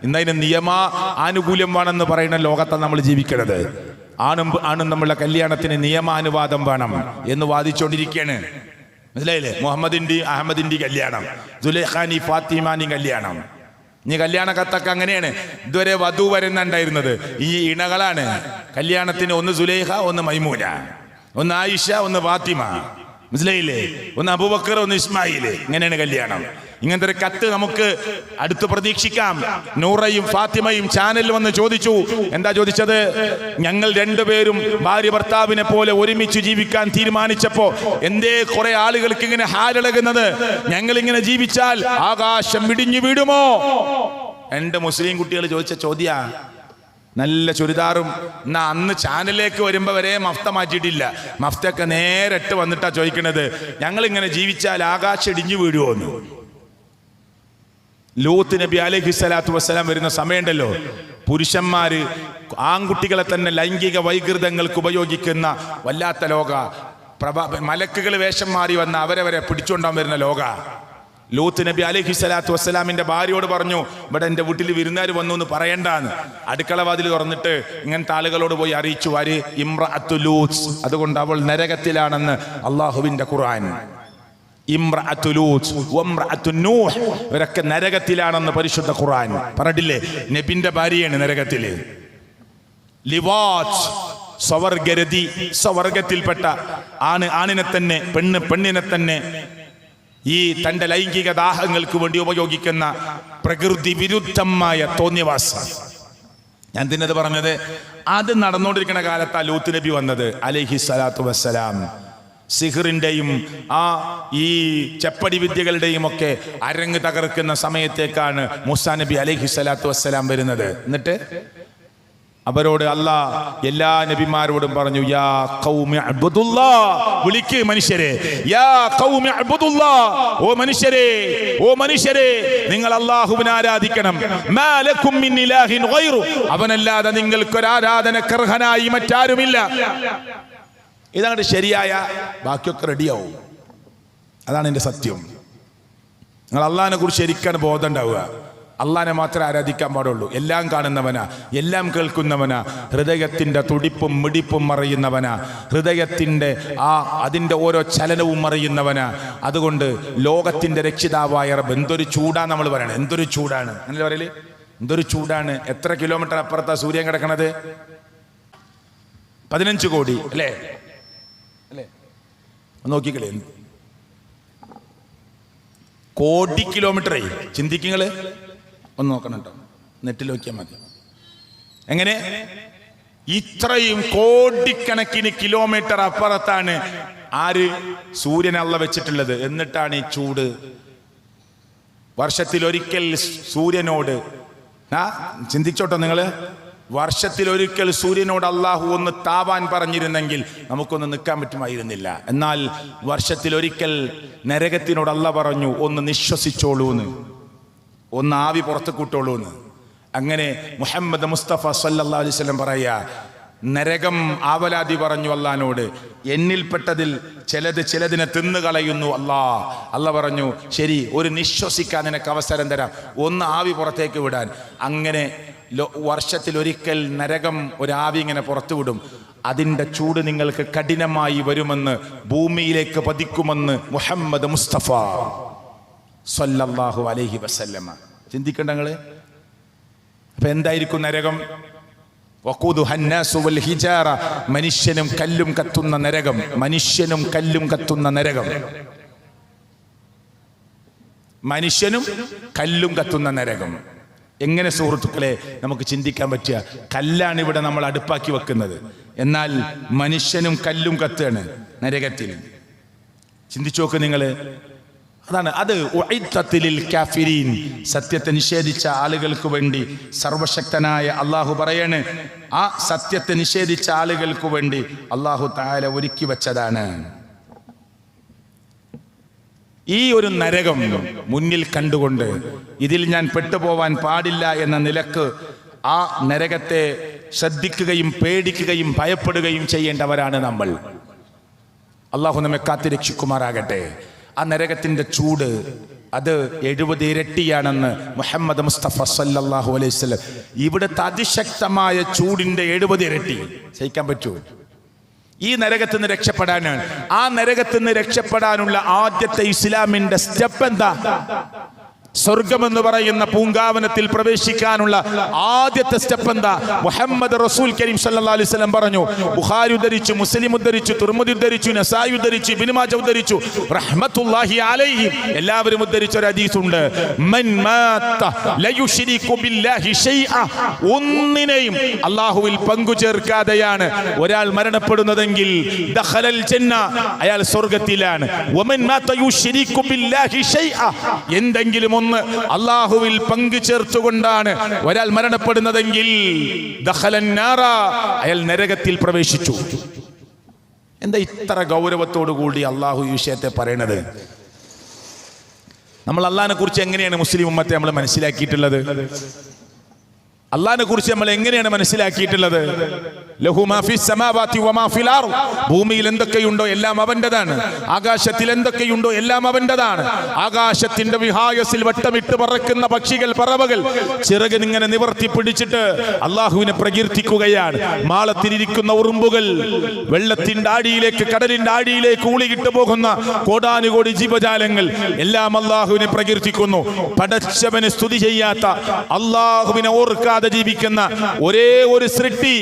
ഇന്നതിന് ആനുകൂല്യമാണെന്ന് പറയുന്ന ലോകത്താണ് നമ്മൾ ജീവിക്കുന്നത്. ആണും നമ്മളുടെ കല്യാണത്തിന് നിയമാനുവാദം വേണം എന്ന് വാദിച്ചുകൊണ്ടിരിക്കുകയാണ്. മനസ്സിലായില്ലേ? മുഹമ്മദിന്റെ അഹമ്മദിന്റെ കല്യാണം, സുലൈഖാനി ഫാത്തിമാനി കല്യാണം. ഇനി കല്യാണ കത്തൊക്കെ അങ്ങനെയാണ്. ഇതുവരെ വധു വരുന്നുണ്ടായിരുന്നത് ഈ ഇണകളാണ് കല്യാണത്തിന്. ഒന്ന് സുലൈഖ, ഒന്ന് മൈമൂന, ഒന്ന് ആയിഷ, ഒന്ന് ഫാത്തിമ. മനസ്സിലായില്ലേ? ഒന്ന് അബൂബക്കർ, ഒന്ന് ഇസ്മായില്. ഇങ്ങനെയാണ് കല്യാണം. ഇങ്ങനത്തെ ഒരു കത്ത് നമുക്ക് അടുത്ത് പ്രതീക്ഷിക്കാം. നൂറയും ഫാത്തിമയും ചാനലിൽ വന്ന് ചോദിച്ചു. എന്താ ചോദിച്ചത്? ഞങ്ങൾ രണ്ടുപേരും ഭാര്യ ഭർത്താവിനെ പോലെ ഒരുമിച്ച് ജീവിക്കാൻ തീരുമാനിച്ചപ്പോ എന്തേ കുറെ ആളുകൾക്ക് ഇങ്ങനെ ഹാലിളകുന്നത്? ഞങ്ങൾ ഇങ്ങനെ ജീവിച്ചാൽ ആകാശം ഇടിഞ്ഞു വീടുമോ? 2 മുസ്ലിം കുട്ടികൾ ചോദിച്ച ചോദ്യ. നല്ല ചുരിദാറും. എന്നാ അന്ന് ചാനലിലേക്ക് വരുമ്പോ വരെ മഫ്ത മാറ്റിയിട്ടില്ല. മഫ്തൊക്കെ നേരിട്ട് വന്നിട്ടാ ചോദിക്കണത്, ഞങ്ങൾ ഇങ്ങനെ ജീവിച്ചാൽ ആകാശം ഇടിഞ്ഞു വീഴുമോന്ന്. ലൂത്ത് നബി അലൈഹി സ്വലാത്തു വസ്സലാം വരുന്ന സമയമുണ്ടല്ലോ, പുരുഷന്മാര് ആൺകുട്ടികളെ തന്നെ ലൈംഗിക വൈകൃതങ്ങൾക്ക് ഉപയോഗിക്കുന്ന വല്ലാത്ത ലോക. മലക്കുകൾ വേഷം മാറി വന്ന അവരവരെ പിടിച്ചുകൊണ്ടാൻ വരുന്ന ലോക. ലൂത്ത് നബി അലൈഹി സ്വലാത്തു വസ്സലാമിന്റെ ഭാര്യയോട് പറഞ്ഞു, ഇവിടെ എൻ്റെ വീട്ടിൽ വിരുന്നുകാർ വന്നു എന്ന് പറയണ്ടാന്ന്. അടുക്കള വാതിൽ തുറന്നിട്ട് ഇങ്ങനത്തെ ആളുകളോട് പോയി അറിയിച്ചു, ആര്? ഇംറഅത്തു ലൂത്ത്. അതുകൊണ്ട് അവൾ നരകത്തിലാണെന്ന് അള്ളാഹുവിന്റെ ഖുർആൻ. ഇംറഅത്തു ലൂത്ത് വംറഅത്തു നൂഹ്, ഇവരൊക്കെ നരകത്തിലാണെന്ന് പരിശുദ്ധ ഖുർആൻ പറഞ്ഞിട്ടില്ലേ? നബിന്റെ ഭാര്യയാണ് നരകത്തില്. ലിവാത്ത്, സ്വവർഗരതി, സ്വവർഗത്തിൽപ്പെട്ട ആണിനെ തന്നെ, പെണ്ണിനെ തന്നെ ഈ തന്റെ ലൈംഗിക ദാഹങ്ങൾക്ക് വേണ്ടി ഉപയോഗിക്കുന്ന പ്രകൃതി വിരുദ്ധമായ തോന്നിയവാസം. ഞാൻ തിന്നത് പറഞ്ഞത് അത് നടന്നുകൊണ്ടിരിക്കുന്ന കാലത്താ ലൂത്ത് നബി വന്നത് അലൈഹി സ്വലാത്തു വസ്സലാം. സിഹറിന്റെയും ഈ ചെപ്പടി വിദ്യകളുടെയും ഒക്കെ അരങ്ങ് തകർക്കുന്ന സമയത്തേക്കാണ് മൂസാ നബി അലൈഹി സ്വലാത്തു വസ്സലാം വരുന്നത്. എന്നിട്ട് അവരോട് അല്ലാഹ് എല്ലാ നബിമാരോടും പറഞ്ഞു, യാ ഖൗമി അബ്ദുല്ലാഹ്, വിളിക്ക് മനുഷ്യരെ, യാ ഖൗമി അബ്ദുല്ലാഹ്, ഓ മനുഷ്യരെ നിങ്ങൾ അല്ലാഹുവിനെ ആരാധിക്കണം. മാ ലക്കും മിൻ ഇലാഹിൻ ഗൈറു, അവനല്ലാതെ നിങ്ങൾക്ക് ആരാധനക്ക് അർഹനായി മറ്റാരുമില്ല. ഇതാണ് ശരിയായ, ബാക്കിയൊക്കെ റെഡിയാവും. അതാണ് എൻ്റെ സത്യം. നിങ്ങൾ അള്ളാഹിനെ കുറിച്ച് ശരിക്കാണ് ബോധം ഉണ്ടാവുക. അള്ളാഹിനെ മാത്രമേ ആരാധിക്കാൻ പാടുള്ളൂ. എല്ലാം കാണുന്നവനാ, എല്ലാം കേൾക്കുന്നവനാ, ഹൃദയത്തിൻ്റെ തുടിപ്പും മിടിപ്പും അറിയുന്നവനാ, ഹൃദയത്തിൻ്റെ അതിൻ്റെ ഓരോ ചലനവും അറിയുന്നവനാ. അതുകൊണ്ട് ലോകത്തിൻ്റെ രക്ഷിതാവായ റബ്ബ്, എന്തൊരു ചൂടാ നമ്മൾ പറയണത്, എന്തൊരു ചൂടാണ് അങ്ങനെ പറയല്, എന്തൊരു ചൂടാണ്. എത്ര കിലോമീറ്റർ അപ്പുറത്താ സൂര്യൻ കിടക്കണത്? 15 കോടി അല്ലേ? നോക്കിക്കളെ, കോടി കിലോമീറ്റർ. ചിന്തിക്കുങ്ങള് ഒന്ന് നോക്കണം കേട്ടോ, നെറ്റിൽ നോക്കിയാൽ മതി. എങ്ങനെ ഇത്രയും കോടിക്കണക്കിന് കിലോമീറ്റർ അപ്പുറത്താണ് ആര്? സൂര്യനെ അള്ള വെച്ചിട്ടുള്ളത്. എന്നിട്ടാണ് ഈ ചൂട്. വർഷത്തിലൊരിക്കൽ സൂര്യനോട് ചിന്തിച്ചോട്ടോ നിങ്ങള്, വർഷത്തിലൊരിക്കൽ സൂര്യനോട് അള്ളാഹു ഒന്ന് താവാൻ പറഞ്ഞിരുന്നെങ്കിൽ നമുക്കൊന്ന് നിൽക്കാൻ പറ്റുമായിരുന്നില്ല. എന്നാൽ വർഷത്തിലൊരിക്കൽ നരകത്തിനോട് അള്ളാഹ് പറഞ്ഞു, ഒന്ന് നിശ്വസിച്ചോളൂന്ന്. ഒന്ന് ആവി പുറത്ത് കൂട്ടുള്ളൂ എന്ന്. അങ്ങനെ മുഹമ്മദ് മുസ്തഫ സല്ലല്ലാഹു അലൈഹി വസല്ലം പറയാ, നരകം ആവലാതി പറഞ്ഞു അള്ളാനോട്, എന്നിൽപ്പെട്ടതിൽ ചിലതിനെ തിന്നു കളയുന്നു അല്ല പറഞ്ഞു, ശരി, ഒരു നിശ്വസിക്കാൻ നിനക്ക് അവസരം തരാം, ഒന്ന് ആവി പുറത്തേക്ക് വിടാൻ. അങ്ങനെ വർഷത്തിലൊരിക്കൽ നരകം ഒരാവി ഇങ്ങനെ പുറത്തു വിടും. അതിൻ്റെ ചൂട് നിങ്ങൾക്ക് കഠിനമായി വരുമെന്ന്, ഭൂമിയിലേക്ക് പതിക്കുമെന്ന് മുഹമ്മദ് മുസ്തഫ സല്ലല്ലാഹു അലൈഹി വസല്ലമ. ചിന്തിക്കണ്ട നിങ്ങള്. അപ്പൊ എന്തായിരിക്കും നരകം? മനുഷ്യനും കല്ലും കത്തുന്ന നരകം. മനുഷ്യനും കല്ലും കത്തുന്ന നരകം. മനുഷ്യനും കല്ലും കത്തുന്ന നരകം. എങ്ങനെ സുഹൃത്തുക്കളെ നമുക്ക് ചിന്തിക്കാൻ പറ്റുക? കല്ലാണ് ഇവിടെ നമ്മൾ അടുപ്പാക്കി വെക്കുന്നത്, എന്നാൽ മനുഷ്യനും കല്ലും കത്തുകയാണ് നരകത്തിൽ. ചിന്തിച്ചു നോക്ക് നിങ്ങള്. അതാണ് അത് കാഫിരീൻ, സത്യത്തെ നിഷേധിച്ച ആളുകൾക്ക് വേണ്ടി സർവശക്തനായ അള്ളാഹു പറയാണ്, ആ സത്യത്തെ നിഷേധിച്ച ആളുകൾക്ക് വേണ്ടി അള്ളാഹു തആല ഒരുക്കി വെച്ചതാണ്. ഈ ഒരു നരകം മുന്നിൽ കണ്ടുകൊണ്ട് ഇതിൽ ഞാൻ പെട്ടുപോവാൻ പാടില്ല എന്ന നിലക്ക് ആ നരകത്തെ ശ്രദ്ധിക്കുകയും പേടിക്കുകയും ഭയപ്പെടുകയും ചെയ്യേണ്ടവരാണ് നമ്മൾ. അള്ളാഹു നമ്മെ കാത്തുരക്ഷിക്കുമാറാകട്ടെ. ആ നരകത്തിന്റെ ചൂട് അത് 70 ഇരട്ടിയാണെന്ന് മുഹമ്മദ് മുസ്തഫ സല്ലല്ലാഹു അലൈഹി വസല്ലം. ഇവിടുത്തെ അതിശക്തമായ ചൂടിന്റെ 70 ഇരട്ടി സഹിക്കാൻ പറ്റൂ? ഈ നരകത്തിൽ നിന്ന് രക്ഷപ്പെടാനാണ്. ആ നരകത്തിൽ നിന്ന് രക്ഷപ്പെടാനുള്ള ആദ്യത്തെ ഇസ്ലാമിന്റെ സ്റ്റെപ്പ് എന്താ? സ്വർഗമെന്ന് പറയുന്ന പൂങ്കാവനത്തിൽ പ്രവേശിക്കാനുള്ള ആദ്യത്തെ സ്റ്റെപ്പ് എന്താ? മുഹമ്മദ് റസൂൽ കരീം സല്ലല്ലാഹു അലൈഹി വസല്ലം പറഞ്ഞു. ബുഖാരി ഉദ്ധരിച്ചു, മുസ്ലിം ഉദ്ധരിച്ചു, തുർമുദി ഉദ്ധരിച്ചു, നസായി ഉദ്ധരിച്ചു, ഇബ്നു മാജ ഉദ്ധരിച്ചു, റഹ്മത്തുള്ളാഹി അലൈഹി എല്ലാവരും ഉദ്ധരിച്ച ഒരു ഹദീസ് ഉണ്ട്. മൻ മാത ലയുശ്രികു ബില്ലാഹി ശൈഅ, ഒന്നിനെയും അല്ലാഹുവിൽ പങ്കു ചേർക്കാതെയാണ് ഒരാൾ മരണപ്പെടുന്നതെങ്കിൽ ദഖലൽ ജന്ന, അയാൾ സ്വർഗ്ഗത്തിലാണ്. വമൻ മാത യുശ്രികു ബില്ലാഹി ശൈഅ, എന്തെങ്കിലും ഒന്ന് അല്ലാഹുവിൽ പങ്കു ചേർത്തുകൊണ്ടാണ് ഒരാൾ മരണപ്പെടുന്നതെങ്കിൽ ദഖലൻ നാറ, അയാൾ നരകത്തിൽ പ്രവേശിച്ചു. എന്താ ഇത്ര ഗൗരവത്തോടു കൂടി അള്ളാഹു ഈ വിഷയത്തെ പറയണത്? നമ്മൾ അള്ളാഹിനെ കുറിച്ച് എങ്ങനെയാണ് മുസ്ലിം ഉമ്മത്തെ നമ്മൾ മനസ്സിലാക്കിയിട്ടുള്ളത്? അള്ളാഹിനെ കുറിച്ച് നമ്മൾ എങ്ങനെയാണ് മനസ്സിലാക്കിയിട്ടുള്ളത്? ലഹു മാ ഫിസ് സമാവാതി വമാ ഫിൽ അർദ്, ഭൂമിയിൽ എന്തൊക്കെയുണ്ടോ എല്ലാം അവന്റേതാണ്, ആകാശത്തിൽ എന്തൊക്കെയുണ്ടോ എല്ലാം അവന്റേതാണ്. ആകാശത്തിന്റെ വിഹായസിൽ വട്ടമിട്ട് പറക്കുന്ന പക്ഷികൾ, പറവകൾ ചിറകിനിങ്ങനെ നിവർത്തി പിടിച്ചിട്ട് അള്ളാഹുവിനെ പ്രകീർത്തിക്കുകയാണ്. മാളത്തിലിരിക്കുന്ന ഉറുമ്പുകൾ, വെള്ളത്തിന്റെ ആഴിയിലേക്ക്, കടലിന്റെ ആഴിയിലേക്ക് ഊളിയിട്ട് പോകുന്ന കോടാനുകോടി ജീവജാലങ്ങൾ എല്ലാം അള്ളാഹുവിനെ പ്രകീർത്തിക്കുന്നു. പടച്ചവനെ സ്തുതി ചെയ്യാത്ത, അള്ളാഹുവിനെ ഓർക്കാതെ ജീവിക്കുന്ന ഒരേ ഒരു സൃഷ്ടി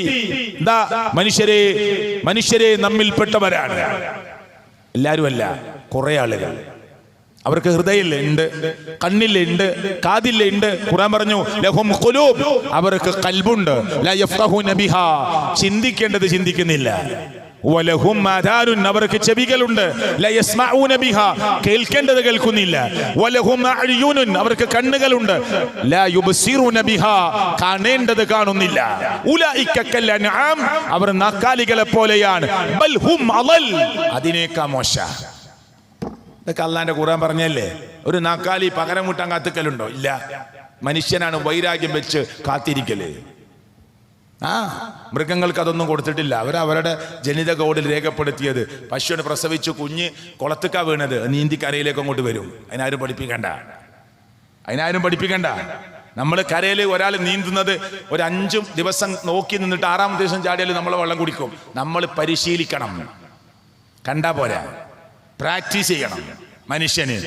മനുഷ്യരെ നമ്മിൽപ്പെട്ടവരാണ്. എല്ലാരുമല്ല, കുറെ ആളുകൾ. അവർക്ക് ഹൃദയമില്ല ഉണ്ട്, കണ്ണില്ല ഉണ്ട്, കാതില്ല ഉണ്ട്. ഖുർആൻ പറഞ്ഞു ലഹും ഖുലൂബ്, അവർക്ക് ഖൽബുണ്ട്, ലാ യഫ്ഖഹൂന ബിഹാ, ചിന്തിക്കേണ്ടത് ചിന്തിക്കുന്നില്ല. വലഹും ആദാനുൻ, അവർക്ക് ചെവികളുണ്ട്, ലാ യസ്മഊന ബിഹാ, കേൾക്കേണ്ടത് കേൾക്കുന്നില്ല. വലഹും അഅ്യുനുൻ, അവർക്ക് കണ്ണുകളുണ്ട്, ലാ യുബ്സിറൂന ബിഹാ, കാണേണ്ടത് കാണുന്നില്ല. ഉലൈക കൽ അൻആം, അവർ നാക്കാലികളെ പോലെയാണ്. ബൽ ഹും അളൽ, അതിനേക്കാൾ മോശം. ഇതൊക്കെ അല്ലാഹുവിന്റെ ഖുർആൻ പറഞ്ഞല്ലേ. ഒരു നാക്കാലി പകരം കൂട്ടാൻ കാത്തുക്കലുണ്ടോ? ഇല്ല. മനുഷ്യനാണ് വൈരാഗ്യം വെച്ച് കാത്തിരിക്കല്. മൃഗങ്ങൾക്ക് അതൊന്നും കൊടുത്തിട്ടില്ല. അവരവരുടെ ജനിത കോഡിൽ രേഖപ്പെടുത്തിയത് പശുവിനെ പ്രസവിച്ചു കുഞ്ഞ് കുളത്തുക്ക വീണത് നീന്തി കരയിലേക്ക് അങ്ങോട്ട് വരും. അതിനാരും പഠിപ്പിക്കണ്ട. നമ്മൾ കരയിൽ ഒരാൾ നീന്തുന്നത് ഒരു 5 ദിവസം നോക്കി നിന്നിട്ട് 6ാമത്തെ ദിവസം ചാടിയാൽ നമ്മൾ വെള്ളം കുടിക്കും. നമ്മൾ പരിശീലിക്കണം, കണ്ടാ പോരാ, പ്രാക്ടീസ് ചെയ്യണം. മനുഷ്യന്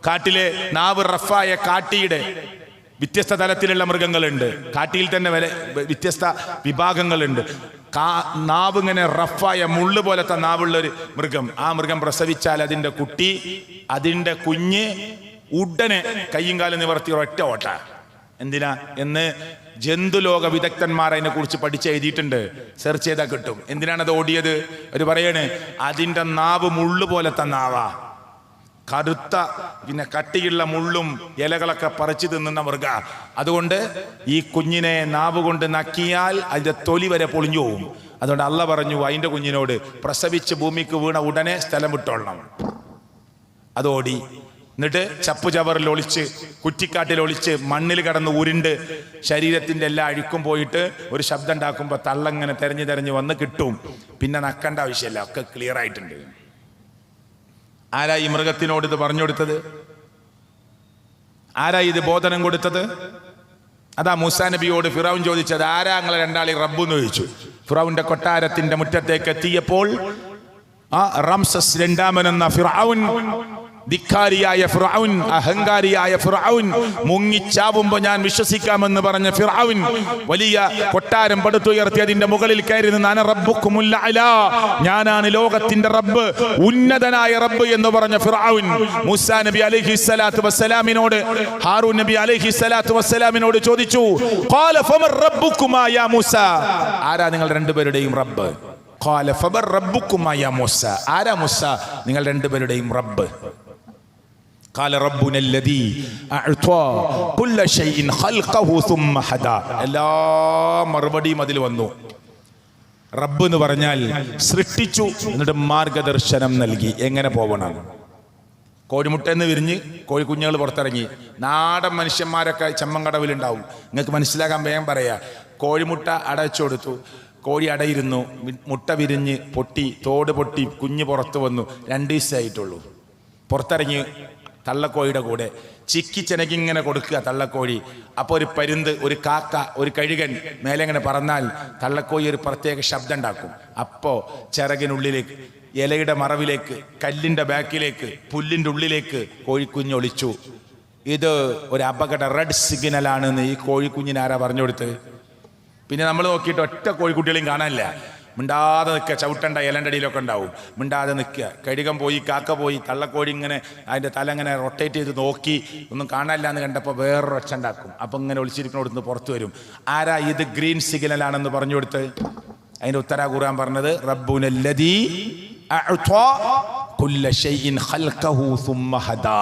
കാട്ടിലെ നാവ് റഫായ കാട്ടിയുടെ വ്യത്യസ്ത തലത്തിലുള്ള മൃഗങ്ങളുണ്ട്. കാട്ടിയിൽ തന്നെ വ്യത്യസ്ത വിഭാഗങ്ങളുണ്ട്. നാവ് ഇങ്ങനെ റഫായ മുള്ളു പോലത്തെ നാവുള്ളൊരു മൃഗം, ആ മൃഗം പ്രസവിച്ചാൽ അതിൻ്റെ കുഞ്ഞ് ഉടനെ കയ്യും കാലും നിവർത്തി ഒറ്റ ഓട്ട. എന്തിനാ എന്ന് ജന്തുലോക വിദഗ്ധന്മാർ അതിനെ കുറിച്ച് പഠിച്ചെഴുതിയിട്ടുണ്ട്. സെർച്ച് ചെയ്താൽ കിട്ടും. എന്തിനാണ് അത് ഓടിയത്? ഒരു പറയണ്, അതിൻ്റെ നാവ് മുള്ളു പോലത്തെ നാവാ, കറുത്ത കട്ടിയുള്ള മുള്ളും ഇലകളൊക്കെ പറിച്ചു തിന്നുന്ന മൃഗ. അതുകൊണ്ട് ഈ കുഞ്ഞിനെ നാവ് കൊണ്ട് നക്കിയാൽ അതിന്റെ തൊലി വരെ പൊളിഞ്ഞു പോകും. അതുകൊണ്ട് അള്ള പറഞ്ഞു അതിന്റെ കുഞ്ഞിനോട് പ്രസവിച്ച് ഭൂമിക്ക് വീണ ഉടനെ സ്ഥലം വിട്ടോളണം. അതോടി എന്നിട്ട് ചപ്പു ചവറിൽ ഒളിച്ച്, കുറ്റിക്കാട്ടിൽ ഒളിച്ച്, മണ്ണിൽ കിടന്ന് ഉരുണ്ട് ശരീരത്തിൻ്റെ എല്ലാ അഴുക്കും പോയിട്ട് ഒരു ശബ്ദം ഉണ്ടാക്കുമ്പോൾ തള്ളങ്ങനെ തെരഞ്ഞു വന്ന് കിട്ടും. പിന്നെ നക്കേണ്ട ആവശ്യമില്ല, ഒക്കെ ക്ലിയർ ആയിട്ടുണ്ട്. ആരാ ഈ മൃഗത്തിനോട് ഇത് പറഞ്ഞു കൊടുത്തത്? ആരാ ഇത് ബോധനം കൊടുത്തത്? അതാ മൂസാ നബിയോട് ഫിറൗൻ ചോദിച്ചത്, ആരാ നിങ്ങളെ രണ്ടാളി റബ്ബെന്ന് ചോദിച്ചു. ഫിറൗന്റെ കൊട്ടാരത്തിന്റെ മുറ്റത്തേക്ക് എത്തിയപ്പോൾ ആ റംസസ് രണ്ടാമനെന്ന ഫിറഔൻ, ധിക്കാരിയായ ഫിറഔൻ, അഹങ്കാരിയായ ഫിറഔൻ, മുങ്ങിച്ചാവുമ്പോ ഞാൻ വിശ്വസിക്കാമെന്ന് പറഞ്ഞ ഫിറഔൻ വലിയ കൊട്ടാരം പടുത്തുയർത്തി അതിന്റെ മുകളിൽ കയറി നിന്ന് അന റബ്ബുക്കുമുൽ അഅ്ലാ, ഞാനാണ് ലോകത്തിന്റെ റബ്ബ്, ഉന്നതനായ റബ്ബ് എന്ന് പറഞ്ഞ ഫിറഔൻ മൂസാ നബി അലൈഹിസ്സലാത്തു വസ്സലാമിനോട്, ഹാറൂൻ നബി അലൈഹിസ്സലാത്തു വസ്സലാമിനോട് ചോദിച്ചു, ഖാല ഫമർ റബ്ബുക്കുമാ യാ മൂസാ, ആരാ നിങ്ങൾ രണ്ടുപേരുടെയും റബ്ബ്? ഖാല ഫമർ റബ്ബുക്കുമാ യാ മൂസാ, ആരാ മൂസാ നിങ്ങൾ രണ്ടുപേരുടെയും റബ്ബ്? ഖാല റബ്ബുനല്ലദീ അഅ്താ കുല്ല ശൈഇൻ ഖൽഖഹു സുമ്മ ഹദാ. എല്ലാ മറുപടിയും അതിൽ വന്നു. റബ്ബ് എന്ന് പറഞ്ഞാൽ സൃഷ്ടിച്ചു, എന്നിട്ട് മാർഗദർശനം നൽകി എങ്ങനെ പോകണം. കോഴിമുട്ടയെന്ന് വിരിഞ്ഞ് കോഴിക്കുഞ്ഞുങ്ങൾ പുറത്തിറങ്ങി. നാടൻ മനുഷ്യന്മാരൊക്കെ ചെമ്മങ്കടവിലുണ്ടാവും. നിങ്ങൾക്ക് മനസ്സിലാക്കാൻ വേഗം പറയാ. കോഴിമുട്ട അടച്ചു കൊടുത്തു, കോഴി അടയിരുന്നു, മുട്ട വിരിഞ്ഞ് പൊട്ടി, തോട് പൊട്ടി, കുഞ്ഞ് പുറത്തു വന്നു. 2 ദിവസമായിട്ടുള്ളൂ. പുറത്തിറങ്ങി തള്ളക്കോഴിയുടെ കൂടെ ചിക്കി ചെനക്കിങ്ങനെ കൊടുക്കുക തള്ളക്കോഴി. അപ്പോൾ ഒരു പരുന്ത്, ഒരു കാക്ക, ഒരു കഴുകൻ മേലെ ഇങ്ങനെ പറന്നാൽ തള്ളക്കോഴി ഒരു പ്രത്യേക ശബ്ദം ഉണ്ടാക്കും. അപ്പോൾ ചിറകിനുള്ളിലേക്ക്, ഇലയുടെ മറവിലേക്ക്, കല്ലിൻ്റെ ബാക്കിലേക്ക്, പുല്ലിൻ്റെ ഉള്ളിലേക്ക് കോഴിക്കുഞ്ഞ് ഒളിച്ചു. ഇത് ഒരു അപകട റെഡ് സിഗ്നലാണെന്ന് ഈ കോഴിക്കുഞ്ഞിനാരാ പറഞ്ഞു കൊടുത്ത്? പിന്നെ നമ്മൾ നോക്കിയിട്ട് ഒറ്റ കോഴിക്കുട്ടികളെയും കാണാനില്ല. മിണ്ടാതെ നിൽക്കുക, ചവിട്ടണ്ട ഇലൻ്റെ അടിയിലൊക്കെ ഉണ്ടാവും. മിണ്ടാതെ നിൽക്കുക. കഴുകൻ പോയി, കാക്ക പോയി, തള്ളക്കോഴി ഇങ്ങനെ അതിൻ്റെ തല ഇങ്ങനെ റൊട്ടേറ്റ് ചെയ്ത് നോക്കി, ഒന്നും കാണാനില്ല എന്ന് കണ്ടപ്പോൾ വേറൊരു ഒച്ച ഉണ്ടാക്കും. അപ്പം ഇങ്ങനെ ഒളിച്ചിരിക്കണോടുന്ന് പുറത്തു വരും. ആരാ ഇത് ഗ്രീൻ സിഗ്നലാണെന്ന് പറഞ്ഞു കൊടുത്ത്? അതിൻ്റെ ഉത്തര ഖുർആൻ പറഞ്ഞത് റബ്ബുനല്ലദീ അഅ്താ കുല്ല ശൈഇൻ ഖൽഖഹു സുമ്മ ഹദാ,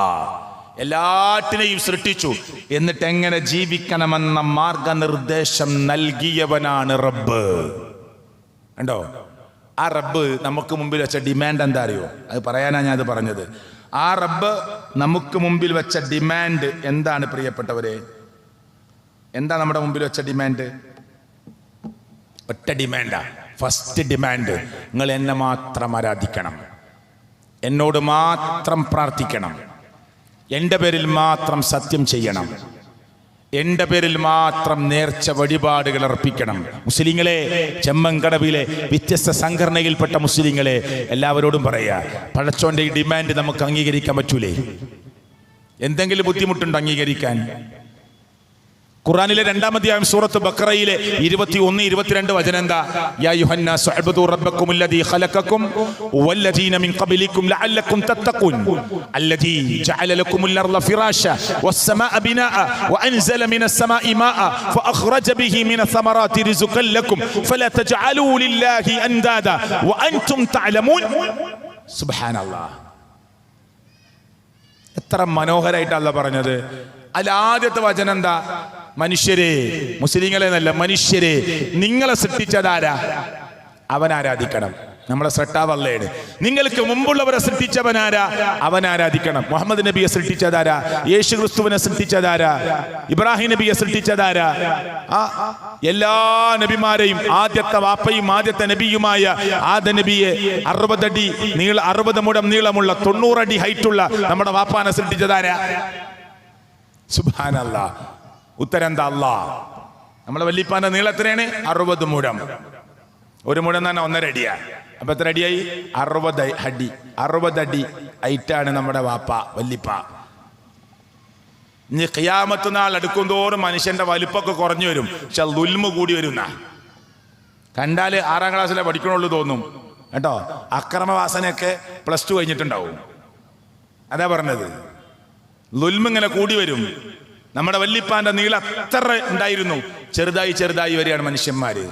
എല്ലാറ്റിനെയും സൃഷ്ടിച്ചു, എന്നിട്ട് എങ്ങനെ ജീവിക്കണമെന്ന മാർഗനിർദ്ദേശം നൽകിയവനാണ് റബ്ബ്. ഉണ്ടോ? ആ റബ്ബ് നമുക്ക് മുമ്പിൽ വെച്ച ഡിമാൻഡ് എന്താ അറിയോ? അത് പറയാനാ ഞാൻ അത് പറഞ്ഞത്. ആ റബ്ബ് നമുക്ക് മുമ്പിൽ വെച്ച ഡിമാൻഡ് എന്താണ് പ്രിയപ്പെട്ടവരെ? എന്താ നമ്മുടെ മുമ്പിൽ വെച്ച ഡിമാൻഡ്? ഒറ്റ ഡിമാൻഡാ. ഫസ്റ്റ് ഡിമാൻഡ്, നിങ്ങൾ എന്നെ മാത്രം ആരാധിക്കണം, എന്നോട് മാത്രം പ്രാർത്ഥിക്കണം, എൻ്റെ പേരിൽ മാത്രം സത്യം ചെയ്യണം, എൻ്റെ പേരിൽ മാത്രം നേർച്ച വഴിപാടുകൾ അർപ്പിക്കണം. മുസ്ലിങ്ങളെ, ചെമ്മങ്കടവിലെ വ്യത്യസ്ത സംഘടനയിൽപ്പെട്ട മുസ്ലിങ്ങളെ എല്ലാവരോടും പറയാ, പടച്ചോന്റെ ഈ ഡിമാൻഡ് നമുക്ക് അംഗീകരിക്കാൻ പറ്റൂലേ? എന്തെങ്കിലും ബുദ്ധിമുട്ടുണ്ടോ അംഗീകരിക്കാൻ? ഖുർആനിലെ 2-ാം അധ്യായം സൂറത്ത് ബഖറയിലെ 21-22 വചനം എന്താ? യാ അയ്യുഹന്നാസു അബ്ദു റബ്ബക്കുമുല്ലദീ ഖലഖക്കും വല്ലദീന മിൻ ഖബലിക്കും ലഅല്ലക്കും തത്തഖൂൻ അല്ലദീ ജഅല ലക്കുമുൽ അർള ഫിറാശ വസ്സമാഅ ബിനാഅ വഅൻസല മിനസ് സമാഇ മാഅ ഫഅഖ്റജ ബിഹി മിനസ് സമറാത്തി റിസ്ഖൻ ലക്കും ഫലാ തജഅലൂ ലില്ലാഹി അൻദാദ വഅൻതും തഅലമൂൻ. സുബ്ഹാനല്ലാഹ്, എത്ര മനോഹരമായിട്ടാണ് അല്ലാഹ് പറഞ്ഞത്. അതിൽ ആദ്യത്തെ വചനം എന്താ? മനുഷ്യരെ, മുസ്ലിങ്ങളെ എന്നല്ല, മനുഷ്യരെ നിങ്ങളെ സൃഷ്ടിച്ചതാരാ? അവൻ ആരാധിക്കണം. നമ്മളെ സൃഷ്ടാവല്ലേണ്. നിങ്ങൾക്ക് മുമ്പുള്ളവരെ സൃഷ്ടിച്ചവനാരാ? അവൻ ആരാധിക്കണം. മുഹമ്മദ് നബിയെ സൃഷ്ടിച്ചതാരാ? യേശു ക്രിസ്തുവിനെ സൃഷ്ടിച്ചതാരാ? ഇബ്രാഹിം നബിയെ സൃഷ്ടിച്ചതാരാ? എല്ലാ നബിമാരെയും ആദ്യത്തെ വാപ്പയും ആദ്യത്തെ നബിയുമായ ആദ നബിയെ 60 അടി 60 മുഴം നീളമുള്ള 90 അടി ഹൈറ്റുള്ള നമ്മുടെ വാപ്പാനെ സൃഷ്ടിച്ചതാരാ? സുബ്ഹാനല്ലാഹ്. ഉത്തരം എന്താ? അല്ലാഹ്. നമ്മളെ വല്ലിപ്പാന്റെ നീളത്തിനാണ് 60 മുഴം. 1 മുഴം തന്നെ 1.5 അടിയാ. അപ്പൊ എത്ര അടിയായി? 60 അടി. 60 അടി ഹൈറ്റാണ് നമ്മുടെ വാപ്പ, വല്ലിപ്പ. ഇനി ഖിയാമത്ത് നാൾ അടുക്കും തോറും മനുഷ്യന്റെ വലിപ്പൊക്കെ കുറഞ്ഞു വരും, പക്ഷെ ദുൽമ് കൂടി വരുന്ന കണ്ടാല് 6-ാം ക്ലാസ്സിലെ പഠിക്കണുള്ളൂ തോന്നും കേട്ടോ. അക്രമവാസനയൊക്കെ +2 കഴിഞ്ഞിട്ടുണ്ടാവും. അതാ പറഞ്ഞത്. ദുൽമ് ഇങ്ങനെ കൂടി വരും. നമ്മുടെ വല്ലിപ്പാന്റെ നീളം അത്ര ഉണ്ടായിരുന്നു, ചെറുതായി ചെറുതായി വരികയാണ് മനുഷ്യന്മാര്.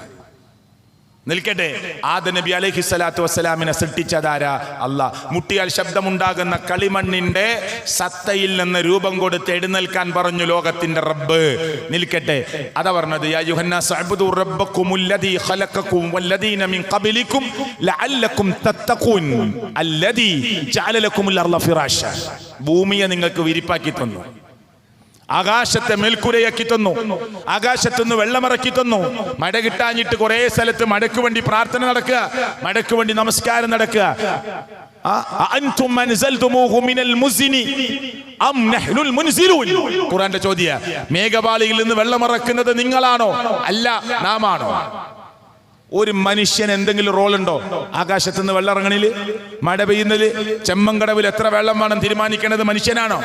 നിൽക്കട്ടെ, ആദം നബി അലൈഹി സ്വലാത്തു വസ്സലാമിനെ സൃഷ്ടിച്ചതാരാ? അല്ലാഹ്. മുട്ടിയാൽ ശബ്ദമുണ്ടാകുന്ന കളിമണ്ണിന്റെ സത്തയിൽ നിന്ന് രൂപം കൊടുത്ത് എഴുന്നേൽക്കാൻ പറഞ്ഞു ലോകത്തിന്റെ റബ്ബ്. നിൽക്കട്ടെ, അതാ പറഞ്ഞത്, യാ അയ്യുഹന്നാസ് അബ്ദു റബ്ബക്കുമുല്ലദീ ഖലഖക്കും വല്ലദീന മിൻ ഖബലിക്കും ലഅല്ലക്കും തത്തഖൂൻ അല്ലദീ ജഅല ലക്കുമുൽ അർള ഫിറാശ. ഭൂമിയെ നിങ്ങൾക്ക് വിരിപ്പാക്കി തന്നു, ആകാശത്തെ മേൽക്കൂരയാക്കി തന്നു, ആകാശത്തുനിന്ന് വെള്ളമിറക്കി തന്നു. മഴ കിട്ടാഞ്ഞിട്ട് കുറെ സ്ഥലത്ത് മഴയ്ക്ക് വേണ്ടി പ്രാർത്ഥന നടക്കുക, മഴയ്ക്ക് വേണ്ടി നമസ്കാരം നടക്കുക. ഖുർആന്റെ ചോദ്യ, മേഘപാളിയിൽ നിന്ന് വെള്ളമിറക്കുന്നത് നിങ്ങളാണോ? അല്ല, നാമാണോ? ഒരു മനുഷ്യൻ എന്തെങ്കിലും റോളുണ്ടോ ആകാശത്തുനിന്ന് വെള്ളം ഇറങ്ങണില്, മഴ പെയ്യുന്നതില്? ചെമ്മങ്കടവിൽ എത്ര വെള്ളം വേണം തീരുമാനിക്കേണ്ടത് മനുഷ്യനാണോ?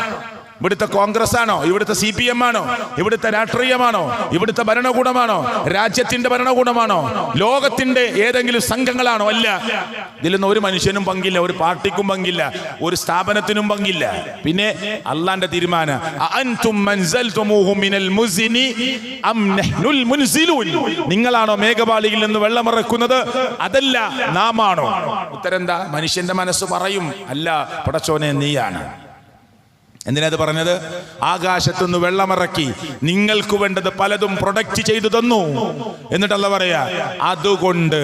ഇവിടുത്തെ കോൺഗ്രസ് ആണോ? ഇവിടുത്തെ CPM ആണോ? ഇവിടുത്തെ രാഷ്ട്രീയമാണോ? ഇവിടുത്തെ ഭരണകൂടമാണോ? രാജ്യത്തിന്റെ ഭരണകൂടമാണോ? ലോകത്തിന്റെ ഏതെങ്കിലും സംഘങ്ങളാണോ? അല്ല. ഇതിലൊന്നും ഒരു മനുഷ്യനും പങ്കില്ല, ഒരു പാർട്ടിക്കും പങ്കില്ല, ഒരു സ്ഥാപനത്തിനും പങ്കില്ല. പിന്നെ അള്ളാന്റെ തീരുമാനം, നിങ്ങളാണോ മേഘപാളിയിൽ നിന്ന് വെള്ളമിറക്കുന്നത്? അതല്ല, നാമാണോ? ഉത്തരം എന്താ? മനുഷ്യന്റെ മനസ്സ് പറയും, അല്ല പടച്ചോനെ നീയാണ്. എന്തിനത് പറഞ്ഞത്? ആകാശത്തുനിന്ന് വെള്ളമിറക്കി നിങ്ങൾക്ക് വേണ്ടത് പലതും പ്രൊഡക്റ്റ് ചെയ്തു തന്നു. എന്നിട്ടല്ല പറയാ, അതുകൊണ്ട്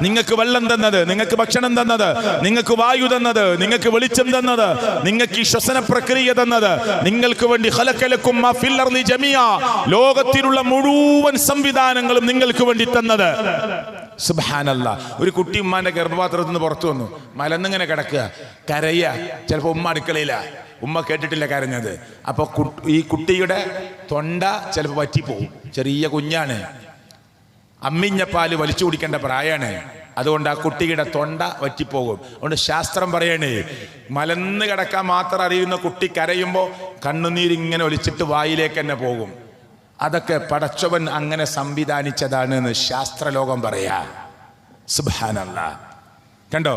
നിങ്ങൾക്ക് വെള്ളം തന്നത്, നിങ്ങൾക്ക് ഭക്ഷണം തന്നത്, നിങ്ങൾക്ക് വായു തന്നത്, നിങ്ങൾക്ക് വെളിച്ചം തന്നത്, നിങ്ങൾക്ക് ഈ ശ്വസന പ്രക്രിയ തന്നത്, നിങ്ങൾക്ക് വേണ്ടി ലോകത്തിലുള്ള മുഴുവൻ സംവിധാനങ്ങളും നിങ്ങൾക്ക് വേണ്ടി തന്നത്. സുബ്ഹാനല്ലാഹ്. ഒരു കുട്ടി ഉമ്മാന്റെ ഗർഭപാത്രത്തിൽ നിന്ന് പുറത്തു വന്നു, മലന്നിങ്ങനെ കിടക്കുക, കരയ. ചിലപ്പോൾ ഉമ്മ അടുക്കളയില്ല, ഉമ്മ കേട്ടിട്ടില്ല കരഞ്ഞത്. അപ്പൊ ഈ കുട്ടിയുടെ തൊണ്ട ചിലപ്പോൾ വറ്റിപ്പോവും. ചെറിയ കുഞ്ഞാണ്, അമ്മിഞ്ഞ പാല് വലിച്ചു കുടിക്കേണ്ട പ്രായമാണ്. അതുകൊണ്ട് ആ കുട്ടിയുടെ തൊണ്ട വറ്റിപ്പോകും. അതുകൊണ്ട് ശാസ്ത്രം പറയണേ, മലന്ന് കിടക്കാൻ മാത്രം അറിയുന്ന കുട്ടി കരയുമ്പോൾ കണ്ണുനീരിങ്ങനെ ഒലിച്ചിട്ട് വായിലേക്ക് തന്നെ പോകും. അതൊക്കെ പടച്ചവൻ അങ്ങനെ സംവിധാനിച്ചതാണ് എന്ന് ശാസ്ത്രലോകം പറയാ. സുബ്ഹാനല്ലാഹ്. കണ്ടോ?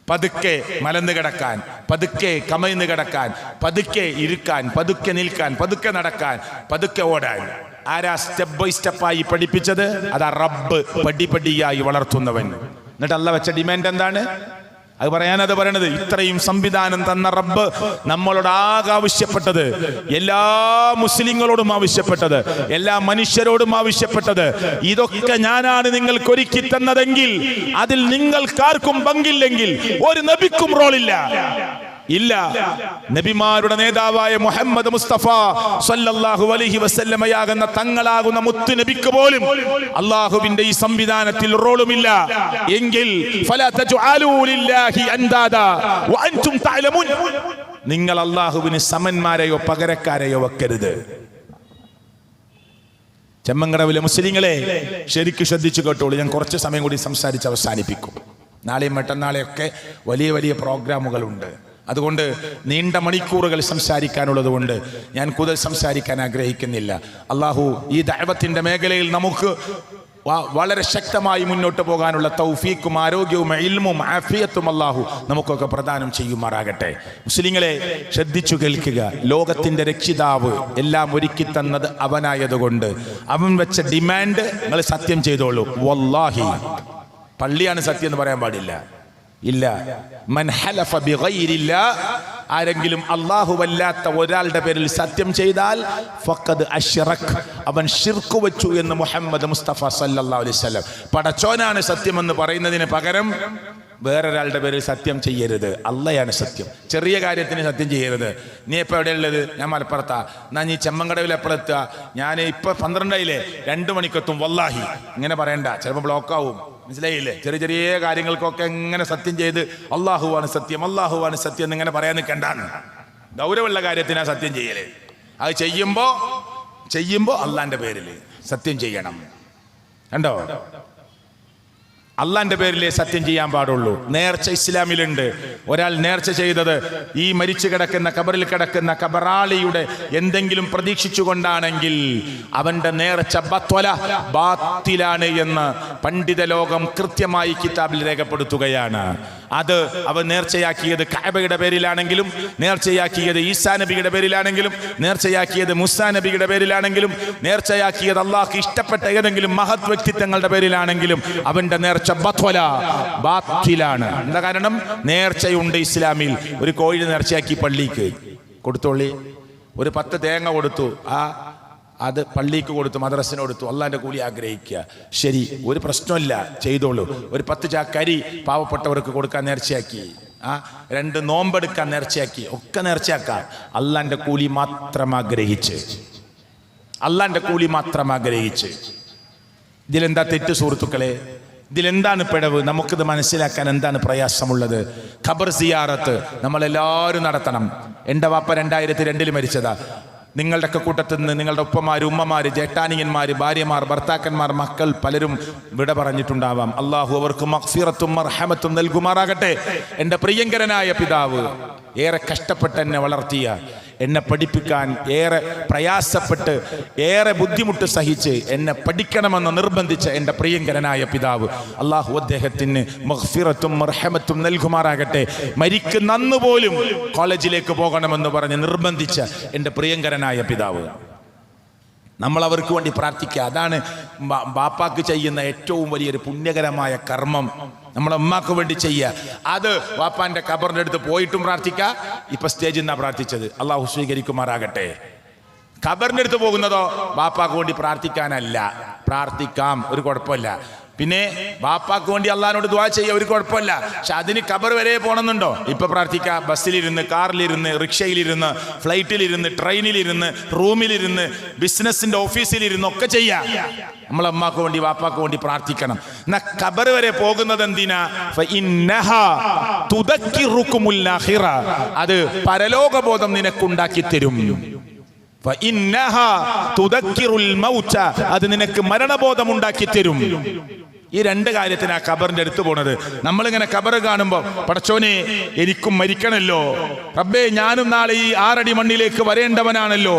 പതുക്കെ മലന്ന് കിടക്കാൻ, പതുക്കെ കമഴ്ന്ന് കിടക്കാൻ, പതുക്കെ ഇരിക്കാൻ, പതുക്കെ നിൽക്കാൻ, പതുക്കെ നടക്കാൻ, പതുക്കെ ഓടാൻ. ആരാ സ്റ്റെപ്പ് ബൈ സ്റ്റെപ്പായി പഠിപ്പിച്ചത്? അതാ റബ്ബ്, പടിപടിയായി വളർത്തുന്നവൻ. എന്നിട്ട് അല്ലാഹ് വെച്ച ഡിമാൻഡ് എന്താണ്? അത് പറയാനത് പറയണത്, ഇത്രയും സംവിധാനം തന്ന റബ്ബ് നമ്മളോട് ആകെ ആവശ്യപ്പെട്ടത്, എല്ലാ മുസ്ലിങ്ങളോടും ആവശ്യപ്പെട്ടത്, എല്ലാ മനുഷ്യരോടും ആവശ്യപ്പെട്ടത്, ഇതൊക്കെ ഞാനാണ് നിങ്ങൾക്ക് ഒരുക്കി തന്നതെങ്കിൽ അതിൽ നിങ്ങൾക്കാർക്കും പങ്കില്ലെങ്കിൽ ഒരു നബിക്കും റോളില്ല. ഇല്ല. നബിമാരുടെ നേതാവായ മുഹമ്മദ് മുസ്തഫ സല്ലല്ലാഹു അലൈഹി വസല്ലമയാകുന്ന തങ്ങളാകുന്ന മുത്തു നബിക്ക് പോലും അല്ലാഹുവിന്റെ ഈ സംവിധാനത്തിൽ റോളുമില്ല. എങ്കിൽ ഫലാ തജഅലൂ ലില്ലാഹി അൻദാദാ വഅൻതും തഅലമൂൻ. നിങ്ങൾ അല്ലാഹുവിന് സമന്മാരെയോ പകരക്കാരെയോ വെക്കരുത്. ചെമ്മങ്കടവിലെ മുസ്ലിങ്ങളെ ശരിക്കും ശ്രദ്ധിച്ചു കേട്ടോളൂ. ഞാൻ കുറച്ച് സമയം കൂടി സംസാരിച്ച് അവസാനിപ്പിക്കും. നാളെയും മറ്റന്നാളെയൊക്കെ വലിയ വലിയ പ്രോഗ്രാമുകളുണ്ട്. അതുകൊണ്ട് നീണ്ട മണിക്കൂറുകൾ സംസാരിക്കാനുള്ളത് കൊണ്ട് ഞാൻ കൂടുതൽ സംസാരിക്കാൻ ആഗ്രഹിക്കുന്നില്ല. അള്ളാഹു ഈ ദഅവത്തിന്റെ മേഖലയിൽ നമുക്ക് വളരെ ശക്തമായി മുന്നോട്ട് പോകാനുള്ള തൗഫീഖും ആരോഗ്യവും ഇൽമും ആഫിയത്തും അള്ളാഹു നമുക്കൊക്കെ പ്രദാനം ചെയ്യുമാറാകട്ടെ. മുസ്ലിങ്ങളെ ശ്രദ്ധിച്ചു കേൾക്കുക. ലോകത്തിന്റെ രക്ഷിതാവ് എല്ലാം ഒരുക്കി തന്നത് അവനായതുകൊണ്ട് അവൻ വെച്ച ഡിമാൻഡ് നിങ്ങൾ സത്യം ചെയ്തോളൂ. വല്ലാഹി, പള്ളിയാണ് സത്യം എന്ന് പറയാൻ പാടില്ല. ഇല്ല. മൻ ഹലഫ ബിഗൈരില്ലാ, ആരെങ്കിലും അല്ലാഹുവല്ലാത്ത ഒരാളുടെ പേരിൽ സത്യം ചെയ്താൽ ഫഖദ് അശ്റക്, അവൻ ശിർക്ക് വെച്ചു എന്ന് മുഹമ്മദ് മുസ്തഫ സല്ലല്ലാഹു അലൈഹി വസല്ലം. പടച്ചോനാണ് സത്യമെന്ന് പറയുന്നതിന് പകരം വേറൊരാളുടെ പേരിൽ സത്യം ചെയ്യരുത്. അള്ളയാണ് സത്യം. ചെറിയ കാര്യത്തിന് സത്യം ചെയ്യരുത്. നീ എപ്പോൾ എവിടെയുള്ളത്? ഞാൻ മലപ്പുറത്താ. എന്നാ നീ ചെമ്മങ്കടവിൽ എപ്പോഴെത്തുക? ഞാൻ ഇപ്പം 12 2 മണിക്കെത്തും. വല്ലാഹി ഇങ്ങനെ പറയണ്ട, ചിലപ്പോൾ ബ്ലോക്കാവും. മനസ്സിലായില്ലേ? ചെറിയ ചെറിയ കാര്യങ്ങൾക്കൊക്കെ എങ്ങനെ സത്യം ചെയ്ത് അള്ളാഹുവാണ് സത്യം, അള്ളാഹുവാണ് സത്യം എന്നിങ്ങനെ പറയാൻ നിൽക്കണ്ടാന്ന്. ഗൗരവമുള്ള കാര്യത്തിനാ സത്യം ചെയ്യല്. അത് ചെയ്യുമ്പോൾ അള്ളാന്റെ പേരിൽ സത്യം ചെയ്യണം. കണ്ടോ? അള്ളാന്റെ പേരിലേ സത്യം ചെയ്യാൻ പാടുള്ളൂ. നേർച്ച ഇസ്ലാമിലുണ്ട്. ഒരാൾ നേർച്ച ചെയ്തത് ഈ മരിച്ചു കിടക്കുന്ന ഖബറിൽ കിടക്കുന്ന ഖബറാളിയുടെ എന്തെങ്കിലും പ്രതീക്ഷിച്ചുകൊണ്ടാണെങ്കിൽ അവന്റെ നേർച്ച ബാത്തിലാണ് എന്ന് പണ്ഡിത ലോകം കൃത്യമായി കിതാബിൽ രേഖപ്പെടുത്തുകയാണ്. അത് അവർ നേർച്ചയാക്കിയത് കഅബയുടെ പേരിലാണെങ്കിലും, നേർച്ചയാക്കിയത് ഈസാ നബിയുടെ പേരിലാണെങ്കിലും, നേർച്ചയാക്കിയത് മൂസാ നബിയുടെ പേരിലാണെങ്കിലും, നേർച്ചയാക്കിയത് അള്ളാഹ്ക്ക് ഇഷ്ടപ്പെട്ട ഏതെങ്കിലും മഹത് വ്യക്തിത്വങ്ങളുടെ പേരിലാണെങ്കിലും അവന്റെ നേർച്ച ബാത്തിലാണ്. എന്താ കാരണം? നേർച്ചയുണ്ട് ഇസ്ലാമിൽ. ഒരു കോഴി നേർച്ചയാക്കി പള്ളിക്ക് കൊടുത്തോളി, ഒരു 10 തേങ്ങ കൊടുത്തു, അത് പള്ളിക്ക് കൊടുത്തു, മദ്രസിന് കൊടുത്തു, അള്ളാന്റെ കൂലി ആഗ്രഹിക്കുക. ശരി, ഒരു പ്രശ്നമില്ല, ചെയ്തോളൂ. ഒരു 10 ചാക്കരി പാവപ്പെട്ടവർക്ക് കൊടുക്കാൻ നേർച്ചയാക്കി, 2 നോമ്പെടുക്കാൻ നേർച്ചയാക്കി, ഒക്കെ നേർച്ചയാക്കാം. അള്ളാന്റെ കൂലി മാത്രം ആഗ്രഹിച്ച്, അള്ളാന്റെ കൂലി മാത്രം ആഗ്രഹിച്ച്. ഇതിലെന്താ തെറ്റ് സുഹൃത്തുക്കളെ? ഇതിലെന്താണ് പിഴവ്? നമുക്കിത് മനസ്സിലാക്കാൻ എന്താണ് പ്രയാസമുള്ളത്? ഖബർ സിയാറത്ത് നമ്മളെല്ലാവരും നടത്തണം. എൻ്റെ വാപ്പ 2002 മരിച്ചതാ. നിങ്ങളുടെയൊക്കെ കൂട്ടത്തിൽ നിന്ന് നിങ്ങളുടെ ഉപ്പമാര്, ഉമ്മമാര്, ജേഷ്ഠാനിയന്മാര്, ഭാര്യമാർ, ഭർത്താക്കന്മാർ, മക്കൾ പലരും വിട പറഞ്ഞിട്ടുണ്ടാവാം. അള്ളാഹു അവർക്ക് മഗ്ഫിറത്തും മർഹമത്തും നൽകുമാറാകട്ടെ. എൻ്റെ പ്രിയങ്കരനായ പിതാവ് ഏറെ കഷ്ടപ്പെട്ട് എന്നെ വളർത്തിയ, എന്നെ പഠിപ്പിക്കാൻ ഏറെ പ്രയാസപ്പെട്ട് ഏറെ ബുദ്ധിമുട്ട് സഹിച്ച് എന്നെ പഠിക്കണമെന്ന് നിർബന്ധിച്ച എൻ്റെ പ്രിയങ്കരനായ പിതാവ്, അള്ളാഹു അദ്ദേഹത്തിന് മഗ്ഫിറത്തും മർഹമത്തും നൽകുമാറാകട്ടെ. മരിക്കുന്ന അന്ന് പോലും കോളേജിലേക്ക് പോകണമെന്ന് പറഞ്ഞ് നിർബന്ധിച്ച എൻ്റെ പ്രിയങ്കരനായ പിതാവ്. നമ്മൾ അവർക്ക് വേണ്ടി പ്രാർത്ഥിക്കുക. അതാണ് ബാപ്പാക്ക് ചെയ്യുന്ന ഏറ്റവും വലിയൊരു പുണ്യകരമായ കർമ്മം. നമ്മളെ ഉമ്മാക്ക് വേണ്ടി ചെയ്യുക. അത് വാപ്പാന്റെ ഖബറിന്റെ അടുത്ത് പോയിട്ടും പ്രാർത്ഥിക്കുക. ഇപ്പൊ സ്റ്റേജിൽ നിന്നാ പ്രാർത്ഥിച്ചത്, അള്ളാഹു സ്വീകരിക്കുമാറാകട്ടെ. ഖബറിന്റെ അടുത്ത് പോകുന്നതോ ബാപ്പാക്ക് വേണ്ടി പ്രാർത്ഥിക്കാനല്ല. പ്രാർത്ഥിക്കാം, ഒരു കുഴപ്പമില്ല. പിന്നെ ബാപ്പാക്ക് വേണ്ടി അള്ളാഹിനോട് ദുആ ചെയ്യുക, ഒരു കുഴപ്പമില്ല. പക്ഷെ അതിന് ഖബർ വരെ പോകണമെന്നുണ്ടോ? ഇപ്പൊ പ്രാർത്ഥിക്കുക. ബസ്സിലിരുന്ന്, കാറിലിരുന്ന്, റിക്ഷയിലിരുന്ന്, ഫ്ലൈറ്റിലിരുന്ന്, ട്രെയിനിലിരുന്ന്, റൂമിലിരുന്ന്, ബിസിനസിന്റെ ഓഫീസിലിരുന്ന് ഒക്കെ ചെയ്യാം. നമ്മളെ അമ്മക്ക് വേണ്ടി വാപ്പാക്ക് വേണ്ടി പ്രാർത്ഥിക്കണം. എന്നാ ഖബർ വരെ പോകുന്നത് എന്തിനാ? അത് പരലോകബോധം നിനക്കുണ്ടാക്കി തരും. അത് നിനക്ക് മരണബോധം ഉണ്ടാക്കി തരും. ഈ 2 കാര്യത്തിന് ആ ഖബറിന്റെ അടുത്ത് പോണത്. നമ്മളിങ്ങനെ ഖബർ കാണുമ്പോൾ പടച്ചോനെ എനിക്കും മരിക്കണല്ലോ, റബ്ബേ ഞാനും നാളെ ഈ 6 അടി മണ്ണിലേക്ക് വരേണ്ടവനാണല്ലോ,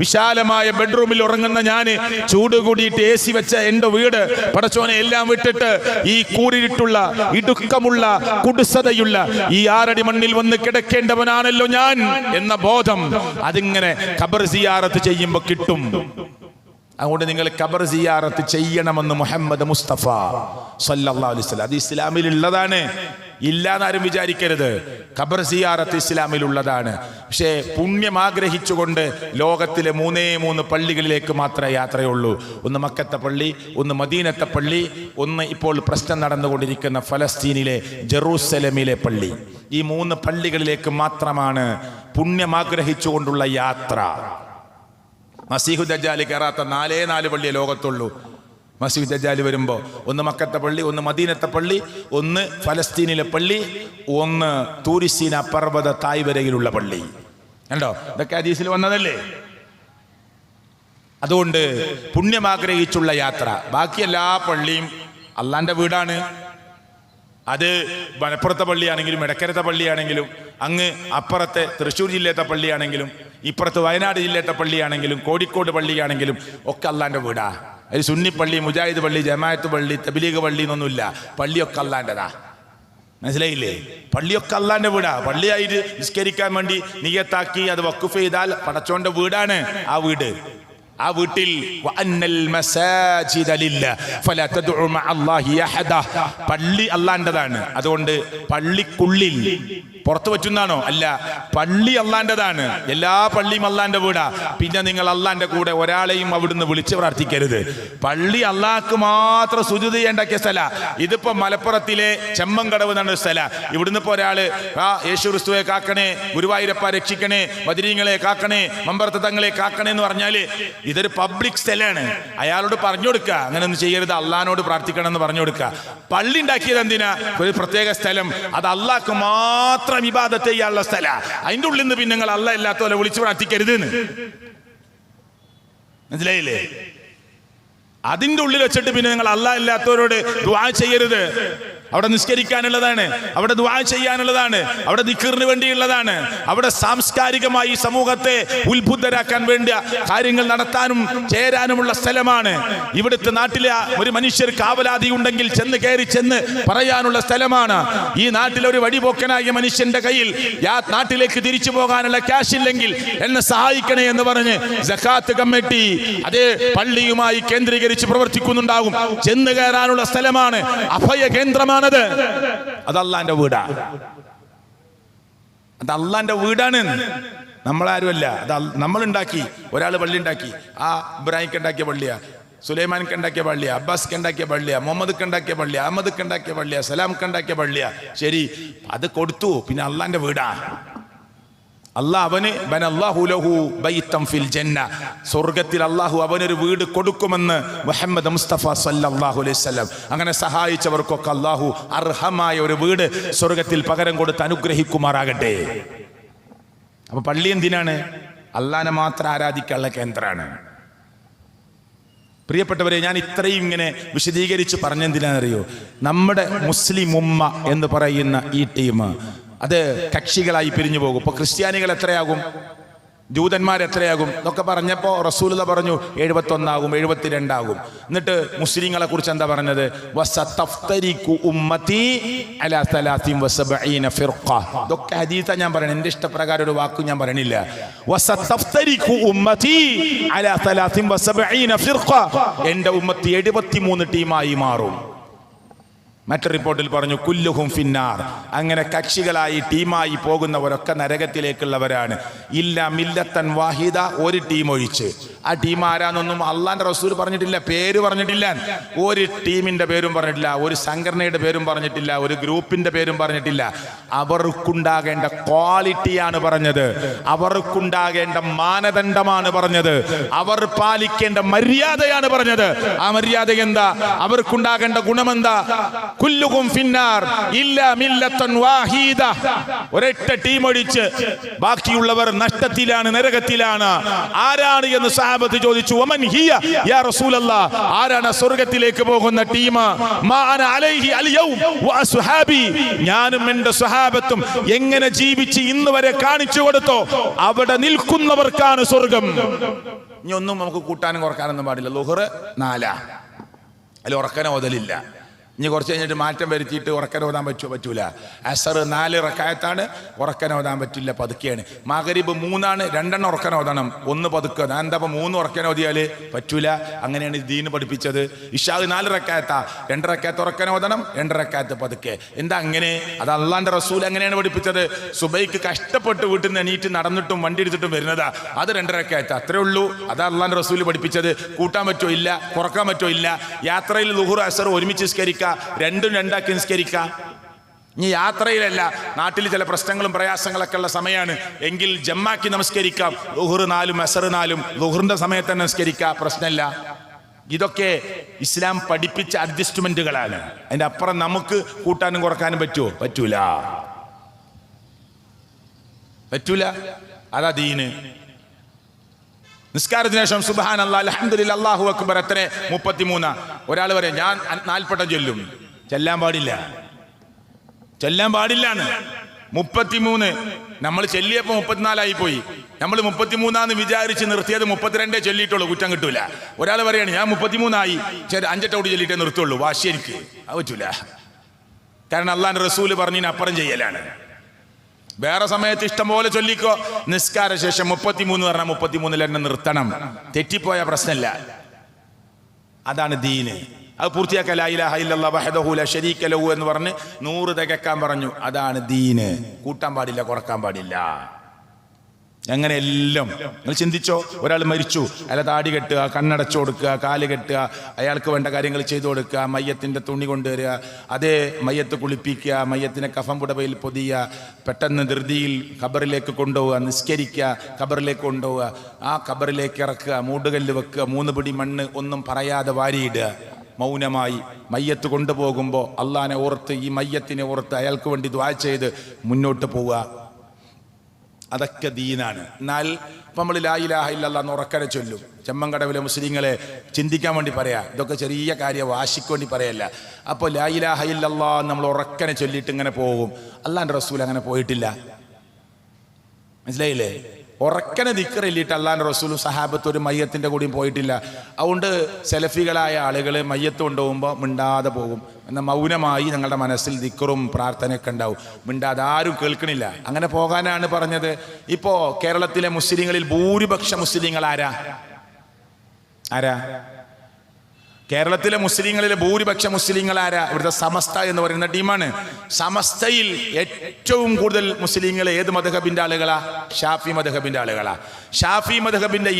വിശാലമായ ബെഡ്റൂമിൽ ഉറങ്ങുന്ന ഞാൻ, ചൂട് കൂടിയിട്ട് AC വെച്ച എൻ്റെ വീട്, പടച്ചോനെ എല്ലാം വിട്ടിട്ട് ഈ കൂരിട്ടുള്ള ഇടുക്കമുള്ള കുടുസതയുള്ള ഈ 6 അടി മണ്ണിൽ വന്ന് കിടക്കേണ്ടവനാണല്ലോ ഞാൻ എന്ന ബോധം അതിങ്ങനെ ഖബർ സിയാറത്ത് ചെയ്യുമ്പോൾ കിട്ടും. അതുകൊണ്ട് നിങ്ങൾ ഖബർ സിയാറത്ത് ചെയ്യണമെന്ന് മുഹമ്മദ് മുസ്തഫ സല്ലല്ലാഹു അലൈഹി വസല്ലം. അത് ഇസ്ലാമിൽ ഉള്ളതാണ്, ഇല്ലാന്നാരും വിചാരിക്കരുത്. ഖബർ സിയാറത്ത് ഇസ്ലാമിൽ ഉള്ളതാണ്. പക്ഷേ പുണ്യം ആഗ്രഹിച്ചുകൊണ്ട് ലോകത്തിലെ 3 പള്ളികളിലേക്ക് മാത്രമേ യാത്രയുള്ളൂ. ഒന്ന് മക്കത്തെ പള്ളി, ഒന്ന് മദീനത്തെ പള്ളി, ഒന്ന് ഇപ്പോൾ പ്രശ്നം നടന്നുകൊണ്ടിരിക്കുന്ന ഫലസ്തീനിലെ ജെറൂസലമിലെ പള്ളി. ഈ 3 പള്ളികളിലേക്ക് മാത്രമാണ് പുണ്യം ആഗ്രഹിച്ചുകൊണ്ടുള്ള യാത്ര. മസീഹു ദജ്ജാൽ കയറാത്ത 4 പള്ളിയെ ലോകത്തുള്ളൂ. മസീഹു ദജ്ജാൽ വരുമ്പോൾ ഒന്ന് മക്കത്തെ പള്ളി, ഒന്ന് മദീനത്തെ പള്ളി, ഒന്ന് ഫലസ്തീനിലെ പള്ളി, ഒന്ന് തൂരിസീന പർവ്വത തായ്വരയിലുള്ള പള്ളി. കണ്ടോ? ഇതൊക്കെ ഹദീസിൽ വന്നതല്ലേ. അതുകൊണ്ട് പുണ്യം ആഗ്രഹിച്ചുള്ള യാത്ര. ബാക്കി എല്ലാ പള്ളിയും അള്ളാന്റെ വീടാണ്. അത് മലപ്പുറത്തെ പള്ളിയാണെങ്കിലും എടക്കരത്തെ പള്ളിയാണെങ്കിലും അങ്ങ് അപ്പുറത്തെ തൃശ്ശൂർ ജില്ലത്തെ പള്ളിയാണെങ്കിലും ഇപ്പുറത്ത് വയനാട് ജില്ലത്തെ പള്ളിയാണെങ്കിലും കോഴിക്കോട് പള്ളിയാണെങ്കിലും ഒക്കെ അള്ളാന്റെ വീടാ. അതിൽ സുന്നി പള്ളി, മുജാഹിദ് പള്ളി, ജമാഅത്ത് പള്ളി, തബ്ലീഗ് പള്ളി എന്നൊന്നുമില്ല. പള്ളിയൊക്കെ അള്ളാന്റെതാ. മനസ്സിലായില്ലേ? പള്ളിയൊക്കെ അള്ളാന്റെ വീടാ. പള്ളിയായിട്ട് നിസ്കരിക്കാൻ വേണ്ടി നിയത്താക്കി അത് വഖഫ് ചെയ്താൽ പടച്ചോന്റെ വീടാണ് ആ വീട്. ആ വീട്ടിൽ പള്ളി അള്ളാന്റെതാണ്. അതുകൊണ്ട് പള്ളിക്കുള്ളിൽ പുറത്തു പറ്റുന്നാണോ? അല്ല, പള്ളി അള്ളാന്റെതാണ്. എല്ലാ പള്ളിയും അള്ളാന്റെ വീടാ. പിന്നെ നിങ്ങൾ അള്ളാന്റെ കൂടെ ഒരാളെയും അവിടുന്ന് വിളിച്ച് പ്രാർത്ഥിക്കരുത്. പള്ളി അള്ളാഹ്ക്ക് മാത്രം സുജൂദ് ചെയ്യേണ്ടാക്കിയ സ്ഥല. ഇതിപ്പോ മലപ്പുറത്തിലെ ചെമ്മൻകടവ് എന്ന സ്ഥല. ഇവിടുന്ന് ഇപ്പോ ഒരാള് യേശു ക്രിസ്തുവെ കാക്കണേ, ഗുരുവായൂരപ്പ രക്ഷിക്കണേ, ബദരീങ്ങളെ കാക്കണേ, മമ്പറത്ത് തങ്ങളെ കാക്കണേ എന്ന് പറഞ്ഞാല് ഇതൊരു പബ്ലിക് സ്ഥലമാണ്. അയാളോട് പറഞ്ഞു കൊടുക്കുക, അങ്ങനെ ഒന്നും ചെയ്യരുത്, അള്ളഹാനോട് പ്രാർത്ഥിക്കണം എന്ന് പറഞ്ഞു കൊടുക്കുക. പള്ളി ഉണ്ടാക്കിയത് എന്തിനാ? ഒരു പ്രത്യേക സ്ഥലം. അത് അള്ളാഹ്ക്ക് മാത്രം ഇബാദത്ത് ചെയ്യാനുള്ള സ്ഥല. അതിന്റെ ഉള്ളിൽ നിന്ന് പിന്നെ നിങ്ങൾ അള്ളാഹ് ഇല്ലാത്തവരെ വിളിച്ച് പ്രാർത്ഥിക്കരുത്. മനസ്സിലായില്ലേ? അതിന്റെ ഉള്ളിൽ വെച്ചിട്ട് പിന്നെ നിങ്ങൾ അള്ളാഹ് ഇല്ലാത്തവരോട് ദുആ ചെയ്യരുത്. അവിടെ നിസ്കരിക്കാനുള്ളതാണ്, അവിടെ ദുആ ചെയ്യാനുള്ളതാണ്, അവിടെ ദിക്റിന് വേണ്ടിയുള്ളതാണ്, അവിടെ സാംസ്കാരികമായി സമൂഹത്തെ ഉത്ബുദ്ധരാക്കാൻ വേണ്ട കാര്യങ്ങൾ നടത്താനും ചേരാനുമുള്ള സ്ഥലമാണ്. ഇവിടുത്തെ നാട്ടിലെ ഒരു മനുഷ്യർ കാവലാതി ഉണ്ടെങ്കിൽ ചെന്ന് പറയാനുള്ള സ്ഥലമാണ്. ഈ നാട്ടിലെ ഒരു വഴിപോക്കനായ മനുഷ്യന്റെ കയ്യിൽ നാട്ടിലേക്ക് തിരിച്ചു പോകാനുള്ള ക്യാഷ് ഇല്ലെങ്കിൽ എന്നെ സഹായിക്കണേ എന്ന് പറഞ്ഞ് സകാത്ത് കമ്മിറ്റി അതേ പള്ളിയുമായി കേന്ദ്രീകരിച്ച് പ്രവർത്തിക്കുന്നുണ്ടാകും. ചെന്ന് കയറാനുള്ള സ്ഥലമാണ്, അഭയ കേന്ദ്രമാണത്. അത് അള്ളാന്റെ വീടാ, അത് അള്ളാന്റെ വീടാണ്. നമ്മളാരുമല്ല, അത് നമ്മൾ ഉണ്ടാക്കി. ഒരാൾ പള്ളി ഉണ്ടാക്കി, ആ ഇബ്രാഹിംക്ക് ഉണ്ടാക്കിയ പള്ളിയാ, സുലൈമാൻക്ക് ഉണ്ടാക്കിയ പള്ളിയാ, അബ്ബാസ്ക്ക് ഉണ്ടാക്കിയ പള്ളിയാ, മുഹമ്മദ്ക്ക് ഉണ്ടാക്കിയ പള്ളിയാ, അഹമ്മദ്ക്ക് ഉണ്ടാക്കിയ പള്ളിയാ, സലാംക്ക് ഉണ്ടാക്കിയ പള്ളിയാ. ശരി, അത് കൊടുത്തു. പിന്നെ അള്ളാന്റെ വീടാ. സ്വർഗത്തിൽ അള്ളാഹു അവനൊരു വീട് കൊടുക്കുമെന്ന് മുഹമ്മദ് മുസ്തഫ സല്ലല്ലാഹു അലൈഹി വസല്ലം. അങ്ങനെ സഹായിച്ചവർക്കൊക്കെ അള്ളാഹു അർഹമായ ഒരു വീട് സ്വർഗത്തിൽ പകരം കൊടുത്ത് അനുഗ്രഹിക്കുമാറാകട്ടെ. അപ്പൊ പള്ളി എന്തിനാണ്? അള്ളാനെ മാത്രം ആരാധിക്കാനുള്ള കേന്ദ്രമാണ്. പ്രിയപ്പെട്ടവരെ, ഞാൻ ഇത്രയും ഇങ്ങനെ വിശദീകരിച്ച് പറഞ്ഞെന്തിനാണെന്നറിയോ? നമ്മുടെ മുസ്ലിം ഉമ്മ എന്ന് പറയുന്ന ഈ ടീം അത് കക്ഷികളായി പിരിഞ്ഞു പോകും. ഇപ്പൊ ക്രിസ്ത്യാനികൾ എത്രയാകും, ജൂതന്മാർ എത്രയാകും എന്നൊക്കെ പറഞ്ഞപ്പോൾ റസൂലുള്ളാഹി പറഞ്ഞു 71 ആകും, 72 ആകും. എന്നിട്ട് മുസ്ലിങ്ങളെ കുറിച്ച് എന്താ പറഞ്ഞത്? വസതഫ്തരികു ഉമ്മതി അലാ 73 ഫിർഖ. ഇതൊക്കെ ഹദീസാ ഞാൻ പറയുന്നത്, എൻ്റെ ഇഷ്ടപ്രകാരം ഒരു വാക്കും ഞാൻ പറയണില്ല. വസതഫ്തരികു ഉമ്മതി അലാ 73 ഫിർഖ. എൻ്റെ ഉമ്മത്തി 73 ടീമായി മാറും. മറ്റൊരു റിപ്പോർട്ടിൽ പറഞ്ഞു കുല്ലുഹും ഫിന്നാർ. അങ്ങനെ കക്ഷികളായി ടീമായി പോകുന്നവരൊക്കെ നരകത്തിലേക്കുള്ളവരാണ്. ഇല്ല മില്ലത്തൻ വാഹിദ, ഒരു ടീം ഒഴിച്ച്. ആ ടീം ആരാന്നൊന്നും അള്ളാന്റെ റസൂൽ പറഞ്ഞിട്ടില്ല, പേര് പറഞ്ഞിട്ടില്ല, ഒരു ടീമിന്റെ പേരും പറഞ്ഞിട്ടില്ല, ഒരു സംഘടനയുടെ പേരും പറഞ്ഞിട്ടില്ല, ഒരു ഗ്രൂപ്പിന്റെ പേരും പറഞ്ഞിട്ടില്ല. അവർക്കുണ്ടാകേണ്ട ക്വാളിറ്റിയാണ് പറഞ്ഞത്, അവർക്കുണ്ടാകേണ്ട മാനദണ്ഡമാണ് പറഞ്ഞത്, അവർ പാലിക്കേണ്ട മര്യാദയാണ് പറഞ്ഞത്. ആ മര്യാദ എന്താ? അവർക്കുണ്ടാകേണ്ട ഗുണമെന്താ? കുല്ലുഹും ഫിന്നാർ ഇല്ലാ മില്ലത്തൻ വാഹിദ. ഒരൊറ്റ ടീം ഒഴിച്ച് ബാക്കിയുള്ളവർ നഷ്ടത്തിലാണ്, നരകത്തിലാണ്. ആരാണ് എന്ന് സഹാബത്ത് ചോദിച്ചു. വമൻ ഹിയ യാ റസൂലല്ലാഹ്, ആരാണ് സ്വർഗ്ഗത്തിലേക്ക് പോകുന്ന ടീം? മാ അന അലൈഹി അൽയൗം വഅസ്ഹാബി, ഞാനും എൻ്റെ സ്വഹാബത്തും എങ്ങനെ ജീവിച്ച് ഇന്ന് വരെ കാണിച്ചു കൊടുത്തോ അവിടെ നിൽക്കുന്നവർക്കാണ് സ്വർഗം. ഇനി ഒന്നും നമുക്ക് കൂട്ടാനും കുറക്കാനൊന്നും പാടില്ല. ളുഹർ 4, അതിൽ ഉറക്കന ഓതലില്ല. ഇനി കുറച്ച് കഴിഞ്ഞിട്ട് മാറ്റം വരുത്തിയിട്ട് ഉറക്കന ഓതാൻ പറ്റൂല. അസർ 4 റക്അത്താണ്, ഉറക്കന ഓതാൻ പറ്റില്ല, പതുക്കെയാണ്. മഗ്രിബ് 3 ആണ്, 2 ഉറക്കന ഓതണം, 1 പതുക്കെ. ഞാൻ എന്താ 3 ഉറക്കന ഓതിയാൽ പറ്റൂല. അങ്ങനെയാണ് ദീന് പഠിപ്പിച്ചത്. ഇശാ 4 റക്അത്താ, 2 റക്അത്ത് ഉറക്കന ഓതണം, 2 റക്അത്ത് പതുക്കെ. എന്താ അങ്ങനെ? അത് അള്ളാന്റെ റസൂൽ അങ്ങനെയാണ് പഠിപ്പിച്ചത്. സുബൈക്ക് കഷ്ടപ്പെട്ട് വീട്ടിൽ നിന്ന് എണീറ്റ് നടന്നിട്ടും വണ്ടി എടുത്തിട്ടും വരുന്നതാ, അത് 2 റക്അത്ത്, അത്രേ ഉള്ളൂ. അതാ അള്ളാന്റെ റസൂൽ പഠിപ്പിച്ചത്. കൂട്ടാൻ പറ്റോ? ഇല്ല. കുറക്കാൻ പറ്റോ? ഇല്ല. യാത്രയിൽ ളുഹർ അസർ ഒരുമിച്ച് നിസ്കരിക്കുക, രണ്ടും രണ്ടാക്കി നിസ്കരിക്കാം. ഇനി യാത്രയിലല്ല, നാട്ടിൽ ചില പ്രശ്നങ്ങളും പ്രയാസങ്ങളൊക്കെ ഉള്ള സമയമാണ് എങ്കിൽ ജമ്മാക്കി നമസ്കരിക്കാം. ളുഹർ 4 അസർ 4 ളുഹറിന്റെ സമയത്ത് തന്നെ നമസ്കരിക്കാം, പ്രശ്നമില്ല. ഇതൊക്കെ ഇസ്ലാം പഠിപ്പിച്ച അഡ്ജസ്റ്റ്മെന്റുകളാണ്. അതിന്റെ അപ്പുറം നമുക്ക് കൂട്ടാനും കുറക്കാനും പറ്റുമോ? പറ്റൂല. അതാ ദീന്. നിസ്കാരത്തിന് ശേഷം സുബ്ഹാനല്ലാഹ് അൽഹംദുലില്ലാഹ് അല്ലാഹു അക്ബർ എത്ര? 33. ഒരാൾ പറയാം ഞാൻ 40 ചൊല്ലും. ചെല്ലാൻ പാടില്ലാന്ന്. 33 നമ്മൾ ചെല്ലിയപ്പോ 34 പോയി. നമ്മൾ 33 വിചാരിച്ച് നിർത്തിയത് 32 ചൊല്ലിയിട്ടുള്ളൂ, കുറ്റം കിട്ടൂല. ഒരാൾ പറയാണ് ഞാൻ 33 5 ചൊല്ലിയിട്ടേ നിർത്തുള്ളൂ, വാശി എനിക്ക്. അത് പറ്റൂല. കാരണം അള്ളാന്റെ റസൂല് പറഞ്ഞതിന് അപ്പുറം ചെയ്യലാണ്. വേറെ സമയത്ത് ഇഷ്ടം പോലെ ചൊല്ലിക്കോ. നിസ്കാര ശേഷം 33 പറഞ്ഞാൽ 33 തന്നെ നിർത്തണം. തെറ്റിപ്പോയ പ്രശ്നമില്ല. അതാണ് ദീന്. അത് പൂർത്തിയാക്കാൻ ലാ ഇലാഹ ഇല്ലല്ലാഹ് വഹ്ദഹു ലാ ശരീക ലഹു എന്ന് പറഞ്ഞ് 100 തികക്കാൻ പറഞ്ഞു. അതാണ് ദീന്. കൂട്ടാൻ പാടില്ല, കുറക്കാൻ പാടില്ല. അങ്ങനെ എല്ലാം നിങ്ങൾ ചിന്തിച്ചോ. ഒരാൾ മരിച്ചു, അയാളെ താടി കെട്ടുക, കണ്ണടച്ചു കൊടുക്കുക, കാല് കെട്ടുക, അയാൾക്ക് വേണ്ട കാര്യങ്ങൾ ചെയ്തു കൊടുക്കുക, മയ്യത്തിൻ്റെ തുണി കൊണ്ടുവരിക, അതേ മയ്യത്ത് കുളിപ്പിക്കുക, മയ്യത്തിനെ കഫൻ പുടവയിൽ പൊതിയുക, പെട്ടെന്ന് ധൃതിയിൽ ഖബറിലേക്ക് കൊണ്ടുപോവുക, നിസ്കരിക്കുക, ഖബറിലേക്ക് കൊണ്ടുപോവുക, ആ ഖബറിലേക്ക് ഇറക്കുക, മൂടുകല്ല് വെക്കുക, 3 പിടി മണ്ണ് ഒന്നും പറയാതെ വാരിയിടുക, മൗനമായി മയ്യത്ത് കൊണ്ടുപോകുമ്പോൾ അള്ളാനെ ഓർത്ത്, ഈ മയ്യത്തിനെ ഓർത്ത് അയാൾക്ക് വേണ്ടി ദുആ ചെയ്ത് മുന്നോട്ട് പോവുക. അതൊക്കെ ദീനാണ്. എന്നാൽ ഇപ്പം നമ്മൾ ലാ ഇലാഹ ഇല്ലല്ലാഹ് എന്ന് ഉറക്കനെ ചൊല്ലും. ചെമ്മങ്കടവിലെ മുസ്ലിങ്ങളെ ചിന്തിക്കാൻ വേണ്ടി പറയാ. ഇതൊക്കെ ചെറിയ കാര്യം, വാശിക്ക് വേണ്ടി പറയല്ല. അപ്പോൾ ലാ ഇലാഹ ഇല്ലല്ലാഹ് നമ്മൾ ഉറക്കനെ ചൊല്ലിയിട്ട് ഇങ്ങനെ പോകും. അള്ളാന്റെ റസൂൽ അങ്ങനെ പോയിട്ടില്ല. മനസ്സിലായില്ലേ? ഉറക്കനെ ദിക്ർ ചൊല്ലിയിട്ട് അള്ളാന്റെ റസൂലും സഹാബത്ത് ഒരു മയ്യത്തിന്റെ കൂടിയും പോയിട്ടില്ല. അതുകൊണ്ട് സെലഫികളായ ആളുകൾ മയ്യത്ത് കൊണ്ടുപോകുമ്പോൾ മിണ്ടാതെ പോകും. എന്നാൽ മൗനമായി നിങ്ങളുടെ മനസ്സിൽ ദിക്റും പ്രാർത്ഥനയൊക്കെ ഉണ്ടാവും. മിണ്ടാതെ, ആരും കേൾക്കണില്ല. അങ്ങനെ പോകാനാണ് പറഞ്ഞത്. ഇപ്പോ കേരളത്തിലെ മുസ്ലിങ്ങളിൽ ഭൂരിപക്ഷ മുസ്ലിങ്ങൾ ആരാ? കേരളത്തിലെ മുസ്ലിങ്ങളിലെ ഭൂരിപക്ഷ മുസ്ലിങ്ങൾ ആരാ? ഇവിടുത്തെ സമസ്ത എന്ന് പറയുന്ന ടീമാണ്. സമസ്തയിൽ ഏറ്റവും കൂടുതൽ മുസ്ലിങ്ങൾ ഏത് മദ്ഹബിന്റെ ആളുകളാ? ഷാഫി മദ്ഹബിന്റെ ആളുകളാ. ഷാഫി മദ്ഹബിന്റെ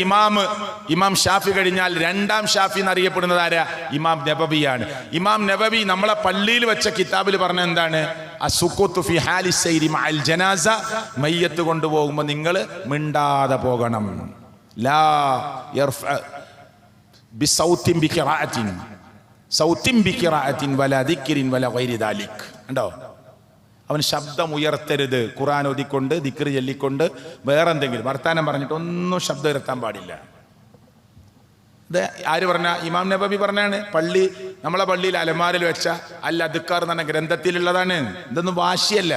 ഇമാം ഷാഫി കഴിഞ്ഞാൽ രണ്ടാം ഷാഫി എന്നറിയപ്പെടുന്നത് ആരാ? ഇമാം നബവിയാണ്. ഇമാം നബവി നമ്മളെ പള്ളിയിൽ വെച്ച കിതാബിൽ പറഞ്ഞ എന്താണ്? അസുഖുത്തു ഫി ഹാലി സൈരി മഅൽ ജനാസ, മയ്യത്ത് കൊണ്ടുപോകുമ്പോൾ നിങ്ങൾ മിണ്ടാതെ പോകണം. ലാ യർഫ ബിസൗത്തിൻ ബിഖിറാഅത്തിൻ സൗത്തിൻ ബിഖിറാഅത്തിൻ വലാ ദിക്രിൻ വലാ ഗൈരി ദാലിക്. ഉണ്ടോ? അവൻ ശബ്ദം ഉയർത്തരുത്. ഖുർആൻ ഓതിക്കൊണ്ട് ദിക്ർ ചൊല്ലിക്കൊണ്ട് വേറെ എന്തെങ്കിലും വർത്താനം പറഞ്ഞിട്ട് ഒന്നും ശബ്ദം ഉയർത്താൻ പാടില്ല. ഇത് ആര് പറഞ്ഞ? ഇമാം നബവി പറഞ്ഞാണ്. നമ്മളെ പള്ളിയിൽ അലമാരിൽ വെച്ച അൽ അദ്കാർ എന്ന് പറഞ്ഞ ഗ്രന്ഥത്തിലുള്ളതാണ്. ഇതൊന്നും വാശിയല്ല.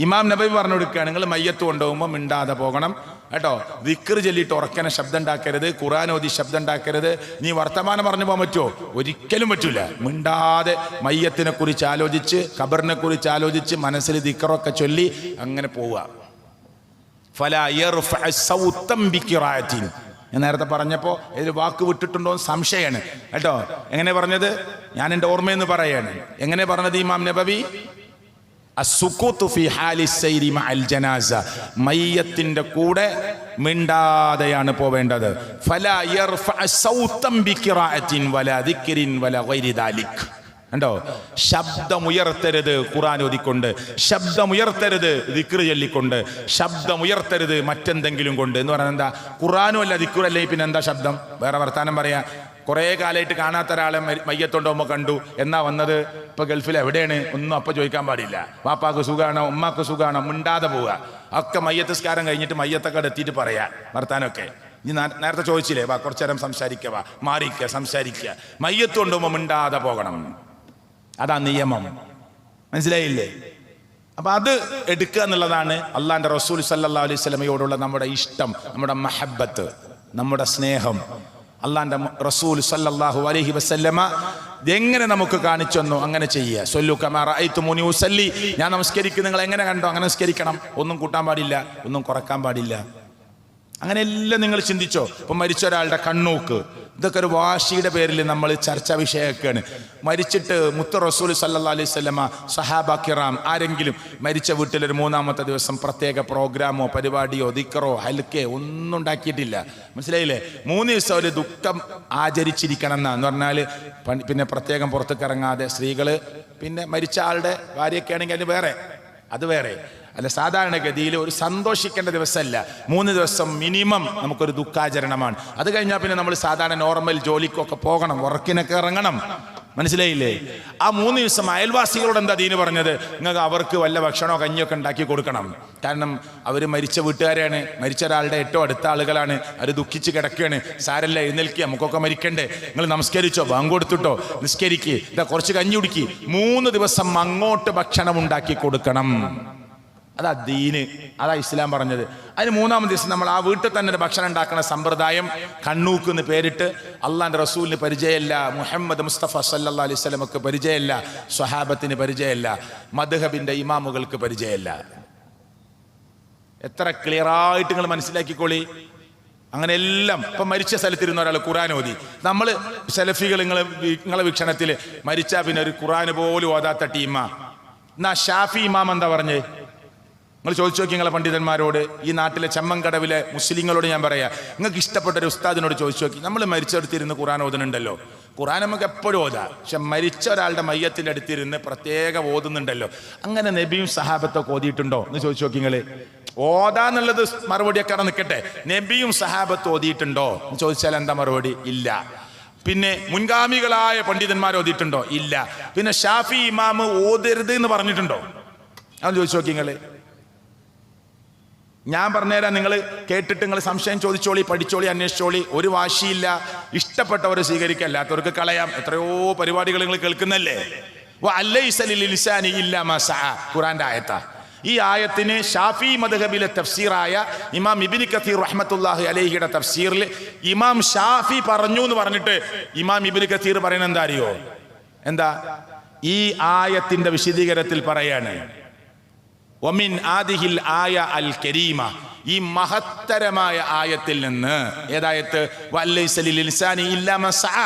ഇമാം നബവി പറഞ്ഞു കൊടുക്കുകയാണ്, നിങ്ങൾ മയ്യത്ത് കൊണ്ടുപോകുമ്പോൾ മിണ്ടാതെ പോകണം കേട്ടോ. ദിക്ർ ചൊല്ലിയിട്ട് ഉറക്കനെ ശബ്ദം ഉണ്ടാക്കരുത്, ഖുർആൻ ഓതി ശബ്ദം ഉണ്ടാക്കരുത്. നീ വർത്തമാനം പറഞ്ഞു പോകാൻ പറ്റുമോ? ഒരിക്കലും പറ്റൂല. മിണ്ടാതെ മയ്യത്തിനെ കുറിച്ച് ആലോചിച്ച്, ഖബറിനെ കുറിച്ച് ആലോചിച്ച്, മനസ്സിൽ ദിക്റൊക്കെ ചൊല്ലി അങ്ങനെ പോവുക. ഫലാ യർഫഅ സൗതൻ ബിഖിറാഅത്തിൻ. ഞാൻ നേരത്തെ പറഞ്ഞപ്പോൾ ഏതൊരു വാക്ക് വിട്ടിട്ടുണ്ടോ എന്ന് സംശയമാണ് കേട്ടോ. എങ്ങനെ പറഞ്ഞത്? ഞാൻ എൻ്റെ ഓർമ്മയെന്ന് പറയാണ്. എങ്ങനെ പറഞ്ഞത് ഇമാം നബവി? അസ്സുഖൂത്തു ഫി ഹാലി സൈരി മഅൽ ജനാസ, മയ്യത്തിന്റെ കൂടെ മിണ്ടാതെയാണ് പോവേണ്ടത്. ഫലാ യർഫഅ സൗതൻ ബിഖിറാഅത്തിൻ വലാ ദിക്രിൻ വലാ ഗൈരി ദാലിക്. കണ്ടോ? ശബ്ദമുയർത്തരുത് ഖുർആൻ ഓതിക്കൊണ്ട്, ശബ്ദമുയർത്തരുത് ദിക്ർ ചൊല്ലിക്കൊണ്ട്, ശബ്ദമുയർത്തരുത് മറ്റെന്തെങ്കിലും കൊണ്ട്. എന്ന് പറഞ്ഞാൽ എന്താ? ഖുർആനും അല്ല ദിക്റും അല്ലേ, പിന്നെ എന്താ ശബ്ദം? വേറെ വർത്താനം പറയാ. കുറേ കാലമായിട്ട് കാണാത്ത ഒരാളെ മയ്യത്തുണ്ടോമ്പോ കണ്ടു, എന്നാ വന്നത്? ഇപ്പൊ ഗൾഫിൽ എവിടെയാണ്? ഒന്നും അപ്പൊ ചോദിക്കാൻ പാടില്ല. വാപ്പാക്ക് സുഖാണോ, ഉമ്മാക്ക് സുഖാണോ, മിണ്ടാതെ പോവുക. ഒക്കെ മയ്യത്തസ്കാരം കഴിഞ്ഞിട്ട് മയ്യത്തൊക്കെ എത്തിയിട്ട് പറയാ വർത്താനൊക്കെ. ഇനി നേരത്തെ ചോദിച്ചില്ലേ, വാ കുറച്ചു നേരം സംസാരിക്കുക, വാ മാറിക്കുക, സംസാരിക്കുക. മയ്യത്ത് കൊണ്ടുപോകുമ്പോ മിണ്ടാതെ പോകണം. അതാ നിയമം. മനസ്സിലായില്ലേ? അപ്പൊ അത് എടുക്കുക എന്നുള്ളതാണ് അള്ളാന്റെ റസൂൽ സല്ലല്ലാഹു അലൈഹി വസല്ലമയോടുള്ള നമ്മുടെ ഇഷ്ടം, നമ്മുടെ മഹബ്ബത്ത്, നമ്മുടെ സ്നേഹം. അള്ളാന്റെ റസൂൽ സല്ലല്ലാഹു അലൈഹി വസല്ലമ എങ്ങനെ നമുക്ക് കാണിച്ചു തന്നോ അങ്ങനെ ചെയ്യുക. സ്വല്ലു കമാ റഅയ്തുമൂനി ഉസല്ലി, ഞാൻ നമസ്കരിക്കും നിങ്ങൾ എങ്ങനെ കണ്ടോ അങ്ങനെ നമസ്കരിക്കണം. ഒന്നും കൂട്ടാൻ പാടില്ല, ഒന്നും കുറക്കാൻ പാടില്ല. അങ്ങനെ എല്ലാം നിങ്ങൾ ചിന്തിച്ചോ. ഇപ്പം മരിച്ച ഒരാളുടെ കണ്ണൂക്ക്, ഇതൊക്കെ ഒരു വാശിയുടെ പേരിൽ നമ്മൾ ചർച്ചാ വിഷയമൊക്കെയാണ്. മരിച്ചിട്ട് മുത്ത് റസൂൽ സല്ലല്ലാഹു അലൈഹി വസല്ലമ, സഹാബ കിറാം ആരെങ്കിലും മരിച്ച വീട്ടിലൊരു മൂന്നാമത്തെ ദിവസം പ്രത്യേക പ്രോഗ്രാമോ പരിപാടിയോ ദിക്റോ ഹൽക്കയോ ഒന്നും ഉണ്ടാക്കിയിട്ടില്ല. മനസ്സിലായില്ലേ? 3 ദിവസം ഒരു ദുഃഖം ആചരിച്ചിരിക്കണം എന്ന് പറഞ്ഞാൽ പിന്നെ പ്രത്യേകം പുറത്തേക്ക് ഇറങ്ങാതെ സ്ത്രീകൾ, പിന്നെ മരിച്ച ആളുടെ ഭാര്യയൊക്കെ ആണെങ്കിൽ അത് വേറെ അല്ല. സാധാരണഗതിയിൽ ഒരു സന്തോഷിക്കേണ്ട ദിവസമല്ല, 3 ദിവസം മിനിമം നമുക്കൊരു ദുഃഖാചരണമാണ്. അത് കഴിഞ്ഞാൽ പിന്നെ നമ്മൾ സാധാരണ നോർമൽ ജോലിക്കൊക്കെ പോകണം, വർക്കിനൊക്കെ ഇറങ്ങണം. മനസ്സിലായില്ലേ? ആ 3 ദിവസം അയൽവാസികളോട് എന്താ ദീന് പറഞ്ഞത്? നിങ്ങൾക്ക് അവർക്ക് വല്ല ഭക്ഷണമോ കഞ്ഞിയൊക്കെ ഉണ്ടാക്കി കൊടുക്കണം. കാരണം അവർ മരിച്ച വീട്ടുകാരാണ്, മരിച്ച ഒരാളുടെ ഏറ്റവും അടുത്ത ആളുകളാണ്. അവർ ദുഃഖിച്ച് കിടക്കുകയാണ്. സാരല്ല, എഴുന്നേൽക്കുക, നമുക്കൊക്കെ മരിക്കണ്ടേ, നിങ്ങൾ നമസ്കരിച്ചോ, ബാങ്ക് കൊടുത്തിട്ടോ, നിസ്കരിക്കുക, ഇതാ കുറച്ച് കഞ്ഞി കുടിക്കുക. 3 ദിവസം അങ്ങോട്ട് ഭക്ഷണം ഉണ്ടാക്കി കൊടുക്കണം. അതാ ദീന്, അതാ ഇസ്ലാം പറഞ്ഞത്. അതിന് 3-ാമത്തെ ദിവസം നമ്മൾ ആ വീട്ടിൽ തന്നെ ഒരു ഭക്ഷണം ഉണ്ടാക്കുന്ന സമ്പ്രദായം കണ്ണൂക്ക് എന്ന് പേരിട്ട്. അള്ളാന്റെ റസൂലിന് പരിചയമല്ല, മുഹമ്മദ് മുസ്തഫ സല്ലല്ലാഹു അലൈഹി വസല്ലമക്ക് പരിചയമല്ല, സ്വഹാബത്തിന് പരിചയമല്ല, മദ്ഹബിന്റെ ഇമാമുകൾക്ക് പരിചയമല്ല. എത്ര ക്ലിയറായിട്ട് നിങ്ങൾ മനസ്സിലാക്കിക്കോളി. അങ്ങനെ എല്ലാം. ഇപ്പം മരിച്ച സ്ഥലത്തിരുന്ന ഒരാൾ ഖുർആൻ ഓതി, നമ്മൾ സെലഫികൾ നിങ്ങളെ വീക്ഷണത്തിൽ മരിച്ചാ പിന്നെ ഒരു ഖുർആൻ പോലും ഓതാത്ത ടീമാ. എന്നാ ഷാഫി ഇമാം എന്താ പറഞ്ഞേ? നിങ്ങൾ ചോദിച്ചു നോക്കി നിങ്ങളെ പണ്ഡിതന്മാരോട്, ഈ നാട്ടിലെ ചെമ്മങ്കടവിലെ മുസ്ലിങ്ങളോട് ഞാൻ പറയാ, നിങ്ങൾക്ക് ഇഷ്ടപ്പെട്ട ഒരു ഉസ്താദിനോട് ചോദിച്ചു നോക്കി. നമ്മൾ മരിച്ചെടുത്തിരുന്ന് ഖുർആൻ ഓതുന്നുണ്ടല്ലോ, ഖുർആൻ നമുക്ക് എപ്പോഴും ഓതാ, പക്ഷെ മരിച്ച ഒരാളുടെ മയ്യത്തിൻ്റെ അടുത്തിരുന്ന് പ്രത്യേകം ഓതുന്നുണ്ടല്ലോ. അങ്ങനെ നബിയും സഹാബത്തൊക്കെ ഓതിയിട്ടുണ്ടോ എന്ന് ചോദിച്ചു നോക്കി നിങ്ങൾ. ഓതാന്നുള്ളത് മറുപടിയൊക്കെ അവിടെ നിൽക്കട്ടെ. നബിയും സഹാബത്ത് ഓതിയിട്ടുണ്ടോ എന്ന് ചോദിച്ചാൽ എന്താ മറുപടി? ഇല്ല. പിന്നെ മുൻഗാമികളായ പണ്ഡിതന്മാർ ഓതിയിട്ടുണ്ടോ? ഇല്ല. പിന്നെ ഷാഫി ഇമാമ് ഓതരുത് എന്ന് പറഞ്ഞിട്ടുണ്ടോ? അതൊന്ന് ചോദിച്ചു നോക്കി നിങ്ങൾ. ഞാൻ പറഞ്ഞുതരാം, നിങ്ങൾ കേട്ടിട്ട് നിങ്ങൾ സംശയം ചോദിച്ചോളി, പഠിച്ചോളി, അന്വേഷിച്ചോളി. ഒരു വാശിയില്ല. ഇഷ്ടപ്പെട്ടവർ സ്വീകരിക്കുക, അല്ലാത്തവർക്ക് കളയാം. എത്രയോ പരിപാടികൾ നിങ്ങൾ കേൾക്കുന്നല്ലേ. ഖുറാന്റെ ആയത്താ. ഈ ആയത്തിന് ഷാഫി മദ്ഹബിലെ തഫ്സീറായ ഇമാം ഇബ്നു കസീർ റഹ്മത്തുള്ളാഹി അലൈഹിയുടെ തഫ്സീറിൽ ഇമാം ഷാഫി പറഞ്ഞു എന്ന് പറഞ്ഞിട്ട് ഇമാം ഇബ്നു കസീർ പറയുന്നത് എന്താ അറിയോ? എന്താ? ഈ ആയത്തിന്റെ വിശദീകരണത്തിൽ പറയാണ്, വമിൻ ആദിഹിൽ ആയ അൽ കരീമ, ഈ മഹത്തരമായ ആയത്തിൽ നിന്ന്. ഏതായത്ത്? വലൈസ ലിൽ ഇൻസാനി ഇല്ലാ മാ സഅ.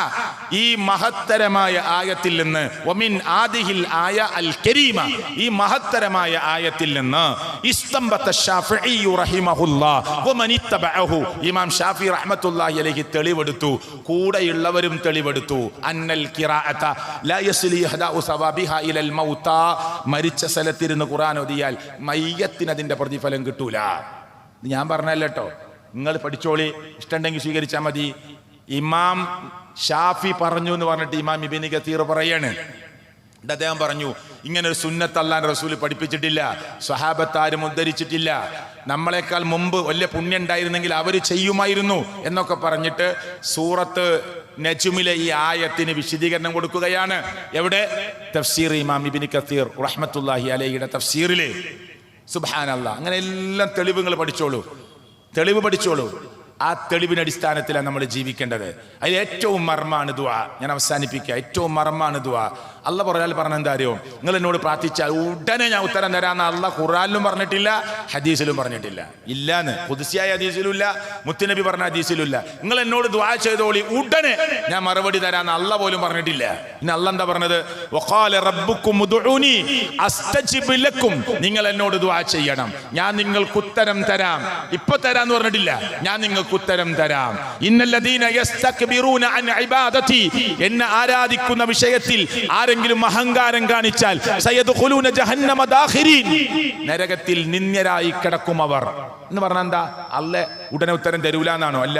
ഈ മഹത്തരമായ ആയത്തിൽ നിന്ന്, വമിൻ ആദിഹിൽ ആയ അൽ കരീമ, ഈ മഹത്തരമായ ആയത്തിൽ നിന്ന് ഇസ്തംബത ശാഫിഈ റഹിമഹുല്ലാഹ് വമൻ ഇത്തബഅഹു, ഇമാം ഷാഫി റഹ്മത്തുള്ളാഹി അലൈഹി തെളിവെടുത്തു, കൂടെയുള്ളവരും തെളിവെടുത്തു, അന്നൽ ഖിറാഅത ലാ യസ്ലി ഇഹ്ദാഉ സവാബിഹാ ഇലൽ മൗതാ, മരിച്ച സ്ഥലത്തിരുന്ന് ഖുർആൻ ഓതിയാൽ മയ്യത്തിന് അതിന്റെ പ്രതിഫലം കിട്ടൂല. ഞാൻ പറഞ്ഞല്ല കേട്ടോ, നിങ്ങൾ പഠിച്ചോളി, ഇഷ്ടമുണ്ടെങ്കിൽ സ്വീകരിച്ചാൽ മതി. ഇമാം ഷാഫി പറഞ്ഞു എന്ന് പറഞ്ഞിട്ട് ഇമാം ഇബ്നു കസീർ പറയാണ്. അദ്ദേഹം പറഞ്ഞു, ഇങ്ങനെ ഒരു സുന്നത്ത് അല്ലാഹുവിന്റെ റസൂൽ പഠിപ്പിച്ചിട്ടില്ല, സ്വഹാബത്താരും ഉദ്ധരിച്ചിട്ടില്ല, നമ്മളെക്കാൾ മുമ്പ് വലിയ പുണ്യം ഉണ്ടായിരുന്നെങ്കിൽ അവർ ചെയ്യുമായിരുന്നു എന്നൊക്കെ പറഞ്ഞിട്ട് സൂറത്ത് നജ്മിലെ ഈ ആയത്തിന് വിശദീകരണം കൊടുക്കുകയാണ്. എവിടെ? തഫ്സീർ ഇമാം ഇബ്നു കസീർ റഹ്മത്തുള്ളാഹി അലൈഹിയുടെ തഫ്സീറിലെ. സുബ്ഹാനല്ലാഹ്. അങ്ങനെ എല്ലാം തെളിവുകൾ പഠിച്ചോളൂ, തെളിവ് പഠിച്ചോളൂ. ആ തെളിവിന്റെ അടിസ്ഥാനത്തിലാണ് നമ്മൾ ജീവിക്കേണ്ടത്. അതിൽ ഏറ്റവും മർമ്മാണ് ദുആ. ഞാൻ അവസാനിപ്പിക്കുക. ഏറ്റവും മർമ്മാണ് ദുആ. അല്ല പറഞ്ഞാൽ എന്താ അറിയോ? നിങ്ങൾ എന്നോട് പ്രാർത്ഥിച്ചാൽ ഉടനെ ഞാൻ ഉത്തരം തരാമെന്ന് അള്ളാഹ് ഖുർആനിലും പറഞ്ഞിട്ടില്ല, ഹദീസിലും പറഞ്ഞിട്ടില്ല. ഇല്ലാന്ന് ഖുദ്സിയായ ഹദീസിലും ഇല്ല, മുത്തുനബി പറഞ്ഞ ഹദീസിലും ഇല്ല. നിങ്ങൾ എന്നോട് ദുആ ചെയ്തോളി, ഉടനെ ഞാൻ മറുപടി തരാമെന്ന് അള്ളാഹ് പോലും പറഞ്ഞിട്ടില്ല. പിന്നെ അള്ളാഹ് എന്താ പറഞ്ഞത്? വഖാല റബ്ബുക്കും ഉദ്ഉനി അസ്തജിബ് ലക്കും, നിങ്ങൾ എന്നോട് ദുആ ചെയ്യണം, ഞാൻ നിങ്ങൾക്ക് ഉത്തരം തരാം. ഇപ്പൊ തരാന്ന് പറഞ്ഞിട്ടില്ല, ഞാൻ നിങ്ങൾക്ക് ഉത്തരം തരാം. ഇന്നല്ലദീന യസ്തക്ബിറൂന അൻ ഇബാദതി, എന്നെ ആരാധിക്കുന്ന വിഷയത്തിൽ ആരെങ്കിലും അഹങ്കാരം കാണിച്ചാൽ സയദ്ഖുലൂന ജഹന്നമ ദാഖിരീൻ, നരകത്തിൽ നിന്ദ്യരായി കിടക്കും അവർ എന്ന് പറഞ്ഞാൽ എന്താ? അല്ലേ ഉടനെ ഉത്തരം തരൂല എന്നാണോ? അല്ല,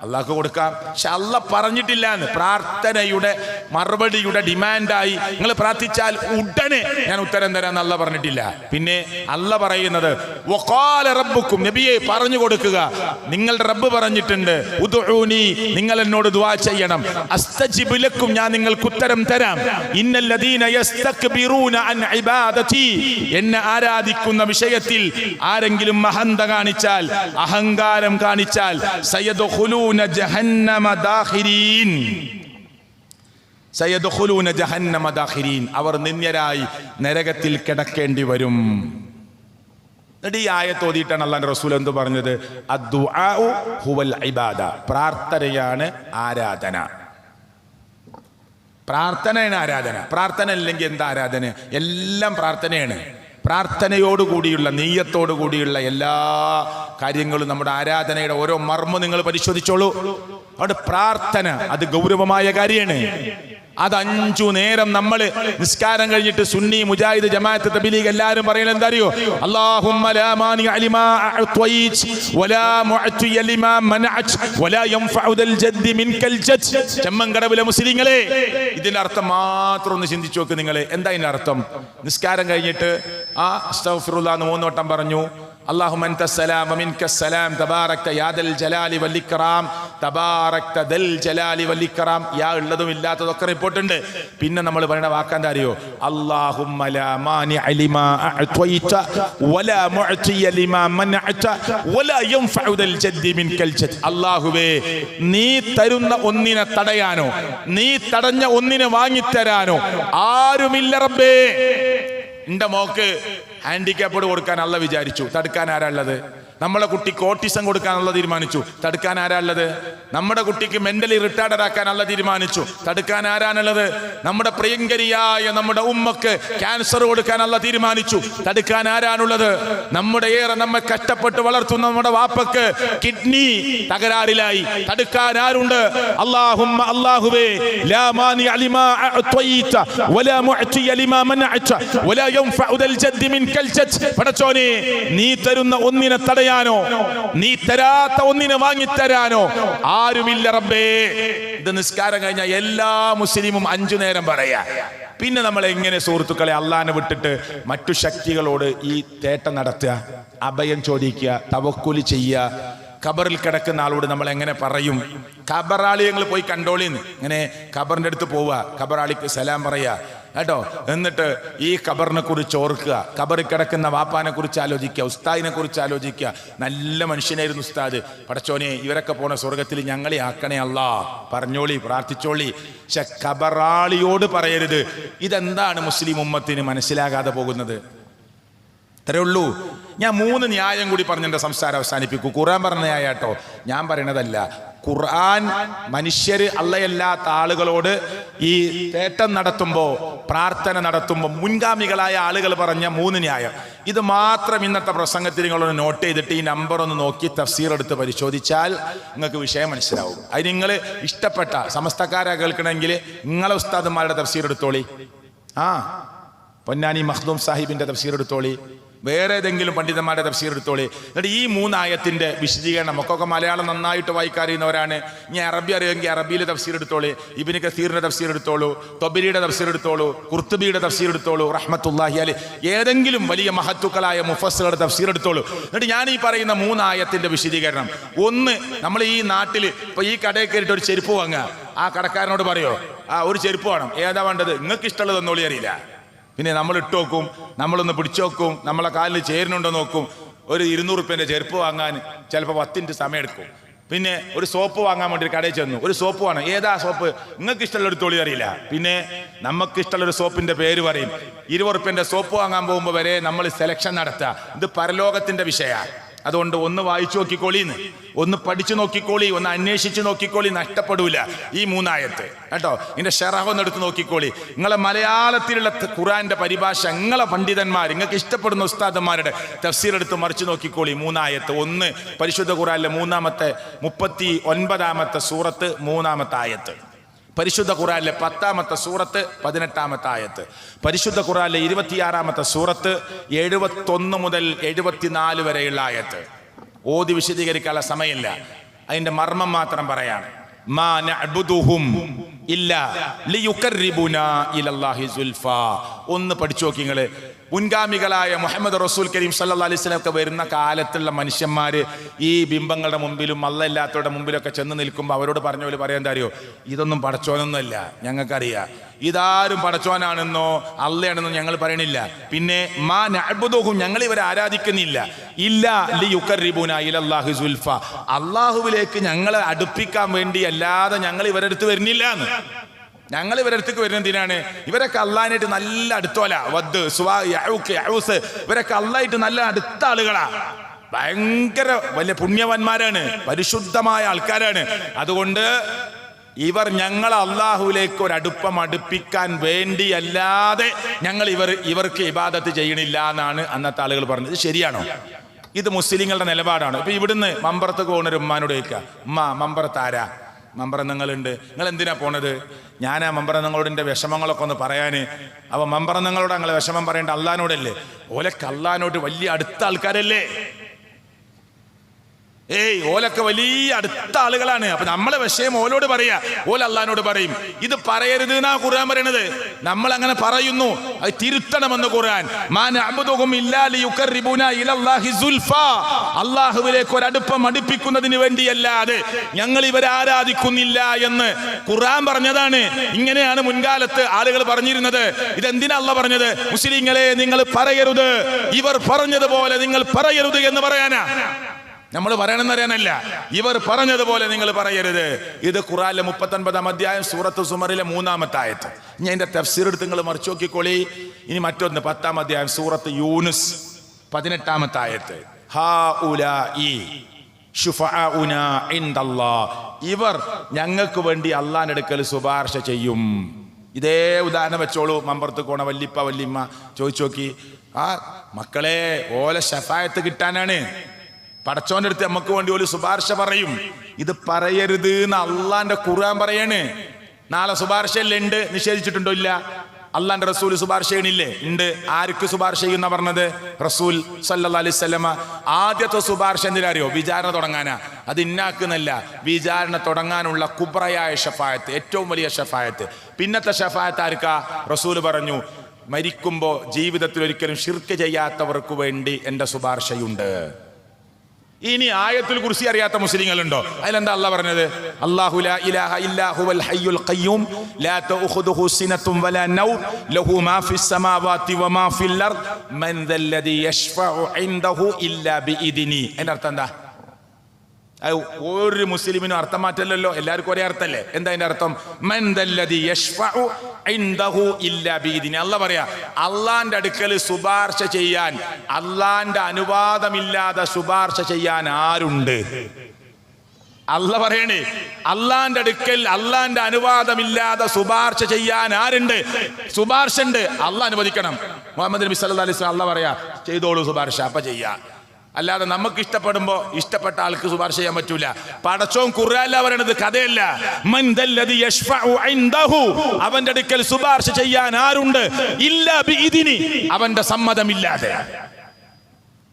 അള്ളാഹ്ക്ക് കൊടുക്കാം. പക്ഷെ അള്ളാഹ് പറഞ്ഞിട്ടില്ല എന്ന്. പ്രാർത്ഥനയുടെ മറുപടിയുടെ ഡിമാൻഡായി നിങ്ങൾ പ്രാർത്ഥിച്ചാൽ ഉടനെ ഞാൻ ഉത്തരം തരാമെന്ന് അള്ളാഹ് പറഞ്ഞിട്ടില്ല. പിന്നെ അള്ളാഹ് പറയുന്നത് വഖാല റബ്ബുക്കും, നബിയെ പറഞ്ഞു കൊടുക്കുക, നിങ്ങളുടെ റബ്ബ് പറഞ്ഞിട്ടുണ്ട്, ഉദ്ഉനി, നിങ്ങൾ എന്നോട് ദുആ ചെയ്യണം, അസ്തജിബ് ലക്കും, ഞാൻ നിങ്ങൾക്ക് ഉത്തരം തരാം. ഇന്നല്ലദീന യസ്തക്ബിറൂന അൻ ഇബാദതി, എന്നെ ആരാധിക്കുന്ന വിഷയത്തിൽ ആരെങ്കിലും മഹന്ത കാണിച്ചാൽ, അഹങ്കാരം കാണിച്ചാൽ, സയദ്ഖുലൂന ജഹന്നമ ദാഖിരീൻ, സയദ്ഖുലൂന ജഹന്നമ ദാഖിരീൻ, അവർ നിന്ദ്യരായി നരകത്തിൽ കിടക്കേണ്ടി വരും. എന്നിട്ട് ഈ ആയത്ത് ഓതിയിട്ടാണ് അല്ലാഹുവിന്റെ റസൂൽ എന്ത് പറഞ്ഞത്? അദ്ദുആഉ ഹുവൽ ഇബാദ, പ്രാർത്ഥനയാണ് ആരാധന. പ്രാർത്ഥനയാണ് ആരാധന. പ്രാർത്ഥന ഇല്ലെങ്കിൽ എന്താ ആരാധന? എല്ലാം പ്രാർത്ഥനയാണ്. പ്രാർത്ഥനയോടുകൂടിയുള്ള, നീയത്തോടുകൂടിയുള്ള എല്ലാ കാര്യങ്ങളും നമ്മുടെ ആരാധനയുടെ ഓരോ മർമ്മം നിങ്ങൾ പരിശോധിച്ചോളൂ. അവിടെ പ്രാർത്ഥന അത് ഗൗരവമായ കാര്യമാണ്. അത് 5 നേരം നമ്മൾ നിസ്കാരം കഴിഞ്ഞിട്ട് സുന്നി, മുജാഹിദ്, ജമാഅത്ത്, തബ്ലീഗ് എല്ലാവരും പറയുന്നത് എന്താ അറിയോ? അല്ലാഹുമ്മ ലാ മാനിഅ ലിമാ അഅ്തൈത വലാ മുഅ്തിയ ലിമാ മനഅത വലാ യൻഫഉ ദൽ ജദ്ദി മിൻകൽ ജദ്. ചെമ്മൻകടവിലെ മുസ്ലിങ്ങളെ, ഇതിന്റെ അർത്ഥം മാത്രം ഒന്ന് ചിന്തിച്ചു നോക്ക് നിങ്ങൾ. എന്താ ഇതിന്റെ അർത്ഥം? നിസ്കാരം കഴിഞ്ഞിട്ട് അസ്തഗ്ഫിറുല്ലാഹ് എന്ന് 3 വട്ടം പറഞ്ഞു. اللهم انت السلام ومنك السلام تبارك يا ذا الجلال والاكرام تبارك ذا الجلال والاكرام. യാ ഉള്ളതും ഇല്ലാത്തതൊക്കെ റിപ്പോർട്ട് ഉണ്ട്. പിന്നെ നമ്മൾ പറയുന്ന വാക്കെന്താ അറിയോ? اللهم لا مانع لما اعطيت ولا معطي لما منعت ولا ينفع ذا الجد منك الجد. അല്ലാഹുവേ, നീ തരുന്ന ഒന്നിനെ തടയാനോ നീ തടഞ്ഞ ഒന്നിനെ വാങ്ങിത്തരാനോ ആരുമില്ല റബ്ബേ. എന്റെ മോക്ക് ഹാൻഡിക്യാപ്ഡ് കൊടുക്കാൻ അല്ല വിചാരിച്ചു, തടുക്കാൻ ആരാ ഉള്ളത്? നമ്മളെ കുട്ടിക്ക് ഓട്ടിസം കൊടുക്കാനുള്ള തീരുമാനിച്ചു, തടുക്കാൻ ആരാ ഉള്ളത്? നമ്മുടെ കുട്ടിക്ക് മെന്റലി റിട്ടാർഡഡ് ആക്കാൻ അല്ല തീരുമാനിച്ചു, തടുക്കാൻ ആരാണുള്ളത്? നമ്മുടെ പ്രിയങ്കരിയായ നമ്മുടെ ഉമ്മക്ക് ക്യാൻസർ കൊടുക്കാൻ അല്ല തീരുമാനിച്ചു, തടുക്കാൻ ആരാണുള്ളത്? നമ്മുടെ ഏറെ നമ്മെ കഷ്ടപ്പെട്ട് വളർത്തുന്ന നമ്മുടെ വാപ്പക്ക് കിഡ്നി തകരാറിലായി, തടുക്കാൻ ആരുണ്ട്? അല്ലാഹുമ്മ, അല്ലാഹുവേ, ലാ മാനിഅ ലിമാ അഅ്തൈത വലാ മുഅ്തിയ ലിമാ മനഅത വലാ യൻഫഉ ദൽ ജദ്ദി മിൻകൽ ജദ്. പടച്ചോനെ, നീ തരുന്ന ഒന്നിനെ തടയാനോ നീ തരാത്ത ഒന്നിനെ വാങ്ങിത്തരാനോ ആരുമില്ല റബ്ബേ. ഇത് നിസ്കാരം കഴിഞ്ഞ എല്ലാ മുസ്ലിമും 5 നേരം പറയാ. പിന്നെ നമ്മൾ എങ്ങനെ സുഹൃത്തുക്കളെ അള്ളാനെ വിട്ടിട്ട് മറ്റു ശക്തികളോട് ഈ തേട്ടം നടത്തുക? അഭയം ചോദിക്കുക, തവക്കുൽ ചെയ്യുക. ഖബറിൽ കിടക്കുന്ന ആളോട് നമ്മൾ എങ്ങനെ പറയും? ഖബറാളി ഞങ്ങൾ പോയി കണ്ടോളിന്ന്. ഇങ്ങനെ ഖബറിൻ്റെ അടുത്ത് പോവുക, ഖബറാളിക്ക് സലാം പറയുക കേട്ടോ. എന്നിട്ട് ഈ ഖബറിനെ കുറിച്ച് ഓർക്കുക, ഖബറിൽ കിടക്കുന്ന വാപ്പാനെ കുറിച്ച് ആലോചിക്കുക, ഉസ്താദിനെ കുറിച്ച് ആലോചിക്കുക. നല്ല മനുഷ്യനായിരുന്നു ഉസ്താദ്, പടച്ചോനെ ഇവരൊക്കെ പോണ സ്വർഗത്തിൽ ഞങ്ങളെ ആക്കണേ അല്ലാ, പറഞ്ഞോളി, പ്രാർത്ഥിച്ചോളി. പക്ഷെ ഖബറാളിയോട് പറയരുത്. ഇതെന്താണ് മുസ്ലിം ഉമ്മത്തിന് മനസ്സിലാകാതെ പോകുന്നത്? ഇത്രേ ഉള്ളൂ. ഞാൻ 3 ന്യായം കൂടി പറഞ്ഞ് എൻ്റെ സംസാരം അവസാനിപ്പിക്കൂ. ഖുർആൻ പറഞ്ഞ ന്യായാട്ടോ, ഞാൻ പറയണതല്ല. ഖുർആൻ മനുഷ്യര് അള്ളയല്ലാത്ത ആളുകളോട് ഈ തേട്ടം നടത്തുമ്പോൾ, പ്രാർത്ഥന നടത്തുമ്പോൾ മുൻഗാമികളായ ആളുകൾ പറഞ്ഞ 3 ന്യായം. ഇത് മാത്രം ഇന്നത്തെ പ്രസംഗത്തിൽ നിങ്ങളൊന്ന് നോട്ട് ചെയ്തിട്ട് ഈ നമ്പർ ഒന്ന് നോക്കി തഫ്സീർ എടുത്ത് പരിശോധിച്ചാൽ നിങ്ങൾക്ക് വിഷയം മനസ്സിലാവും. അത് നിങ്ങൾ ഇഷ്ടപ്പെട്ട സമസ്തക്കാരെ കേൾക്കണമെങ്കിൽ നിങ്ങളെ ഉസ്താദന്മാരുടെ തഫ്സീർ എടുത്തോളി. പൊന്നാനി മഖ്ദൂം സാഹിബിന്റെ തഫ്സീർ എടുത്തോളി, വേറെ ഏതെങ്കിലും പണ്ഡിതന്മാരുടെ തഫ്സീർ എടുത്തോളി. എന്നിട്ട് ഈ 3 ആയത്തിന്റെ വിശദീകരണം, ഒക്കെ മലയാളം നന്നായിട്ട് വായിക്കാറിയുന്നവരാണ്. ഇനി അറബി അറിയുമെങ്കിൽ അറബിയിൽ തഫ്സീർ എടുത്തോളൂ, ഇബ്നു കസീറിന്റെ തഫ്സീർ എടുത്തോളൂ, തൊബരിയുടെ തഫ്സീർ എടുത്തോളൂ, ഖുർത്തുബിയുടെ തഫ്സീർ എടുത്തോളൂ, റഹ്മത്തുള്ളാഹി അലൈഹി, ഏതെങ്കിലും വലിയ മഹത്തുക്കളായ മുഫസ്സിറുടെ തഫ്സീർ എടുത്തോളൂ. എന്നിട്ട് ഞാൻ ഈ പറയുന്ന 3 ആയത്തിന്റെ വിശദീകരണം. ഒന്ന്, നമ്മൾ ഈ നാട്ടിൽ ഇപ്പൊ ഈ കടയിൽ കയറിയിട്ട് ഒരു ചെരുപ്പ് വാങ്ങുക, ആ കടക്കാരനോട് പറയോ ഒരു ചെരുപ്പ് വേണം, ഏതാ വേണ്ടത്, നിങ്ങൾക്ക് ഇഷ്ടമുള്ളത് ഒന്നോളി അറിയില്ല. പിന്നെ നമ്മൾ ഇട്ട് നോക്കും, നമ്മളൊന്ന് പിടിച്ചു നോക്കും, നമ്മളെ കാലിൽ ചേരുന്നുണ്ടോ നോക്കും. ഒരു 200 റുപ്യൻ്റെ ചെരുപ്പ് വാങ്ങാൻ ചിലപ്പോൾ 10 മിനിറ്റ് സമയം എടുക്കും. പിന്നെ ഒരു സോപ്പ് വാങ്ങാൻ വേണ്ടി കടയിൽ ചെന്നു, ഒരു സോപ്പ് വേണം, ഏതാ സോപ്പ്, നിങ്ങൾക്ക് ഇഷ്ടമുള്ള ഒരു തൊളി അറിയില്ല. പിന്നെ നമുക്ക് ഇഷ്ടമുള്ള ഒരു സോപ്പിന്റെ പേര് പറയും. 20 റുപ്യൻ്റെ സോപ്പ് വാങ്ങാൻ പോകുമ്പോൾ വരെ നമ്മൾ സെലക്ഷൻ നടത്തുക. ഇത് പരലോകത്തിന്റെ വിഷയമാണ്. അതുകൊണ്ട് ഒന്ന് വായിച്ചു നോക്കിക്കോളിന്ന്, ഒന്ന് പഠിച്ചു നോക്കിക്കോളി, ഒന്ന് അന്വേഷിച്ച് നോക്കിക്കോളി, നഷ്ടപ്പെടൂല ഈ 3 ആയത്ത് കേട്ടോ. ഇതിന്റെ ഷറഹ് ഒന്ന് എടുത്ത് നോക്കിക്കോളി. നിങ്ങളെ മലയാളത്തിലുള്ള ഖുർആന്റെ പരിഭാഷ, നിങ്ങളെ പണ്ഡിതന്മാർ, നിങ്ങൾക്ക് ഇഷ്ടപ്പെടുന്ന ഉസ്താദന്മാരുടെ തഫ്സീർ എടുത്ത് മറിച്ച് നോക്കിക്കോളി. 3 ആയത്ത്. ഒന്ന്, പരിശുദ്ധ ഖുർആനിലെ 39-ാമത്തെ സൂറത്ത് 3-ാമത്തെ ആയത്ത്. പരിശുദ്ധ ഖുർആനിലെ 10-ാമത്തെ സൂറത്ത് 18-ാമത്തെ ആയത്ത്. പരിശുദ്ധ ഖുർആനിലെ 26-ാമത്തെ സൂറത്ത് 71 മുതൽ 74 വരെയുള്ള ആയത്ത്. ഓതി വിശദീകരിക്കാനുള്ള സമയമില്ല, അതിന്റെ മർമ്മം മാത്രം പറയാണ്. മാ നഅ്ബുദുഹും ഇല്ലാ ലിയുഖർരിബുനാ ഇലല്ലാഹി സുൽഫാ. ഒന്ന് പഠിച്ചു നോക്കി നിങ്ങള്. മുൻഗാമികളായ മുഹമ്മദ് റസൂൽ കരീം സല്ലല്ലാഹു അലൈഹി വസല്ലം ഒക്കെ വരുന്ന കാലത്തുള്ള മനുഷ്യന്മാര് ഈ ബിംബങ്ങളുടെ മുമ്പിലും അല്ലാത്തവരുടെ മുമ്പിലൊക്കെ ചെന്ന് നിൽക്കുമ്പോൾ അവരോട് പറഞ്ഞ പോലെ പറയാൻ എന്താ അറിയോ, ഇതൊന്നും പടച്ചോനൊന്നുമല്ല, ഞങ്ങൾക്കറിയാം. ഇതാരും പടച്ചോനാണെന്നോ അള്ളയാണെന്നോ ഞങ്ങൾ പറയണില്ല. പിന്നെ മാ നഅ്ബുദുഹും, ഞങ്ങൾ ഇവരെ ആരാധിക്കുന്നില്ല, ഇല്ലാ ലിയുഖർരിബുനാ ഇലല്ലാഹി സുൽഫ, അള്ളാഹുവിലേക്ക് ഞങ്ങളെ അടുപ്പിക്കാൻ വേണ്ടി അല്ലാതെ ഞങ്ങൾ ഇവരുടെ അടുത്ത് വരുന്നില്ല എന്ന്. ഞങ്ങൾ ഇവരുടെ അടുത്തേക്ക് വരുന്ന എന്തിനാണ്? ഇവരൊക്കെ അള്ളാഹിനായിട്ട് നല്ല അടുത്തോല, വദ് സുവാ യഊഖ് യഊസ്, ഇവരൊക്കെ അള്ളാഹിട്ട് നല്ല അടുത്ത ആളുകളാ, ഭയങ്കര വലിയ പുണ്യവാന്മാരാണ്, പരിശുദ്ധമായ ആൾക്കാരാണ്. അതുകൊണ്ട് ഇവർ ഞങ്ങൾ അള്ളാഹുവിലേക്ക് ഒരു അടുപ്പിക്കാൻ വേണ്ടി അല്ലാതെ ഞങ്ങൾ ഇവർക്ക് ഇബാദത്ത് ചെയ്യണില്ല എന്നാണ് അന്നത്തെ ആളുകൾ പറഞ്ഞത്. ഇത് ശരിയാണോ? ഇത് മുസ്ലിങ്ങളുടെ നിലപാടാണ്. ഇപ്പൊ ഇവിടുന്ന് മമ്പറത്ത് പോകുന്നൊരു ഉമ്മാനോട് ചോദിക്കുക, ഉമ്മ മമ്പറത്ത് ആരാ? മമ്പറന്നങ്ങളുണ്ട്, നിങ്ങൾ എന്തിനാ പോണത്? ഞാൻ ആ മമ്പറന്നങ്ങളോട് എൻ്റെ വിഷമങ്ങളൊക്കെ ഒന്ന് പറയാന്. അപ്പൊ മമ്പറന്നങ്ങളോട് ഞങ്ങളെ വിഷമം പറയേണ്ട അള്ളഹാനോടല്ലേ? ഓലൊക്കെ അള്ളഹാനോട് വലിയ അടുത്ത ആൾക്കാരല്ലേ? ഓലൊക്കെ വലിയ അടുത്ത ആളുകളാണ്. അപ്പൊ നമ്മളെ വിഷയം ഓലോട് പറയാ, ഓല അള്ളഹാനോട് പറയും. ഇത് പറയരുത് എന്നാ ഖുർആൻ പറയണത്. നമ്മൾ അങ്ങനെ പറയുന്നു, അത് തിരുത്തണമെന്ന് ഖുർആൻ. മാ നഅ്ബുദുഹും ഇല്ലാ ലിയുഖർരിബുനാ ഇലല്ലാഹി സുൽഫാ, അള്ളാഹുവിലേക്ക് അടുപ്പിക്കുന്നതിന് വേണ്ടിയല്ലാതെ ഞങ്ങൾ ഇവരെ ആരാധിക്കുന്നില്ല എന്ന് ഖുർആൻ പറഞ്ഞതാണ്. ഇങ്ങനെയാണ് മുൻകാലത്ത് ആളുകൾ പറഞ്ഞിരുന്നത്. ഇതെന്തിനാ അള്ളാഹ് പറഞ്ഞത്? മുസ്ലിങ്ങളെ നിങ്ങൾ പറയരുത്, ഇവർ പറഞ്ഞതുപോലെ നിങ്ങൾ പറയരുത് എന്ന് പറയാനാ. നമ്മൾ പറയണമെന്നറിയാനല്ല, ഇവർ പറഞ്ഞതുപോലെ നിങ്ങൾ പറയരുത്. ഇത് ഖുർആനിലെ 39-ാം അധ്യായം സൂറത്ത് സുമറിലെ 3-ാമത്തെ ആയത്ത്. ഞാൻ എൻ്റെ തഫ്സീർ എടുത്ത് നിങ്ങൾ മറിച്ചു നോക്കിക്കോളി. ഇനി മറ്റൊന്ന് 10-ാം അധ്യായം സൂറത്ത് യൂനുസ് 18-ാമത്തെ ആയത്ത്. ഹാഉലാഇ ശുഫഅഉനാ ഇൻദല്ലാഹ്, ഇവർ ഞങ്ങൾക്ക് വേണ്ടി അള്ളാഹിന്റെ അടുക്കൽ ശുപാർശ ചെയ്യും. ഇതേ ഉദാഹരണം വെച്ചോളൂ. മമ്പറത്ത് കോണ വല്ലിപ്പ വല്ലിമ്മ ചോദിച്ചു നോക്കി, ആ മക്കളെ ഓല ശഫായത്ത് കിട്ടാനാണ്, പടച്ചോന്റെ അടുത്ത് നമുക്ക് വേണ്ടി ഒരു ശുപാർശ പറയും. ഇത് പറയരുത് എന്ന് അള്ളാന്റെ ഖുർആൻ പറയാണ്. നാളെ ശുപാർശയല്ലേ ഉണ്ട്, നിഷേധിച്ചിട്ടുണ്ടോ? ഇല്ല. അള്ളാന്റെ റസൂൽ ശുപാർശ ചെയ്യണില്ലേ? ഉണ്ട്. ആർക്ക് ശുപാർശ ചെയ്യുന്ന പറഞ്ഞത്? റസൂൽ സല്ലല്ലാഹു അലൈഹി വസല്ലമ. ആദ്യത്തെ ശുപാർശ എന്തിനാ അറിയോ? വിചാരണ തുടങ്ങാനാ. അത് ഇന്നാക്കുന്നല്ല, വിചാരണ തുടങ്ങാനുള്ള കുബ്രയായ ഷഫായത്ത്, ഏറ്റവും വലിയ ഷഫായത്ത്. പിന്നത്തെ ഷഫായത്ത് ആർക്കാ? റസൂൽ പറഞ്ഞു, മരിക്കുമ്പോൾ ജീവിതത്തിൽ ഒരിക്കലും ഷിർക്ക് ചെയ്യാത്തവർക്ക് വേണ്ടി എൻ്റെ ശുപാർശയുണ്ട്. ഇനി ആയത്തുൽ കുർസി അറിയാത്ത മുസ്ലിങ്ങളുണ്ടോ? അതിലെന്താ അള്ളാഹ് പറഞ്ഞത്? അല്ലാഹു ലാ ഇലാഹ ഇല്ലാ ഹുവൽ ഹയ്യുൽ ഖയ്യൂം ലാ തഅഖുദുഹു സിനത്തുൻ വലാ നൗം ലഹു മാ ഫിസ് സമാവാതി വമാ ഫിൽ അർദ് മൻ ദല്ലദി യശ്ഫഉ ഇൻദഹു ഇല്ലാ ബിഇദ്നി. അതിന്റെ അർത്ഥം എന്താ? ഒരു മുസ്ലിമിനും അർത്ഥം മാറ്റല്ലല്ലോ, എല്ലാവർക്കും ഒരേ അർത്ഥമല്ലേ. എന്താ അതിന്റെ അർത്ഥം? മൻ ദല്ലദി യശ്ഫഉ ഇൻദഹു ഇല്ലാ ബിഇദ്നി. അല്ലാഹ് പറയാ, അള്ളാന്റെ അടുക്കൽ ശുപാർശ ചെയ്യാൻ, അള്ളാന്റെ അനുവാദമില്ലാതെ ശുപാർശ ചെയ്യാൻ ആരുണ്ട്? അല്ലാഹ് പറയണേ, അള്ളാന്റെ അടുക്കൽ അള്ളാന്റെ അനുവാദമില്ലാതെ ശുപാർശ ചെയ്യാൻ ആരുണ്ട്? ശുപാർശ ഉണ്ട്, അള്ളാഹ് അനുവദിക്കണം. മുഹമ്മദ് നബി സല്ലല്ലാഹു അലൈഹി വസല്ലം അള്ളാഹ് പറയാ, ചെയ്തോളൂ ശുപാർശ, അപ്പൊ ചെയ്യാ. അല്ലാതെ നമുക്ക് ഇഷ്ടപ്പെടുമ്പോ ഇഷ്ടപ്പെട്ട ആൾക്ക് ശുപാർശ ചെയ്യാൻ പറ്റൂല. പടച്ചോൻ ഖുർആനിലാ പറയണത്, കഥയല്ല. മൻ ദല്ലദി യശ്ഫഉ ഇൻദഹു, അവന്റെ അടുക്കൽ ശുപാർശ ചെയ്യാൻ ആരുണ്ട്? ഇല്ലാ ബിഇദ്നി, അവന്റെ സമ്മതമില്ലാതെ.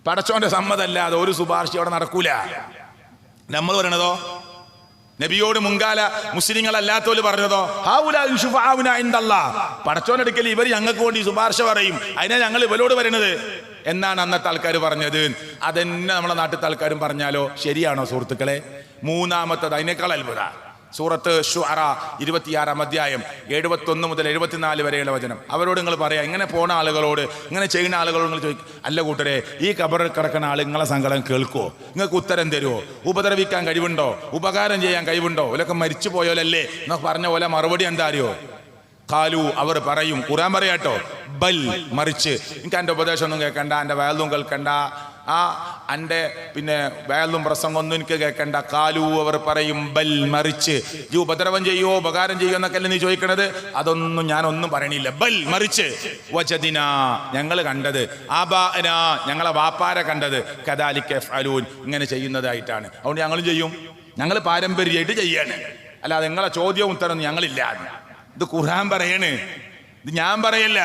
പടച്ചോന്റെ സമ്മതമില്ലാതെ ഒരു ശുപാർശ അവിടെ നടക്കൂല. നമ്മൾ പറയണതോ, നബിയോട് മുൻകാല മുസ്ലിങ്ങളല്ലാത്തവര് പറഞ്ഞതോ, പടച്ചോനടുക്കൽ ഇവർ ഞങ്ങൾക്ക് വേണ്ടി ശുപാർശ പറയും, അതിനാ ഞങ്ങൾ ഇവരോട് പറയുന്നത് എന്നാണ് അന്നത്തെ ആൾക്കാർ പറഞ്ഞത്. അതെന്നെ നമ്മളെ നാട്ടിലത്തെ ആൾക്കാരും പറഞ്ഞാലോ ശരിയാണോ സുഹൃത്തുക്കളെ? മൂന്നാമത്തത് അതിനേക്കാൾ അത്ഭുത. സൂറത്ത് ശുഅറ 26-ാം അധ്യായം 71 മുതൽ 74 വരെയുള്ള വചനം. അവരോട് നിങ്ങൾ പറയാം, ഇങ്ങനെ പോണ ആളുകളോട്, ഇങ്ങനെ ചെയ്യുന്ന ആളുകളോട് നിങ്ങൾ ചോദിക്കും, അല്ല കൂട്ടരെ, ഈ ഖബറിൽ കിടക്കുന്ന ആൾ നിങ്ങളെ സങ്കടം കേൾക്കുമോ? നിങ്ങൾക്ക് ഉത്തരം തരുമോ? ഉപദ്രവിക്കാൻ കഴിവുണ്ടോ? ഉപകാരം ചെയ്യാൻ കഴിവുണ്ടോ? ഓലൊക്കെ മരിച്ചു പോയോലല്ലേ എന്നൊക്കെ പറഞ്ഞ പോലെ മറുപടി എന്താ അറിയോ? ഖാലു, അവർ പറയും, ഖുർആൻ പറയാട്ടോ, ബൽ, മറിച്ച്. എനിക്ക് എൻ്റെ ഉപദേശം ഒന്നും കേൾക്കണ്ട, എൻ്റെ വയലും കേൾക്കണ്ട, എൻ്റെ പിന്നെ വയലും പ്രസംഗമൊന്നും എനിക്ക് കേൾക്കണ്ട. ഖാലു, അവർ പറയും, ബൽ, മറിച്ച്. ഈ ഉപദ്രവം ചെയ്യുമോ ഉപകാരം ചെയ്യുമോ എന്നൊക്കെ അല്ലേ നീ ചോദിക്കണത്? അതൊന്നും ഞാനൊന്നും പറയണില്ല. ബൽ, മറിച്ച്. വജദിന, ഞങ്ങൾ കണ്ടത്, ആബാഅന, ഞങ്ങളെ വാപ്പാരെ കണ്ടത്, കദാലിക യഫ്അലൂൻ, ഇങ്ങനെ ചെയ്യുന്നതായിട്ടാണ്. അതുകൊണ്ട് ഞങ്ങളും ചെയ്യും, ഞങ്ങൾ പാരമ്പര്യമായിട്ട് ചെയ്യാണ്. അല്ലാതെ നിങ്ങളെ ചോദ്യവും ഉത്തരവൊന്നും ഞങ്ങളില്ല. ഇത് ഖുർആൻ പറയണ്, ഇത് ഞാൻ പറയല്ല,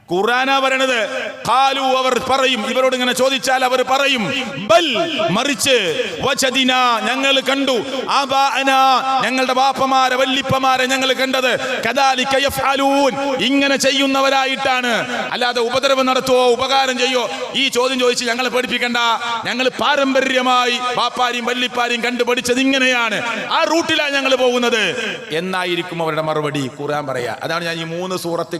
ഖുർആനാ പറയണത്. ഖാലു, അവർ പറയും, ഇവരോട് ഇങ്ങനെ ചോദിച്ചാൽ അവർ പറയും, ബൽ, മറിച്ച്. വജദിന, ഞങ്ങൾ കണ്ടു, ആബാഅന, ഞങ്ങളുടെ ബാപ്പമാരെ വല്ലിപ്പമാരെ ഞങ്ങൾ കണ്ടത്, കദാലിക യഫ്അലൂൻ, ഇങ്ങനെ ചെയ്യുന്നവരായിട്ടാണ്. അല്ലാതെ ഉപദ്രവം നടത്തുവോ ഉപകാരം ചെയ്യോ ഈ ചോദ്യം ചോദിച്ച് ഞങ്ങളെ പഠിപ്പിക്കണ്ട. ഞങ്ങൾ പാരമ്പര്യമായി ബാപ്പാരെയും വല്ലിപ്പാരെയും കണ്ടുപഠിച്ചത് ഇങ്ങനെയാണ്, ആ റൂട്ടിലാണ് ഞങ്ങൾ പോകുന്നത് എന്നായിരിക്കും അവരുടെ മറുപടി. ഖുർആൻ പറയാ. അതാണ് ഞാൻ ഈ 3 സൂറത്ത്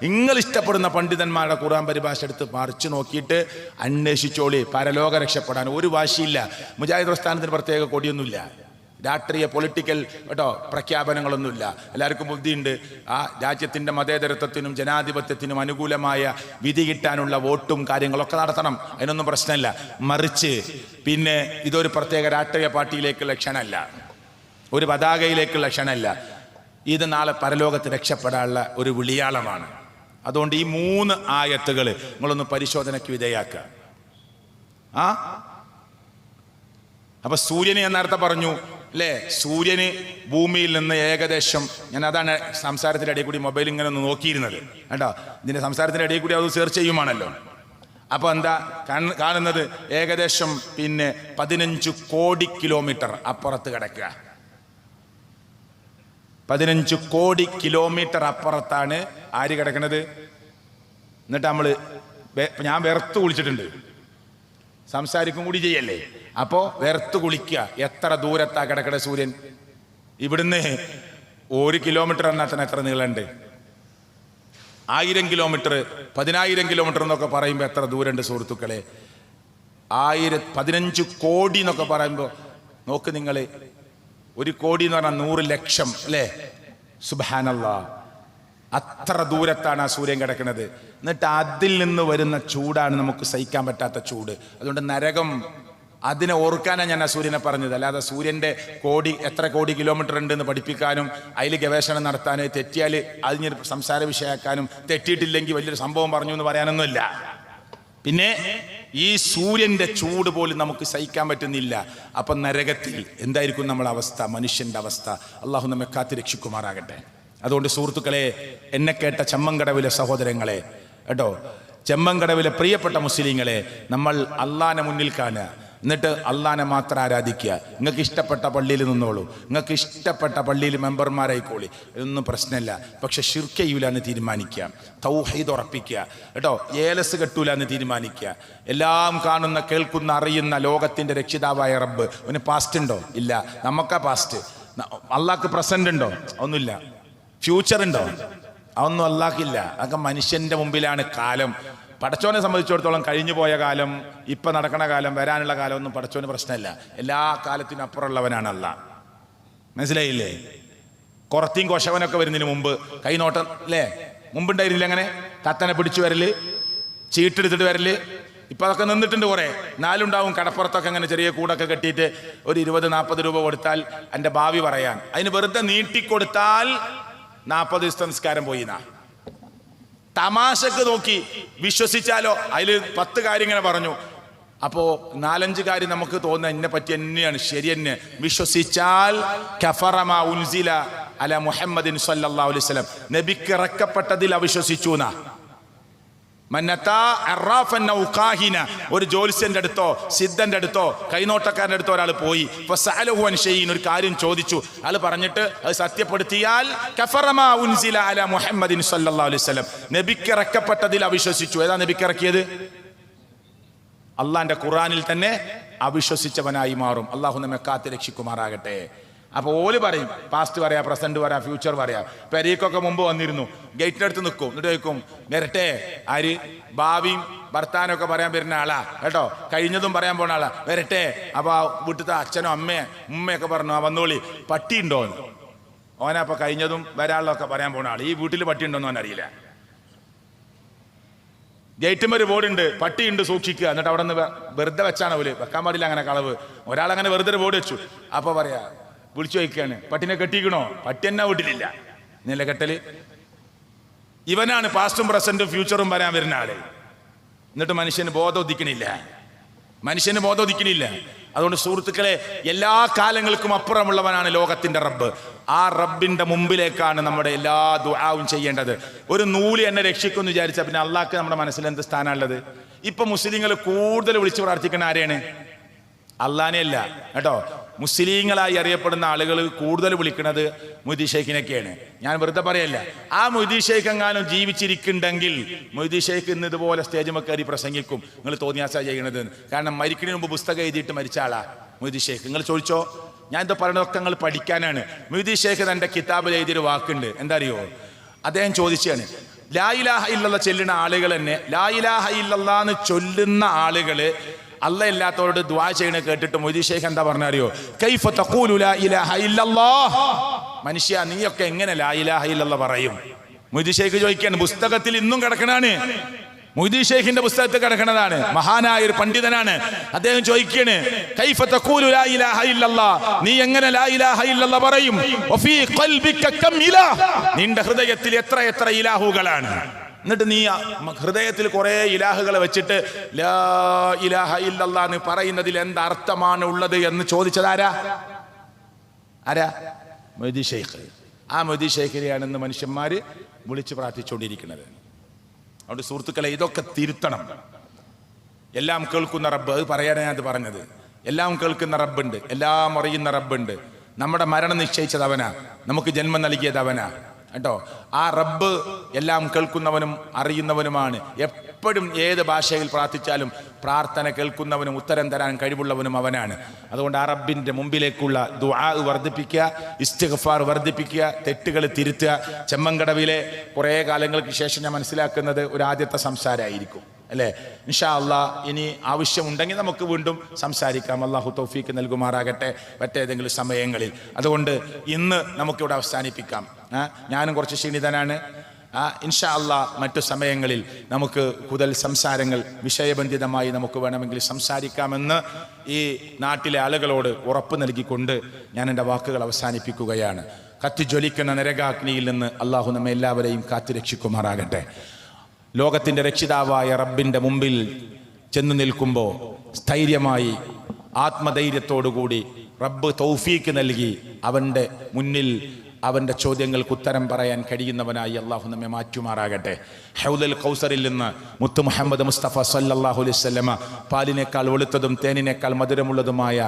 നിങ്ങൾ ഇഷ്ടപ്പെടുന്ന പണ്ഡിതന്മാരുടെ ഖുർആൻ പരിഭാഷ എടുത്ത് മറിച്ച് നോക്കിയിട്ട് അന്വേഷിച്ചോളി. പരലോക രക്ഷപ്പെടാൻ ഒരു വാശിയില്ല. മുജാഹിദ് പ്രസ്ഥാനത്തിന് പ്രത്യേക കൊടിയൊന്നുമില്ല, രാഷ്ട്രീയ പൊളിറ്റിക്കൽ കേട്ടോ പ്രഖ്യാപനങ്ങളൊന്നുമില്ല. എല്ലാവർക്കും ബുദ്ധിയുണ്ട്. ആ രാജ്യത്തിൻ്റെ മതേതരത്വത്തിനും ജനാധിപത്യത്തിനും അനുകൂലമായ വിധി കിട്ടാനുള്ള വോട്ടും കാര്യങ്ങളൊക്കെ നടത്തണം, അതിനൊന്നും പ്രശ്നമില്ല. മറിച്ച് പിന്നെ ഇതൊരു പ്രത്യേക രാഷ്ട്രീയ പാർട്ടിയിലേക്കുള്ള ക്ഷണമല്ല, ഒരു പതാകയിലേക്കുള്ള ക്ഷണമല്ല. ഇത് നാളെ പരലോകത്ത് രക്ഷപ്പെടാനുള്ള ഒരു വിളിയാളമാണ്. അതുകൊണ്ട് ഈ 3 ആയത്തുകൾ നിങ്ങളൊന്ന് പരിശോധനയ്ക്ക് വിധേയാക്കുക. അപ്പൊ സൂര്യന് ഞാൻ നേരത്തെ പറഞ്ഞു അല്ലേ, സൂര്യന് ഭൂമിയിൽ നിന്ന് ഏകദേശം, ഞാൻ അതാണ് സംസാരത്തിന്റെ ഇടയിൽ കൂടി മൊബൈൽ ഇങ്ങനെ ഒന്ന് നോക്കിയിരുന്നത് കേട്ടോ, ഇതിന്റെ സംസാരത്തിന്റെ ഇടയിൽ കൂടി അത് സെർച്ച് ചെയ്യുവാണല്ലോ. അപ്പൊ എന്താ കാണുന്നത്? ഏകദേശം പിന്നെ 15 കോടി കിലോമീറ്റർ അപ്പുറത്ത് കിടക്കുക. 15 കോടി കിലോമീറ്റർ അപ്പുറത്താണ് ആര് കിടക്കുന്നത്? എന്നിട്ട് ഞാൻ വെറുത്ത് കുളിച്ചിട്ടുണ്ട്, സംസാരിക്കും കൂടി ചെയ്യല്ലേ, അപ്പോൾ വെറുത്ത് കുളിക്കുക. എത്ര ദൂരത്താ കിടക്കണ സൂര്യൻ? ഇവിടുന്ന് 1 കിലോമീറ്റർ എന്നാൽ തന്നെ എത്ര നീളമുണ്ട്? 1000 കിലോമീറ്റർ 10,000 കിലോമീറ്റർ എന്നൊക്കെ പറയുമ്പോൾ എത്ര ദൂരമുണ്ട് സുഹൃത്തുക്കളെ? 15 കോടി എന്നൊക്കെ പറയുമ്പോൾ നോക്ക് നിങ്ങൾ, 1 കോടി എന്ന് പറഞ്ഞാൽ 100 ലക്ഷം അല്ലേ? സുബ്ഹാനല്ലാഹ്, അത്ര ദൂരത്താണ് ആ സൂര്യൻ കിടക്കുന്നത്. എന്നിട്ട് അതിൽ നിന്ന് വരുന്ന ചൂടാണ് നമുക്ക് സഹിക്കാൻ പറ്റാത്ത ചൂട്. അതുകൊണ്ട് നരകം, അതിനെ ഓർക്കാനാണ് ഞാൻ ആ സൂര്യനെ പറഞ്ഞത്. അല്ലാതെ സൂര്യൻ്റെ എത്ര കോടി കിലോമീറ്റർ ഉണ്ട് എന്ന് പഠിപ്പിക്കാനും അതിൽ ഗവേഷണം നടത്താനും, തെറ്റിയാൽ അതിന് സംസാര വിഷയമാക്കാനും, തെറ്റിയിട്ടില്ലെങ്കിൽ വലിയൊരു സംഭവം പറഞ്ഞു എന്ന് പറയാനൊന്നുമില്ല. പിന്നെ ഈ സൂര്യൻ്റെ ചൂട് പോലും നമുക്ക് സഹിക്കാൻ പറ്റുന്നില്ല. അപ്പം നരകത്തിൽ എന്തായിരിക്കും നമ്മളെ അവസ്ഥ, മനുഷ്യൻ്റെ അവസ്ഥ? അള്ളാഹു നമ്മെ കാത്ത് രക്ഷിക്കുമാറാകട്ടെ. അതുകൊണ്ട് സുഹൃത്തുക്കളെ, എന്നെ കേട്ട ചെമ്മങ്കടവിലെ സഹോദരങ്ങളെ കേട്ടോ, ചെമ്മങ്കടവിലെ പ്രിയപ്പെട്ട മുസ്ലിങ്ങളെ, നമ്മൾ അള്ളാഹിനെ മുന്നിൽ കാണുക. എന്നിട്ട് അള്ളാനെ മാത്രം ആരാധിക്കുക. നിങ്ങൾക്ക് ഇഷ്ടപ്പെട്ട പള്ളിയിൽ നിന്നോളൂ, നിങ്ങൾക്ക് ഇഷ്ടപ്പെട്ട പള്ളിയിൽ മെമ്പർമാരായിക്കോളി, ഇതൊന്നും പ്രശ്നമില്ല. പക്ഷെ ഷിർക്ക് ചെയ്യൂല എന്ന് തീരുമാനിക്കുക, തൗഹീദ് ഉറപ്പിക്കുക കേട്ടോ. ഏലസ് കെട്ടൂല എന്ന് തീരുമാനിക്കുക. എല്ലാം കാണുന്ന കേൾക്കുന്ന അറിയുന്ന ലോകത്തിൻ്റെ രക്ഷിതാവായ റബ്ബ്, അവന് പാസ്റ്റ് ഉണ്ടോ? ഇല്ല. നമുക്കാ പാസ്റ്റ്. അള്ളാഹ്ക്ക് പ്രസന്റ് ഉണ്ടോ? ഒന്നുമില്ല. ഫ്യൂച്ചർ ഉണ്ടോ? അതൊന്നും അള്ളാഹ്ക്കില്ല. അതൊക്കെ മനുഷ്യൻ്റെ മുമ്പിലാണ് കാലം. പടച്ചോനെ സംബന്ധിച്ചിടത്തോളം കഴിഞ്ഞു പോയ കാലം, ഇപ്പം നടക്കണ കാലം, വരാനുള്ള കാലം ഒന്നും പടച്ചോന് പ്രശ്നമില്ല. എല്ലാ കാലത്തിനും അപ്പുറമുള്ളവനാണ് അള്ളാഹ്. മനസ്സിലായില്ലേ? കുറത്തിയും കൊശവനൊക്കെ വരുന്നതിന് മുമ്പ് കൈനോട്ടം അല്ലേ മുമ്പുണ്ടായിരുന്നില്ല? അങ്ങനെ കത്തനെ പിടിച്ചു വരല്, ചീട്ടെടുത്തിട്ട് വരല്. ഇപ്പം അതൊക്കെ നിന്നിട്ടുണ്ട് കുറേ. നാലുണ്ടാവും കടപ്പുറത്തൊക്കെ അങ്ങനെ ചെറിയ കൂടൊക്കെ കെട്ടിയിട്ട് ഒരു 20-40 രൂപ കൊടുത്താൽ എൻ്റെ ഭാവി പറയാൻ. അതിന് വെറുതെ നീട്ടിക്കൊടുത്താൽ 40 ദിവസത്തെ നിസ്കാരം പോയിന്നാ. തമാശക്ക് നോക്കി വിശ്വസിച്ചാലോ അതിൽ 10 കാര്യം ഇങ്ങനെ പറഞ്ഞു. അപ്പോൾ 4-5 കാര്യം നമുക്ക് തോന്നുന്ന എന്നെ പറ്റി തന്നെയാണ്, ശരി തന്നെ. വിശ്വസിച്ചാൽ കഫറമാ ഉൻസില അല മുഹമ്മദിൻ സല്ലല്ലാഹു അലൈഹി വസല്ലം, നബിക്ക് ഇറക്കപ്പെട്ടതിൽ അവിശ്വസിച്ചു എന്നാ. ഒരു ജ്യോത്സ്യന്റെ അടുത്തോ സിദ്ധന്റെ അടുത്തോ കൈനോട്ടക്കാരൻ്റെ അടുത്തോ ഒരാൾ പോയി, ഒരു കാര്യം ചോദിച്ചു. അയാൾ പറഞ്ഞിട്ട് അത് സത്യപ്പെടുത്തിയാൽ കഫറമാ ഉൻസില അലാ മുഹമ്മദിൻ സല്ലല്ലാഹു അലൈഹി വസല്ലം, നബിക്ക് ഇറക്കപ്പെട്ടതിൽ അവിശ്വസിച്ചു. ഏതാ നബിക്ക് ഇറക്കിയത്? അള്ളാന്റെ ഖുർആനിൽ തന്നെ അവിശ്വസിച്ചവനായി മാറും. അള്ളാഹു നമ്മെ കാത്ത് രക്ഷിക്കുമാറാകട്ടെ. അപ്പോൾ ഓല് പറയും, പാസ്റ്റ് പറയാം, പ്രസന്റ് പറയാം, ഫ്യൂച്ചർ പറയാം. പെരീക്കൊക്കെ മുമ്പ് വന്നിരുന്നു, ഗേറ്റിനടുത്ത് നിൽക്കും, എന്നിട്ട് ചോദിക്കും വരട്ടെ. ആര്? ഭാവിയും ഭർത്താനൊക്കെ പറയാൻ വരുന്ന ആളാ കേട്ടോ, കഴിഞ്ഞതും പറയാൻ പോണ ആളാ, വരട്ടെ. അപ്പോൾ വീട്ടിലത്തെ അച്ഛനോ അമ്മയോ ഉമ്മയൊക്കെ പറഞ്ഞു ആ വന്നോളി, പട്ടി ഉണ്ടോ എന്ന്. ഓനപ്പോൾ കഴിഞ്ഞതും വരാനുള്ളതൊക്കെ പറയാൻ പോണ ആൾ. ഈ വീട്ടിൽ പട്ടി ഉണ്ടോന്ന് അവനറിയില്ല. ഗേറ്റും ഒരു ബോർഡുണ്ട്, പട്ടിയുണ്ട് സൂക്ഷിക്കുക. എന്നിട്ട് അവിടെ നിന്ന് വെറുതെ വെച്ചാണ് അവര്, വെക്കാൻ പാടില്ല അങ്ങനെ കളവ്. ഒരാളങ്ങനെ വെറുതെ ഒരു ബോർഡ് വെച്ചു. അപ്പോൾ പറയാ, വിളിച്ചു ചോദിക്കാണ്, പട്ടിനെ കെട്ടിക്കണോ? പട്ടി എന്നാ വീട്ടിലില്ല. നില കെട്ടല്. ഇവനാണ് പാസ്റ്റും പ്രസന്റും ഫ്യൂച്ചറും വരാൻ വരുന്ന ആള്. എന്നിട്ട് മനുഷ്യന് ബോധോദിക്കണില്ല. അതുകൊണ്ട് സുഹൃത്തുക്കളെ, എല്ലാ കാലങ്ങൾക്കും അപ്പുറമുള്ളവനാണ് ലോകത്തിന്റെ റബ്ബ്. ആ റബ്ബിന്റെ മുമ്പിലേക്കാണ് നമ്മുടെ എല്ലാ ദുആവും ചെയ്യേണ്ടത്. ഒരു നൂല് എന്നെ രക്ഷിക്കുമെന്ന് വിചാരിച്ചാൽ പിന്നെ അള്ളാഹ്ക്ക് നമ്മുടെ മനസ്സിൽ എന്ത് സ്ഥാനമുള്ളത്? ഇപ്പൊ മുസ്ലിങ്ങൾ കൂടുതൽ വിളിച്ചു പ്രാർത്ഥിക്കുന്ന ആരെയാണ്? അള്ളാനെ അല്ല കേട്ടോ. മുസ്ലിങ്ങളായി അറിയപ്പെടുന്ന ആളുകൾ കൂടുതൽ വിളിക്കുന്നത് മൊയ്തീ ഷെയ്ഖിനൊക്കെയാണ്. ഞാൻ വെറുതെ പറയല്ല. ആ മൊയ്തീ ഷെയ്ഖ് എങ്ങാനും ജീവിച്ചിരിക്കുന്നുണ്ടെങ്കിൽ മൊയ്തീ ഷെയ്ഖ് ഇന്ന് ഇതുപോലെ സ്റ്റേജുമൊക്കെ കയറി പ്രസംഗിക്കും, നിങ്ങൾ തോന്നിയാസ ചെയ്യണത്. കാരണം മരിക്കുന്നതിന് മുമ്പ് പുസ്തകം എഴുതിയിട്ട് മരിച്ച ആളാ മൊയ്തീ ഷെയ്ഖ്. നിങ്ങൾ ചോദിച്ചോ, ഞാൻ ഇത് പറയുന്നതൊക്കെ നിങ്ങൾ പഠിക്കാനാണ്. മൊയ്തീ ഷെയ്ഖ് തൻ്റെ കിതാബിൽ എഴുതിയൊരു വാക്കുണ്ട്, എന്താ അറിയോ? അദ്ദേഹം ചോദിച്ചാണ്, ലാ ഇലാഹ ഇല്ലല്ലാഹ് ചൊല്ലുന്ന ആളുകൾ തന്നെ, ലാ ഇലാഹ ഇല്ലല്ലാഹ് എന്ന് ചൊല്ലുന്ന ആളുകള് അല്ല ഇല്ലാത്തവരോട് ദുആ ചെയ്യണ കേട്ടിട്ട് മൊയ്തീ ഷെയ്ഖ് എന്താ പറഞ്ഞറിയോ? കൈഫ തഖൂലു ലാ ഇലാഹ ഇല്ലല്ലാഹ്, മനുഷ്യ നീയൊക്കെ എങ്ങനെ ലാ ഇലാഹ ഇല്ലല്ലാഹ് പറയും? മൊയ്തീ ഷെയ്ഖ് ചോദിക്കാണ്. പുസ്തകത്തിൽ ഇന്നും കിടക്കണാണ്, മൊയ്തീ ഷെയ്ഖിന്റെ പുസ്തകത്തിൽ കിടക്കണതാണ്. മഹാനായ ഒരു പണ്ഡിതനാണ്. അദ്ദേഹം ചോദിക്കാണ്, കൈഫ തഖൂലു ലാ ഇലാഹ ഇല്ലല്ലാഹ്, നീ എങ്ങനെ ലാ ഇലാഹ ഇല്ലല്ലാഹ് പറയും? വഫീ ഖൽബിക കം ഇലാഹ്, നിന്റെ ഹൃദയത്തിൽ എത്ര എത്ര ഇലാഹുകളാണ്. എന്നിട്ട് നീ ഹൃദയത്തിൽ കുറെ ഇലാഹുകളെ വെച്ചിട്ട് ലാ ഇലാഹ ഇല്ലല്ലാഹ് എന്ന് പറയുന്നതിൽ എന്ത് അർത്ഥമാണ് ഉള്ളത് എന്ന് ചോദിച്ചതാരാ? മൊയ്തീ ഷെയ്ഖ്. ആ മൊയ്തീ ഷെയ്ഖിനെയാണെന്ന് മനുഷ്യന്മാര് വിളിച്ച് പ്രാർത്ഥിച്ചുകൊണ്ടിരിക്കുന്നത്. അതുകൊണ്ട് സുഹൃത്തുക്കളെ, ഇതൊക്കെ തിരുത്തണം. എല്ലാം കേൾക്കുന്ന റബ്ബ്, അത് പറയാനാണ് അത് പറഞ്ഞത്. എല്ലാം കേൾക്കുന്ന റബ്ബുണ്ട്, എല്ലാം അറിയുന്ന റബ്ബുണ്ട്. നമ്മുടെ മരണം നിശ്ചയിച്ചത് അവനാ, നമുക്ക് ജന്മം നൽകിയത് അവനാ കേട്ടോ. ആ റബ്ബ് എല്ലാം കേൾക്കുന്നവനും അറിയുന്നവനുമാണ്. എപ്പോഴും ഏത് ഭാഷയിൽ പ്രാർത്ഥിച്ചാലും പ്രാർത്ഥന കേൾക്കുന്നവനും ഉത്തരം തരാൻ കഴിവുള്ളവനും അവനാണ്. അതുകൊണ്ട് ആ റബ്ബിൻ്റെ മുമ്പിലേക്കുള്ള ദുആ വർദ്ധിപ്പിക്കുക, ഇസ്തിഗ്ഫാർ വർദ്ധിപ്പിക്കുക, തെറ്റുകൾ തിരുത്തുക. ചെമ്മൻകടവിലെ കുറേ കാലങ്ങൾക്ക് ശേഷം ഞാൻ മനസ്സിലാക്കുന്നത് ഒരു ആദ്യത്തെ സംസാരമായിരിക്കും അല്ലേ? ഇൻഷാ അല്ലാഹ് ഇനി ആവശ്യമുണ്ടെങ്കിൽ നമുക്ക് വീണ്ടും സംസാരിക്കാം. അല്ലാഹു തൗഫീക്ക് നൽകുമാറാകട്ടെ മറ്റേതെങ്കിലും സമയങ്ങളിൽ. അതുകൊണ്ട് ഇന്ന് നമുക്കിവിടെ അവസാനിപ്പിക്കാം. ഞാനും കുറച്ച് ക്ഷീണിതനാണ്. ഇൻഷാ അല്ലാഹ് മറ്റു സമയങ്ങളിൽ നമുക്ക് കൂടുതൽ സംസാരങ്ങൾ വിഷയബന്ധിതമായി നമുക്ക് വേണമെങ്കിൽ സംസാരിക്കാമെന്ന് ഈ നാട്ടിലെ ആളുകളോട് ഉറപ്പ് നൽകിക്കൊണ്ട് ഞാൻ എൻ്റെ വാക്കുകൾ അവസാനിപ്പിക്കുകയാണ്. കത്തിജ്വലിക്കുന്ന നരകാഗ്നിയിൽ നിന്ന് അല്ലാഹു നമ്മെ എല്ലാവരെയും കാത്തുരക്ഷിക്കുമാറാകട്ടെ. ലോകത്തിൻ്റെ രക്ഷിതാവായ റബ്ബിൻ്റെ മുമ്പിൽ ചെന്നു നിൽക്കുമ്പോൾ സ്ഥൈര്യമായി ആത്മധൈര്യത്തോടുകൂടി റബ്ബ് തൗഫീക്ക് നൽകി അവൻ്റെ മുന്നിൽ അവൻ്റെ ചോദ്യങ്ങൾക്ക് ഉത്തരം പറയാൻ കഴിയുന്നവനായി അള്ളാഹു നമ്മെ മാറ്റുമാറാകട്ടെ. ഹൗദുൽ കൗസറിൽ നിന്ന് മുത്തു മുഹമ്മദ് മുസ്തഫ സല്ലല്ലാഹു അലൈഹി വസല്ലമ പാലിനേക്കാൾ വെളുത്തതും തേനിനേക്കാൾ മധുരമുള്ളതുമായ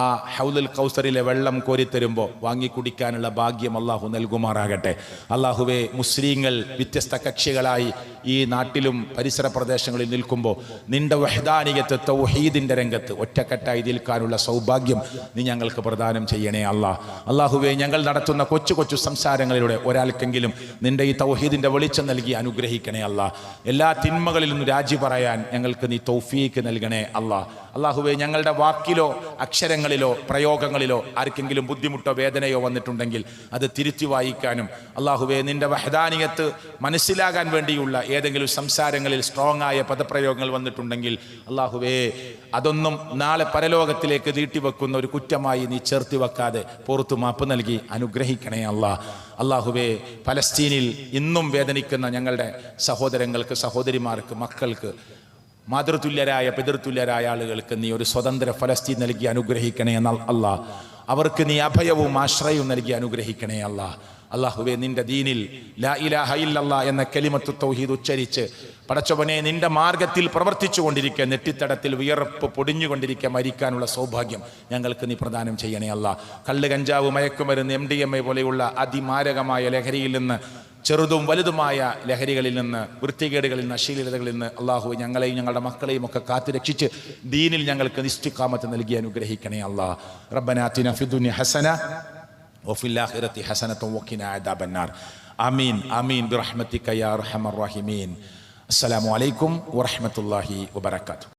ആ ഹൗദുൽ കൗസറിലെ വെള്ളം കോരിത്തരുമ്പോൾ വാങ്ങി കുടിക്കാനുള്ള ഭാഗ്യം അള്ളാഹു നൽകുമാറാകട്ടെ. അള്ളാഹുവെ, മുസ്ലിങ്ങൾ വ്യത്യസ്ത കക്ഷികളായി ഈ നാട്ടിലും പരിസര പ്രദേശങ്ങളിൽ നിൽക്കുമ്പോൾ നിന്റെ വഹ്ദാനിയത്ത് തൗഹീദിൻ്റെ രംഗത്ത് ഒറ്റക്കെട്ടായി നിൽക്കാനുള്ള സൗഭാഗ്യം നീ ഞങ്ങൾക്ക് പ്രദാനം ചെയ്യണേ അള്ളാഹുവെ, ഞങ്ങൾ നടത്തുന്ന കൊച്ചു കൊച്ചു സംസാരങ്ങളിലൂടെ ഒരാൾക്കെങ്കിലും നിന്റെ ഈ തൗഹീദിൻ്റെ വെളിച്ചം നൽകി അനുഗ്രഹിക്കണേ എല്ലാ തിന്മകളിൽ നിന്നും രാജി പറയാൻ ഞങ്ങൾക്ക് നീ തൗഫീക്ക് നൽകണേ അള്ളാഹുവെ, ഞങ്ങളുടെ വാക്കിലോ അക്ഷരങ്ങളിലോ പ്രയോഗങ്ങളിലോ ആർക്കെങ്കിലും ബുദ്ധിമുട്ടോ വേദനയോ വന്നിട്ടുണ്ടെങ്കിൽ അത് തിരുത്തി വായിക്കാനും അള്ളാഹുവെ, നിന്റെ വഹ്ദാനിയത്ത് മനസ്സിലാകാൻ വേണ്ടിയുള്ള ഏതെങ്കിലും സംസാരങ്ങളിൽ സ്ട്രോങ് ആയ പദപ്രയോഗങ്ങൾ വന്നിട്ടുണ്ടെങ്കിൽ അള്ളാഹുവേ, അതൊന്നും നാളെ പരലോകത്തിലേക്ക് നീട്ടിവെക്കുന്ന ഒരു കുറ്റമായി നീ ചേർത്തി വെക്കാതെ പുറത്തു മാപ്പ് നൽകി അനുഗ്രഹിക്കണേ അള്ളാഹുവേ, പലസ്തീനിൽ ഇന്നും വേദനിക്കുന്ന ഞങ്ങളുടെ സഹോദരങ്ങൾക്ക്, സഹോദരിമാർക്ക്, മക്കൾക്ക്, മാതൃതുല്യരായ പിതൃതുല്യരായ ആളുകൾക്ക് നീ ഒരു സ്വതന്ത്ര ഫലസ്തീൻ നൽകി അനുഗ്രഹിക്കണേ അവർക്ക് നീ അഭയവും ആശ്രയവും നൽകി അനുഗ്രഹിക്കണേ അള്ളാഹുവേ, നിന്റെ ദീനിൽ ലാ ഇലാഹ ഇല്ലല്ലാഹ് എന്ന കലിമത്തു തൗഹീദ് ഉച്ചരിച്ച് പടച്ചവനെ നിന്റെ മാർഗത്തിൽ പ്രവർത്തിച്ചു കൊണ്ടിരിക്കുക, നെറ്റിത്തടത്തിൽ വിയർപ്പ് പൊടിഞ്ഞുകൊണ്ടിരിക്കുക മരിക്കാനുള്ള സൗഭാഗ്യം ഞങ്ങൾക്ക് നീ പ്രദാനം ചെയ്യണേ കള്ള്, കഞ്ചാവ്, മയക്കുമരുന്ന്, MDMA പോലെയുള്ള അതിമാരകമായ ലഹരിയിൽ നിന്ന്, ചെറുതും വലുതുമായ ലഹരികളിൽ നിന്ന്, വൃത്തികേടുകളിൽ നിന്ന്, അശ്ലീലതകളിൽ നിന്ന് അള്ളാഹു ഞങ്ങളെയും ഞങ്ങളുടെ മക്കളെയും ഒക്കെ കാത്തു രക്ഷിച്ച് ദീനിൽ ഞങ്ങൾക്ക് ഇസ്തിഖാമത്ത് നൽകി അനുഗ്രഹിക്കണേ റബ്ബനാ ആതിനാ ഫിദ്ദുനിയ ഹസന وفي الآخرة حسنة وقنا عذاب النار آمين آمين برحمتك يا أرحم الراحمين. السلام عليكم ورحمة الله وبركاته.